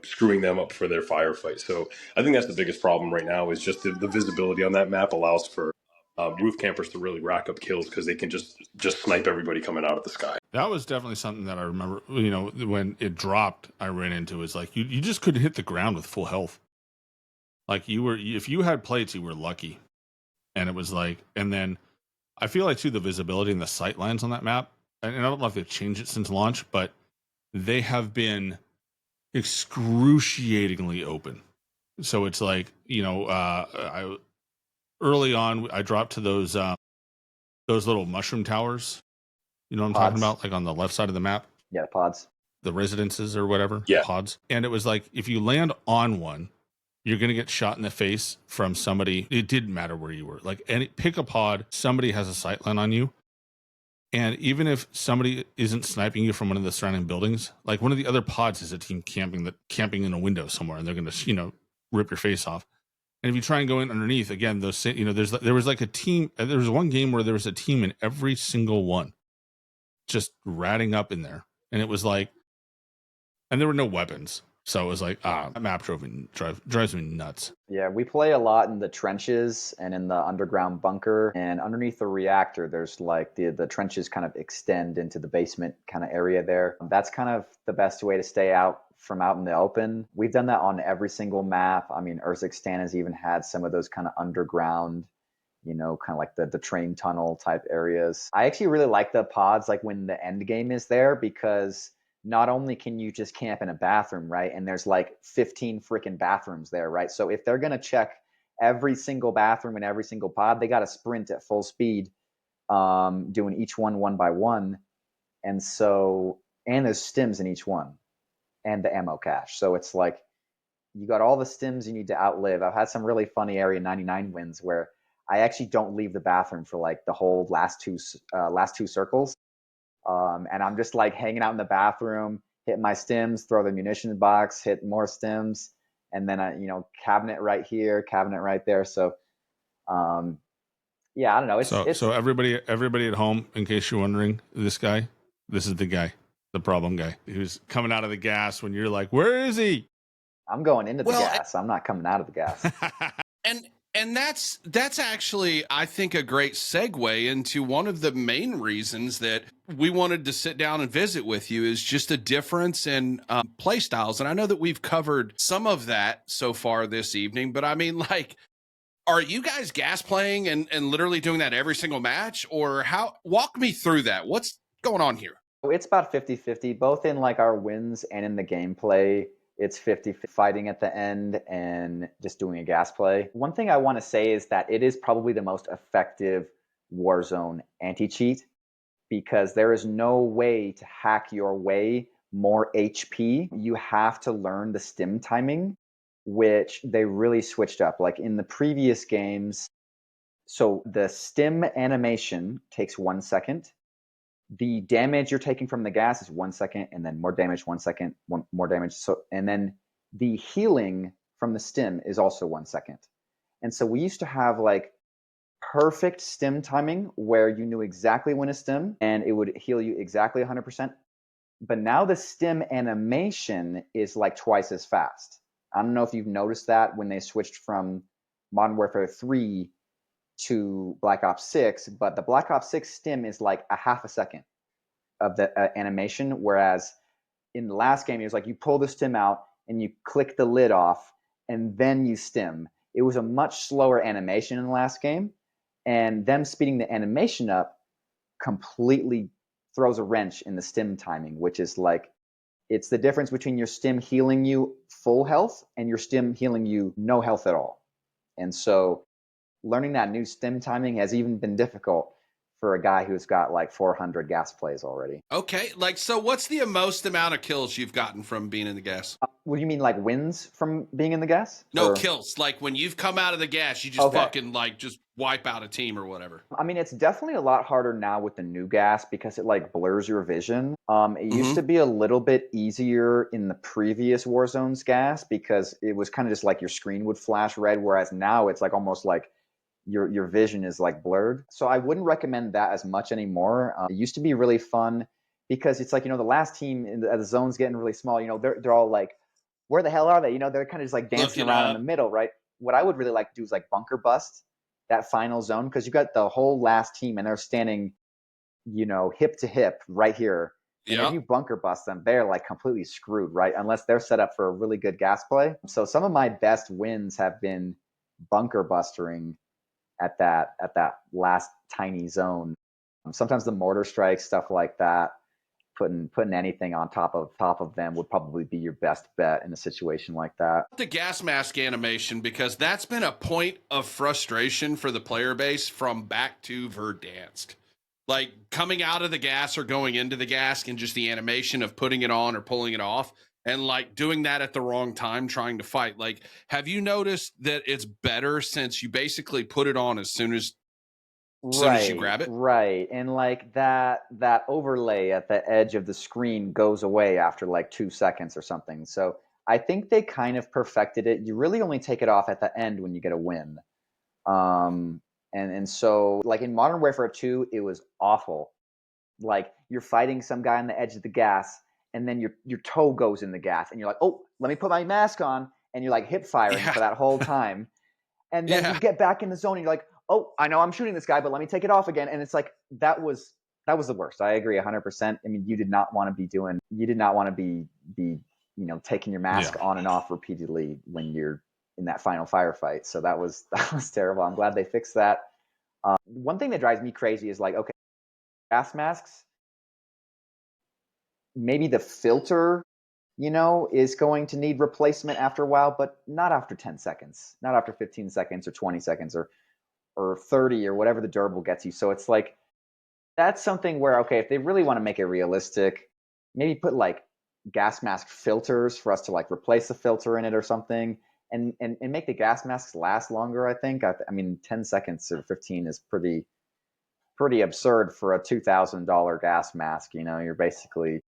screwing them up for their firefight. So I think that's the biggest problem right now is just the visibility on that map allows for roof campers to really rack up kills because they can just snipe everybody coming out of the sky. That was definitely something that I remember, when it dropped, I ran into is like, you just couldn't hit the ground with full health. Like if you had plates, you were lucky. And it was like, and then I feel like too, the visibility and the sight lines on that map, and I don't know if they've changed it since launch, but they have been excruciatingly open. So it's like, early on, I dropped to those little mushroom towers. You know what I'm talking about? Like on the left side of the map. Yeah, pods. The residences or whatever. Yeah. Pods. And it was like, if you land on one, you're going to get shot in the face from somebody. It didn't matter where you were. Like, pick a pod, somebody has a sight line on you. And even if somebody isn't sniping you from one of the surrounding buildings, like one of the other pods is a team camping in a window somewhere, and they're going to, rip your face off. And if you try and go in underneath, again, there was like a team. There was one game where there was a team in every single one, just ratting up in there, and it was like, and there were no weapons. So it was like, that map drives me nuts. Yeah, we play a lot in the trenches and in the underground bunker. And underneath the reactor, there's like the trenches kind of extend into the basement kind of area there. That's kind of the best way to stay out in the open. We've done that on every single map. I mean, Urzikstan has even had some of those kind of underground, kind of like the train tunnel type areas. I actually really like the pods, like when the end game is there, because not only can you just camp in a bathroom, right? And there's like 15 freaking bathrooms there, right? So if they're going to check every single bathroom and every single pod, they got to sprint at full speed, doing each one by one. And there's stims in each one and the ammo cache. So it's like, you got all the stims you need to outlive. I've had some really funny Area 99 wins where I actually don't leave the bathroom for like the whole last two circles. And I'm just like hanging out in the bathroom, hit my stims, throw the munitions box, hit more stims, and then cabinet right here, cabinet right there. So, yeah, I don't know. It's so everybody at home, in case you're wondering, this is the guy, the problem guy who's coming out of the gas when you're like, where is he? I'm going into the gas. I'm not coming out of the gas. And that's actually, I think, a great segue into one of the main reasons that we wanted to sit down and visit with you is just a difference in play styles. And I know that we've covered some of that so far this evening, but I mean, like, are you guys gas playing and literally doing that every single match? Or walk me through that. What's going on here? It's about 50-50, both in like our wins and in the gameplay. It's 50 fighting at the end and just doing a gas play. One thing I want to say is that it is probably the most effective Warzone anti-cheat because there is no way to hack your way more HP. You have to learn the stim timing, which they really switched up. Like in the previous games, so the stim animation takes 1 second. The damage you're taking from the gas is 1 second, and then more damage, 1 second, more damage. So, and then the healing from the stim is also 1 second. And so we used to have like perfect stim timing where you knew exactly when to stim and it would heal you exactly 100%. But now the stim animation is like twice as fast. I don't know if you've noticed that when they switched from Modern Warfare 3 to Black Ops 6, but the Black Ops 6 stim is like a half a second of the animation, whereas in the last game, it was like you pull the stim out and you click the lid off and then you stim. It was a much slower animation in the last game, and them speeding the animation up completely throws a wrench in the stim timing, which is like, it's the difference between your stim healing you full health and your stim healing you no health at all. And so learning that new stim timing has even been difficult for a guy who's got like 400 gas plays already. Okay, like, so what's the most amount of kills you've gotten from being in the gas? What do you mean, like wins from being in the gas? No, kills. Like when you've come out of the gas, you just fucking like just wipe out a team or whatever. I mean, it's definitely a lot harder now with the new gas because it like blurs your vision. It used to be a little bit easier in the previous Warzone's gas because it was kind of just like your screen would flash red, whereas now it's like almost like your vision is like blurred. So I wouldn't recommend that as much anymore. It used to be really fun because it's like, the last team in the zone's getting really small. They're all like where the hell are they? You know, they're kind of just like dancing Looking around in up. the middle, right? What I would really like to do is like bunker bust that final zone, because you got the whole last team and they're standing, you know, hip to hip right here. And if Yeah. you bunker bust them, they're like completely screwed, right? Unless they're set up for a really good gas play. So some of my best wins have been bunker bustering at that last tiny zone. Sometimes the mortar strikes, stuff like that. Putting anything on top of them would probably be your best bet in a situation like that. The gas mask animation, because that's been a point of frustration for the player base from back to Verdansk. Like coming out of the gas or going into the gas, and just the animation of putting it on or pulling it off, and like doing that at the wrong time trying to fight. Like, have you noticed that it's better since you basically put it on as soon as you grab it? Right. And like that overlay at the edge of the screen goes away after like 2 seconds or something. So I think they kind of perfected it. You really only take it off at the end when you get a win. And so like in Modern Warfare 2, it was awful. Like you're fighting some guy on the edge of the gas, and then your toe goes in the gas, and you're like, oh, let me put my mask on, and you're like hip firing for that whole time. And then you get back in the zone and you're like, oh, I know I'm shooting this guy, but let me take it off again. And it's like, that was the worst. I agree 100%. I mean, you did not want to be you know, taking your mask on and off repeatedly when you're in that final firefight. So that was terrible. I'm glad they fixed that. One thing that drives me crazy is like, okay, gas masks, maybe the filter, you know, is going to need replacement after a while, but not after 10 seconds, not after 15 seconds or 20 seconds or 30 or whatever the durable gets you. So it's like, that's something where, okay, if they really want to make it realistic, maybe put like gas mask filters for us to like replace a filter in it or something, and make the gas masks last longer. I think. I mean, 10 seconds or 15 is pretty absurd for a $2,000 gas mask. You know, you're basically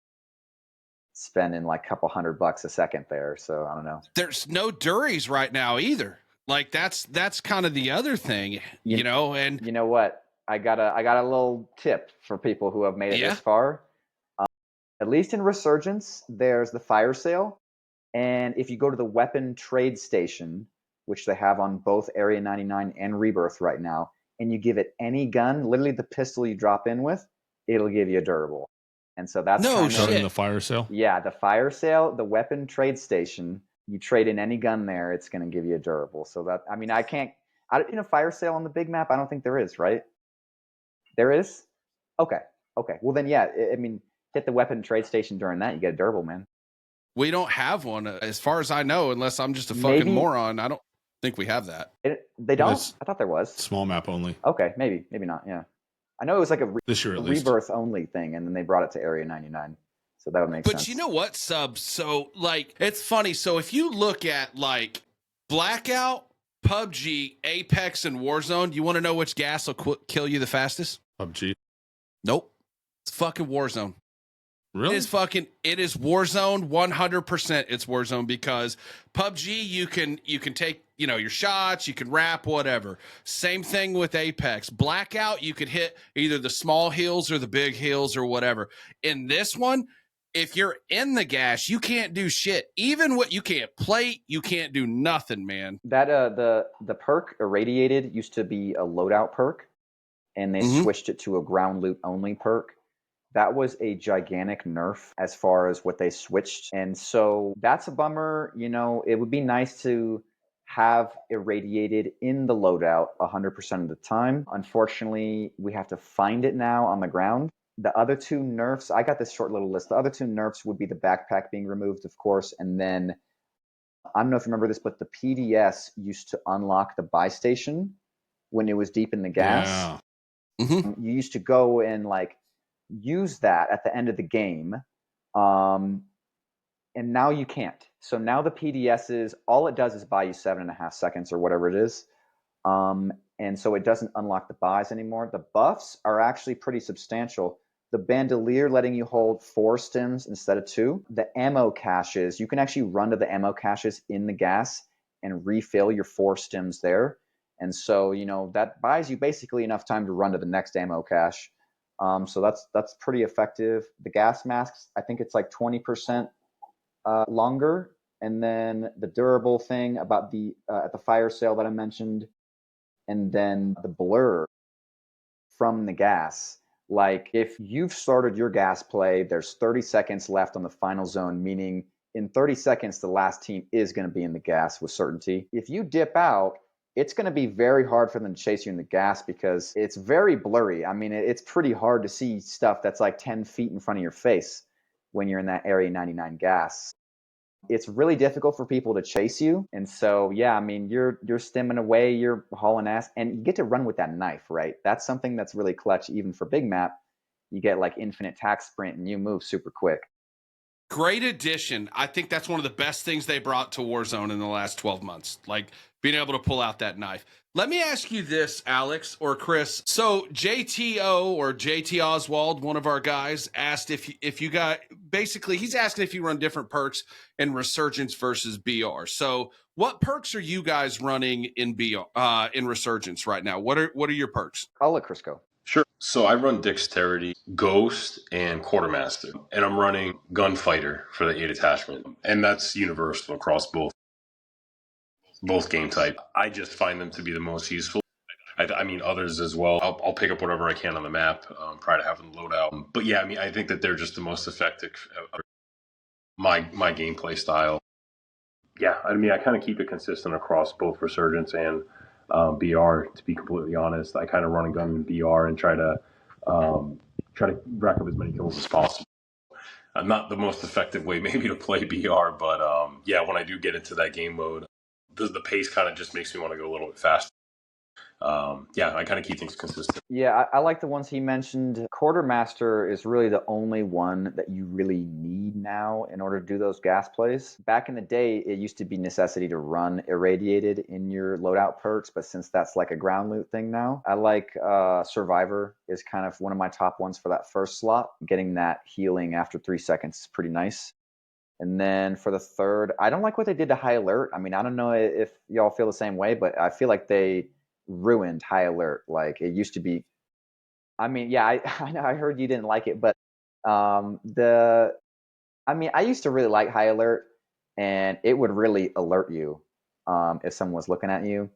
spending like a couple $100 a second there. So I don't know. There's no duries right now either. Like that's kind of the other thing, you know. And you know what? I got a little tip for people who have made it this far. At least in Resurgence, there's the fire sale, and if you go to the weapon trade station, which they have on both Area 99 and Rebirth right now, and you give it any gun, literally the pistol you drop in with, it'll give you a durable. And so that's Starting the fire sale. Yeah, the fire sale, the weapon trade station. You trade in any gun there, it's going to give you a durable. So that, I mean, in a fire sale on the big map, I don't think there is, right? There is? Okay. Well then, yeah, I mean, hit the weapon trade station during that, you get a durable, man. We don't have one, as far as I know, unless I'm just a fucking moron. I don't think we have that. They don't? I thought there was. Small map only. Okay, maybe not, yeah. I know it was like a this year at least. Rebirth only thing, and then they brought it to Area 99. So that would make sense. But you know what, Sub? So, like, it's funny. So if you look at, like, Blackout, PUBG, Apex, and Warzone, you want to know which gas will kill you the fastest? PUBG. Nope. It's fucking Warzone. Really? It is Warzone. 100% it's Warzone, because PUBG, you can take, you know, your shots, you can wrap, whatever. Same thing with Apex. Blackout, you could hit either the small hills or the big hills or whatever. In this one, if you're in the gas, you can't do shit. Even what you can't plate, you can't do nothing, man. That the perk Irradiated used to be a loadout perk, and they switched it to a ground loot only perk. That was a gigantic nerf as far as what they switched. And so that's a bummer. You know, it would be nice to have Irradiated in the loadout 100% of the time. Unfortunately, we have to find it now on the ground. The other two nerfs, I got this short little list. The other two nerfs would be the backpack being removed, of course, and then, I don't know if you remember this, but the PDS used to unlock the buy station when it was deep in the gas. Yeah. You used to go and like use that at the end of the game, and now you can't. So now the PDSs, all it does is buy you 7.5 seconds or whatever it is, and so it doesn't unlock the buys anymore. The buffs are actually pretty substantial. The bandolier letting you hold 4 stims instead of 2. The ammo caches, you can actually run to the ammo caches in the gas and refill your 4 stims there. And so, you know, that buys you basically enough time to run to the next ammo cache. So that's pretty effective. The gas masks, I think it's like 20% longer and then the durable thing about the at the fire sale that I mentioned, and then the blur from the gas. Like if you've started your gas play, there's 30 seconds left on the final zone, meaning in 30 seconds, the last team is going to be in the gas with certainty. If you dip out, it's going to be very hard for them to chase you in the gas because it's very blurry. I mean, it's pretty hard to see stuff that's like 10 feet in front of your face when you're in that Area 99 gas. It's really difficult for people to chase you. And so, yeah, I mean, you're stimming away, you're hauling ass, and you get to run with that knife, right? That's something that's really clutch even for big map. You get like infinite tack sprint and you move super quick. Great addition. I think that's one of the best things they brought to Warzone in the last 12 months, like being able to pull out that knife. Let me ask you this, Alex or Chris. So JTO or JT Oswald, one of our guys, asked if you got, basically he's asking if you run different perks in Resurgence versus BR. So what perks are you guys running in BR in Resurgence right now? What are your perks? I'll let Chris go. Sure. So I run Dexterity, Ghost, and Quartermaster. And I'm running Gunfighter for the 8 attachment. And that's universal across both game type. I just find them to be the most useful. I mean, others as well. I'll pick up whatever I can on the map prior to having the loadout. But yeah, I mean, I think that they're just the most effective my gameplay style. Yeah, I mean, I kind of keep it consistent across both Resurgence and BR. To be completely honest, I kind of run and gun in BR and try to rack up as many kills as possible. Not the most effective way maybe to play BR, but yeah, when I do get into that game mode, the pace kind of just makes me want to go a little bit faster. Yeah, I kind of keep things consistent. Yeah, I like the ones he mentioned. Quartermaster is really the only one that you really need now in order to do those gas plays. Back in the day, it used to be necessity to run irradiated in your loadout perks, but since that's like a ground loot thing now, I like Survivor is kind of one of my top ones for that first slot. Getting that healing after 3 seconds is pretty nice. And then for the third, I don't like what they did to High Alert. I mean, I don't know if y'all feel the same way, but I feel like they ruined High Alert. Like it used to be. I mean, yeah, I know I heard you didn't like it, but I mean, I used to really like High Alert, and it would really alert you if someone was looking at you.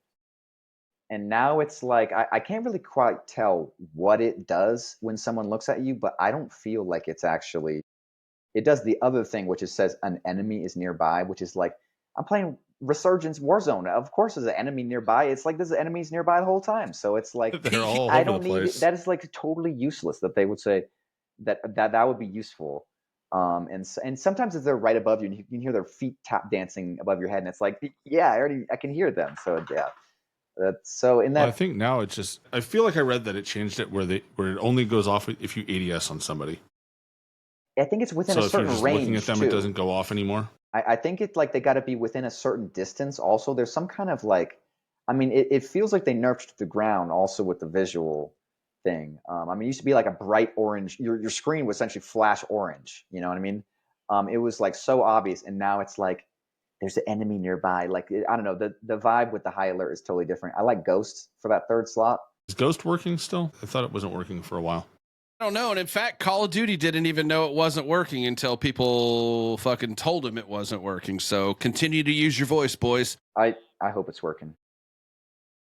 And now it's like I can't really quite tell what it does when someone looks at you, but I don't feel like it's actually. It does the other thing, which is says an enemy is nearby, which is like I'm playing Resurgence Warzone. Of course, there's an enemy nearby. It's like there's enemies nearby the whole time. So it's like They're all I over don't the need place. that is like totally useless that they would say that would be useful. And sometimes if they're right above you, and you can hear their feet tap dancing above your head, and it's like yeah, I can hear them. So yeah, that's so in Well, I that. think now it's just. I feel like I read that it changed it where it only goes off if you ADS on somebody. I think it's within So a if you're certain just range looking at them, too. it doesn't go off anymore. I think it's like they got to be within a certain distance. Also, there's some kind of like, I mean, it feels like they nerfed the ground also with the visual thing. I mean, it used to be like a bright orange. Your screen was essentially flash orange. You know what I mean? It was like so obvious, and now it's like there's an enemy nearby. Like I don't know, the vibe with the High Alert is totally different. I like Ghost for that third slot. Is Ghost working still? I thought it wasn't working for a while. I don't know. And in fact, Call of Duty didn't even know it wasn't working until people fucking told him it wasn't working. So continue to use your voice, boys. I hope it's working.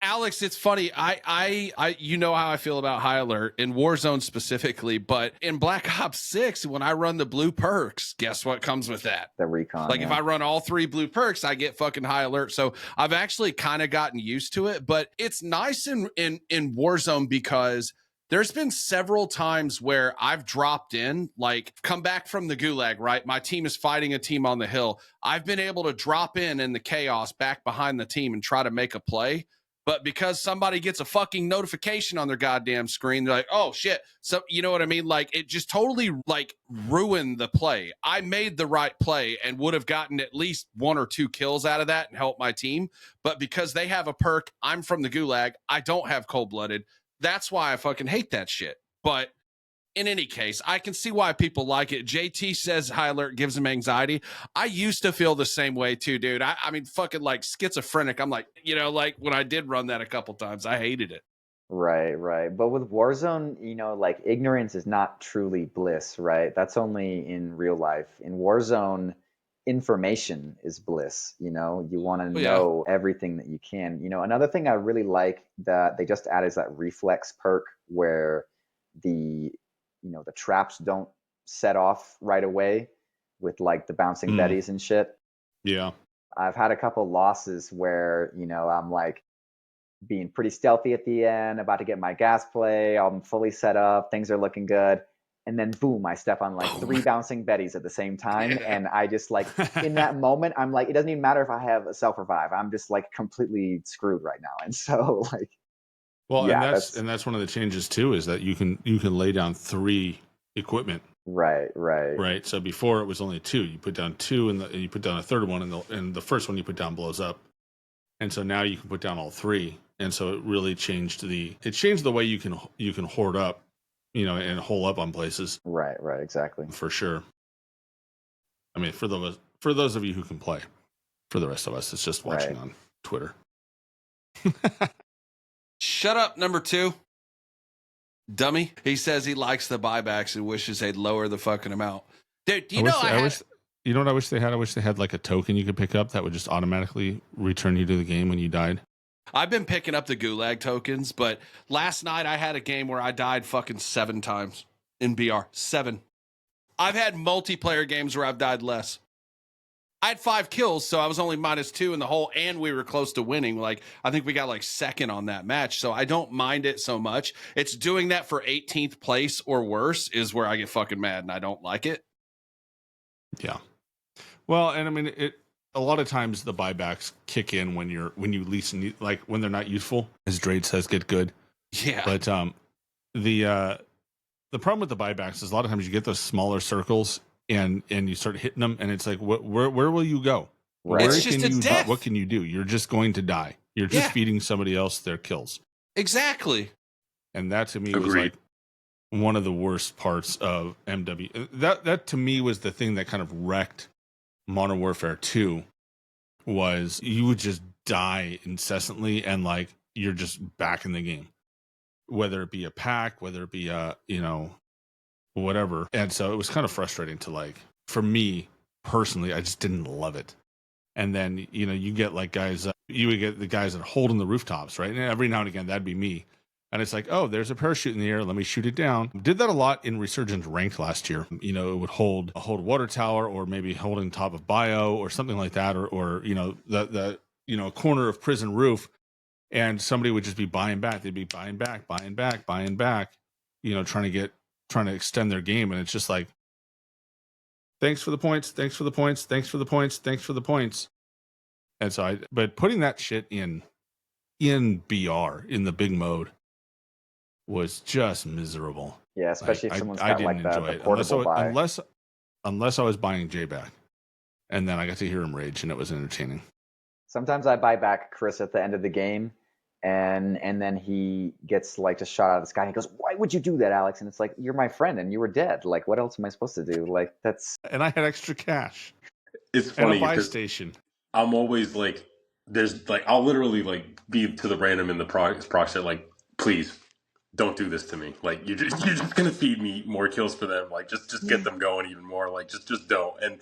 Alex, it's funny. I you know how I feel about High Alert in Warzone specifically, but in Black Ops 6, when I run the blue perks, guess what comes with that? The recon. Like if I run all 3 blue perks, I get fucking High Alert. So I've actually kind of gotten used to it, but it's nice in Warzone because there's been several times where I've dropped in, like come back from the gulag, right? My team is fighting a team on the hill. I've been able to drop in the chaos back behind the team and try to make a play. But because somebody gets a fucking notification on their goddamn screen, they're like, oh shit. So you know what I mean? Like it just totally like ruined the play. I made the right play and would have gotten at least 1 or 2 kills out of that and helped my team. But because they have a perk, I'm from the gulag, I don't have cold-blooded. That's why I fucking hate that shit. But in any case, I can see why people like it. JT says High Alert gives him anxiety. I used to feel the same way too, dude. I mean, fucking like schizophrenic. I'm like, you know, like when I did run that a couple times, I hated it. Right. But with Warzone, you know, like ignorance is not truly bliss, right? That's only in real life. In Warzone, information is bliss. You know, you want to Oh, yeah. know everything that you can. You know, another thing I really like that they just added is that reflex perk where the the traps don't set off right away with like the bouncing betties and shit. Yeah. I've had a couple losses where, I'm like being pretty stealthy at the end, about to get my gas play, I'm fully set up, things are looking good. And then boom, I step on like three bouncing betties at the same time. Yeah. And I just like, in that moment, I'm like, it doesn't even matter if I have a self revive. I'm just like completely screwed right now. And so like, Well, yeah, and that's one of the changes too, is that you can lay down 3 equipment. right. Right. So before it was only 2. You put down 2 and you put down a third one, and the first one you put down blows up. And so now you can put down all 3. And so it really changed the way you can hoard up, and hole up on places. Right, exactly. For sure. I mean, for those of you who can play. For the rest of us, it's just watching on Twitter. Shut up, number 2. Dummy. He says he likes the buybacks and wishes they'd lower the fucking amount. Dude, You know what I wish they had? I wish they had like a token you could pick up that would just automatically return you to the game when you died. I've been picking up the gulag tokens, but last night I had a game where I died fucking 7 times in BR. 7. I've had multiplayer games where I've died less. I had 5 kills, so I was only -2 in the whole, and we were close to winning. Like, I think we got like second on that match, so I don't mind it so much. It's doing that for 18th place or worse is where I get fucking mad, and I don't like it. Yeah. Well, and I mean, a lot of times the buybacks kick in when you least need, like when they're not useful, as Drade says, get good. Yeah. But the problem with the buybacks is a lot of times you get those smaller circles and you start hitting them, and it's like, where will you go? Right. It's just a death. What can you do? You're just going to die. You're just feeding somebody else their kills. Exactly. And that to me was like one of the worst parts of MW. That to me was the thing that kind of wrecked Modern Warfare 2, was you would just die incessantly, and like you're just back in the game, whether it be a pack, whether it be whatever. And so it was kind of frustrating to, like, for me personally, I just didn't love it. And then you get like guys, you would get the guys that are holding the rooftops, right? And every now and again that'd be me. And it's like, oh, there's a parachute in the air. Let me shoot it down. Did that a lot in Resurgence Ranked last year. It would hold water tower, or maybe holding top of bio or something like that, or the corner of prison roof, and somebody would just be buying back. They'd be buying back, trying to extend their game. And it's just like, thanks for the points. And so but putting that shit in BR, in the big mode, was just miserable. Yeah, especially if someone's I got didn't like enjoy the it portable buy. unless I was buying J back, and then I got to hear him rage, and it was entertaining. Sometimes I buy back Chris at the end of the game, and then he gets like just shot out of the sky. He goes, "Why would you do that, Alex?" And it's like, you're my friend, and you were dead. Like, what else am I supposed to do? Like, that's. And I had extra cash. It's funny and a buy because station. I'm always like, there's like, I'll literally like be to the random in the proxy, like, please don't do this to me. Like, you're just gonna feed me more kills for them. Like, just get them going even more. Like, just don't. And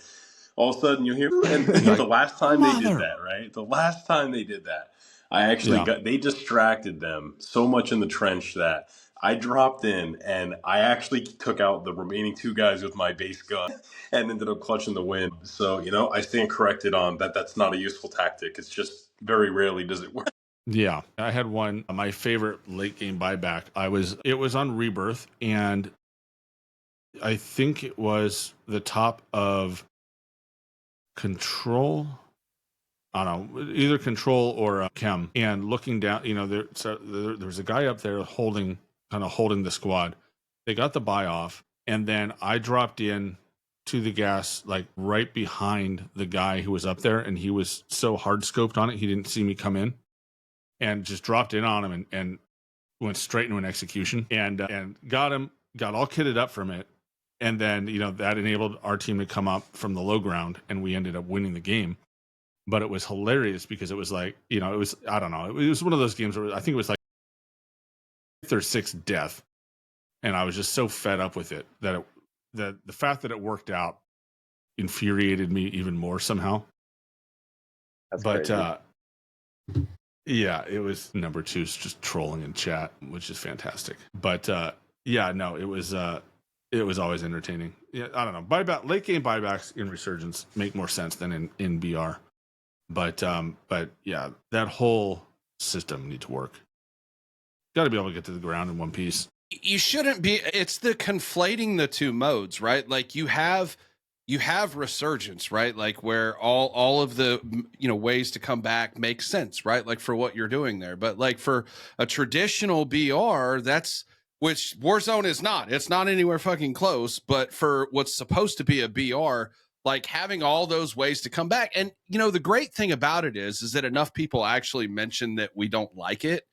all of a sudden you hear, and Like, the last time they did that, right? The last time they did that, I actually they distracted them so much in the trench that I dropped in and I actually took out the remaining 2 guys with my base gun and ended up clutching the win. So, I stand corrected on that. That's not a useful tactic. It's just very rarely does it work. Yeah, I had one, my favorite late game buyback. It was on Rebirth, and I think it was the top of Control. I don't know, either Control or Chem. And looking down, there was a guy up there holding the squad. They got the buy off, and then I dropped in to the gas, like right behind the guy who was up there, and he was so hard scoped on it, he didn't see me come in, and just dropped in on him and went straight into an execution, and got him, got all kitted up from it. And then, that enabled our team to come up from the low ground, and we ended up winning the game. But it was hilarious because it was like, it was, I don't know, it was one of those games where I think it was like 5th or 6th death. And I was just so fed up with it that the fact that it worked out infuriated me even more somehow. That's But crazy. yeah, it was number 2's just trolling in chat, which is fantastic. But yeah, no, it was always entertaining. Yeah, I don't know. Late game buybacks in Resurgence make more sense than in BR. But yeah, that whole system needs to work. Got to be able to get to the ground in one piece. You shouldn't be. It's the conflating the two modes, right? Like you have resurgence, right? Like where all of the ways to come back make sense, right? Like for what you're doing there. But like for a traditional BR, that's which Warzone is not. It's not anywhere fucking close. But for what's supposed to be a BR, like having all those ways to come back, and the great thing about it is that enough people actually mention that we don't like it,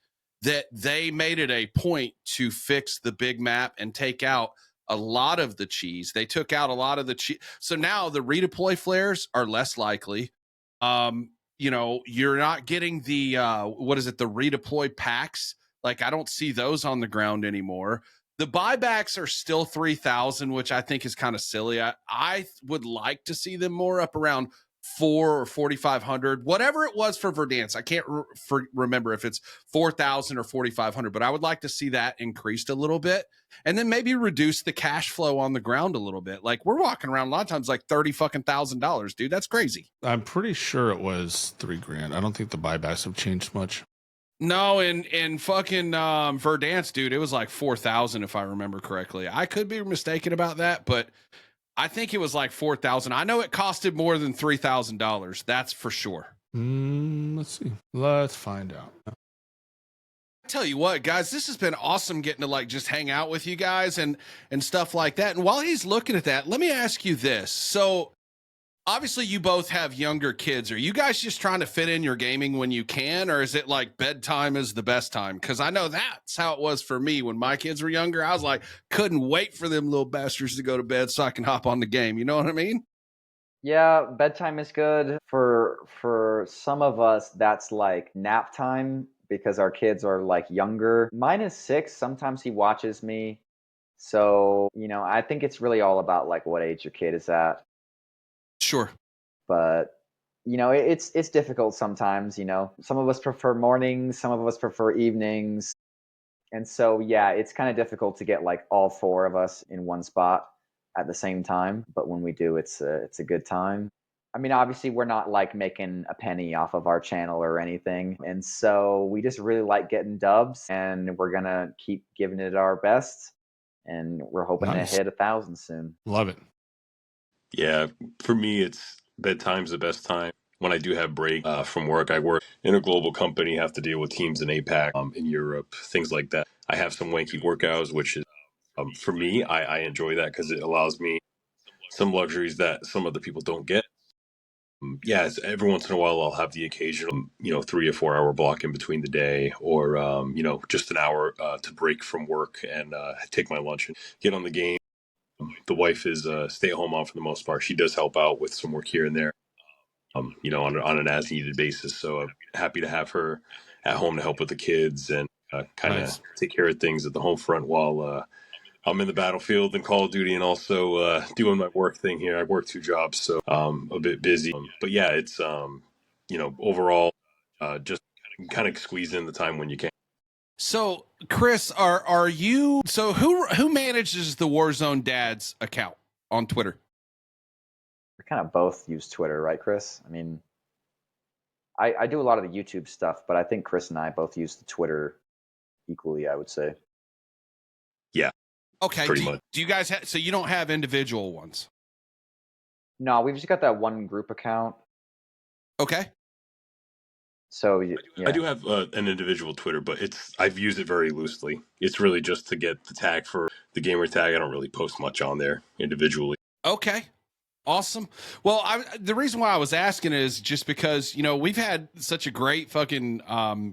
that they made it a point to fix the big map and take out a lot of the cheese. They took out a lot of the cheese. So now the redeploy flares are less likely. You're not getting the, the redeploy packs. Like I don't see those on the ground anymore. The buybacks are still 3,000, which I think is kind of silly. I would like to see them more up around 4 or 4,500, whatever it was for Verdansk. I can't remember if it's 4,000 or 4,500, but I would like to see that increased a little bit, and then maybe reduce the cash flow on the ground a little bit. Like we're walking around a lot of times like $30,000, dude. That's crazy. I'm pretty sure it was $3,000. I don't think the buybacks have changed much. No, in fucking Verdansk, dude, it was like 4,000 if I remember correctly. I could be mistaken about that, but I think it was like 4,000. I know it costed more than $3,000. That's for sure. Let's see. Let's find out. I tell you what, guys, this has been awesome getting to like just hang out with you guys and stuff like that. And while he's looking at that, let me ask you this. So obviously you both have younger kids. Are you guys just trying to fit in your gaming when you can, or is it like bedtime is the best time? Because I know that's how it was for me when my kids were younger. I was like, couldn't wait for them little bastards to go to bed so I can hop on the game. You know what I mean? Yeah, bedtime is good. For some of us, that's like nap time because our kids are like younger. Mine is 6. Sometimes he watches me. So, I think it's really all about like what age your kid is at. Sure. But it's difficult sometimes. Some of us prefer mornings, some of us prefer evenings, and so yeah, it's kind of difficult to get like all 4 of us in one spot at the same time. But when we do, it's a good time. I mean, obviously we're not like making a penny off of our channel or anything, and so we just really like getting dubs, and we're gonna keep giving it our best, and we're hoping to hit 1,000 soon. Love it. Yeah, for me, it's bedtime's the best time. When I do have break from work, I work in a global company, have to deal with teams in APAC, in Europe, things like that. I have some wanky workouts, which is, for me, I enjoy that because it allows me some luxuries that some other people don't get. Every once in a while, I'll have the occasional, 3 or 4 hour block in between the day, or, just an hour to break from work and take my lunch and get on the game. The wife is a stay-at-home mom for the most part. She does help out with some work here and there, on an as-needed basis. So I'm happy to have her at home to help with the kids and kind of take care of things at the home front while I'm in the battlefield and Call of Duty, and also doing my work thing here. I work 2 jobs, so a bit busy. But yeah, it's overall just kind of squeeze in the time when you can. So, Chris, are you? So, who manages the Warzone Dads account on Twitter? We kind of both use Twitter, right, Chris? I mean, I do a lot of the YouTube stuff, but I think Chris and I both use the Twitter equally, I would say. Yeah. Okay. Pretty much. Do you guys have? So you don't have individual ones? No, we've just got that one group account. Okay. So yeah. I do have an individual Twitter, but I've used it very loosely. It's really just to get the tag for the gamer tag. I don't really post much on there individually. Okay. Awesome. Well, the reason why I was asking is just because, we've had such a great fucking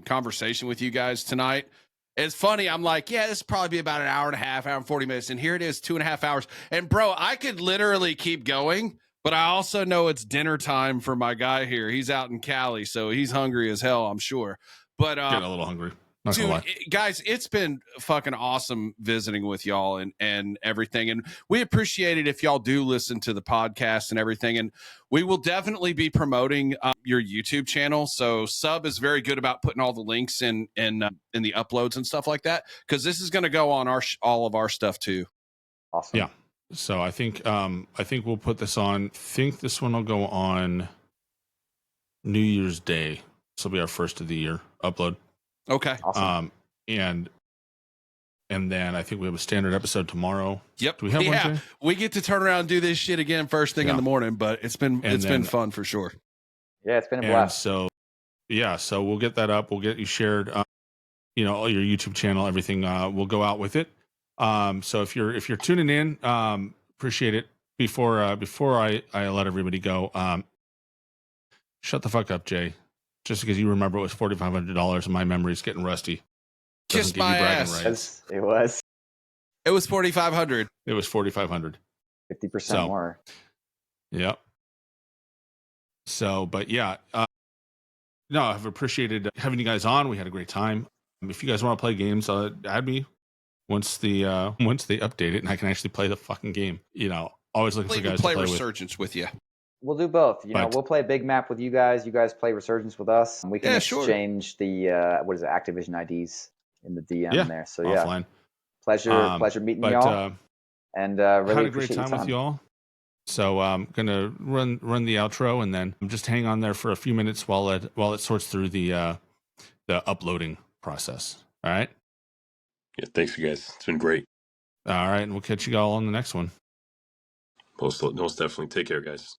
conversation with you guys tonight. It's funny. I'm like, yeah, this will probably be about an hour and a half, hour and 40 minutes. And here it is, 2.5 hours. And bro, I could literally keep going, but I also know it's dinner time for my guy here. He's out in Cali, so he's hungry as hell, I'm sure. But getting a little hungry. Not gonna lie. Guys, it's been fucking awesome visiting with y'all and everything. And we appreciate it if y'all do listen to the podcast and everything. And we will definitely be promoting your YouTube channel. So Sub is very good about putting all the links in the uploads and stuff like that, because this is going to go on all of our stuff too. Awesome. Yeah. So I think we'll put this on. I think this one will go on New Year's Day. This will be our first of the year upload. Okay. Awesome. And then I think we have a standard episode tomorrow. Yep. Do we have one, Jay? We get to turn around and do this shit again first thing in the morning, but it's been fun for sure. Yeah, it's been a blast. So we'll get that up. We'll get you shared. All your YouTube channel, everything. We'll go out with it. So if you're tuning in, appreciate it. Before I let everybody go, shut the fuck up, Jay. Just because you remember it was $4,500 and my memory's getting rusty. Kiss my ass. Rights. It was. It was $4,500. It was $4,500. 50% more. Yep. So, but yeah, no, I've appreciated having you guys on. We had a great time. If you guys want to play games, add me once they update it and I can actually play the fucking game. Always looking for guys to play Resurgence with you. We'll do both. We'll play a big map with you guys. You guys play Resurgence with us. And we can exchange the Activision IDs in the DM there. So offline. Pleasure meeting y'all. And really had a great time with y'all. So I'm gonna run the outro and then just hang on there for a few minutes while it sorts through the uploading process. All right. Yeah. Thanks, you guys. It's been great. All right, and we'll catch you all on the next one. Most definitely. Take care, guys.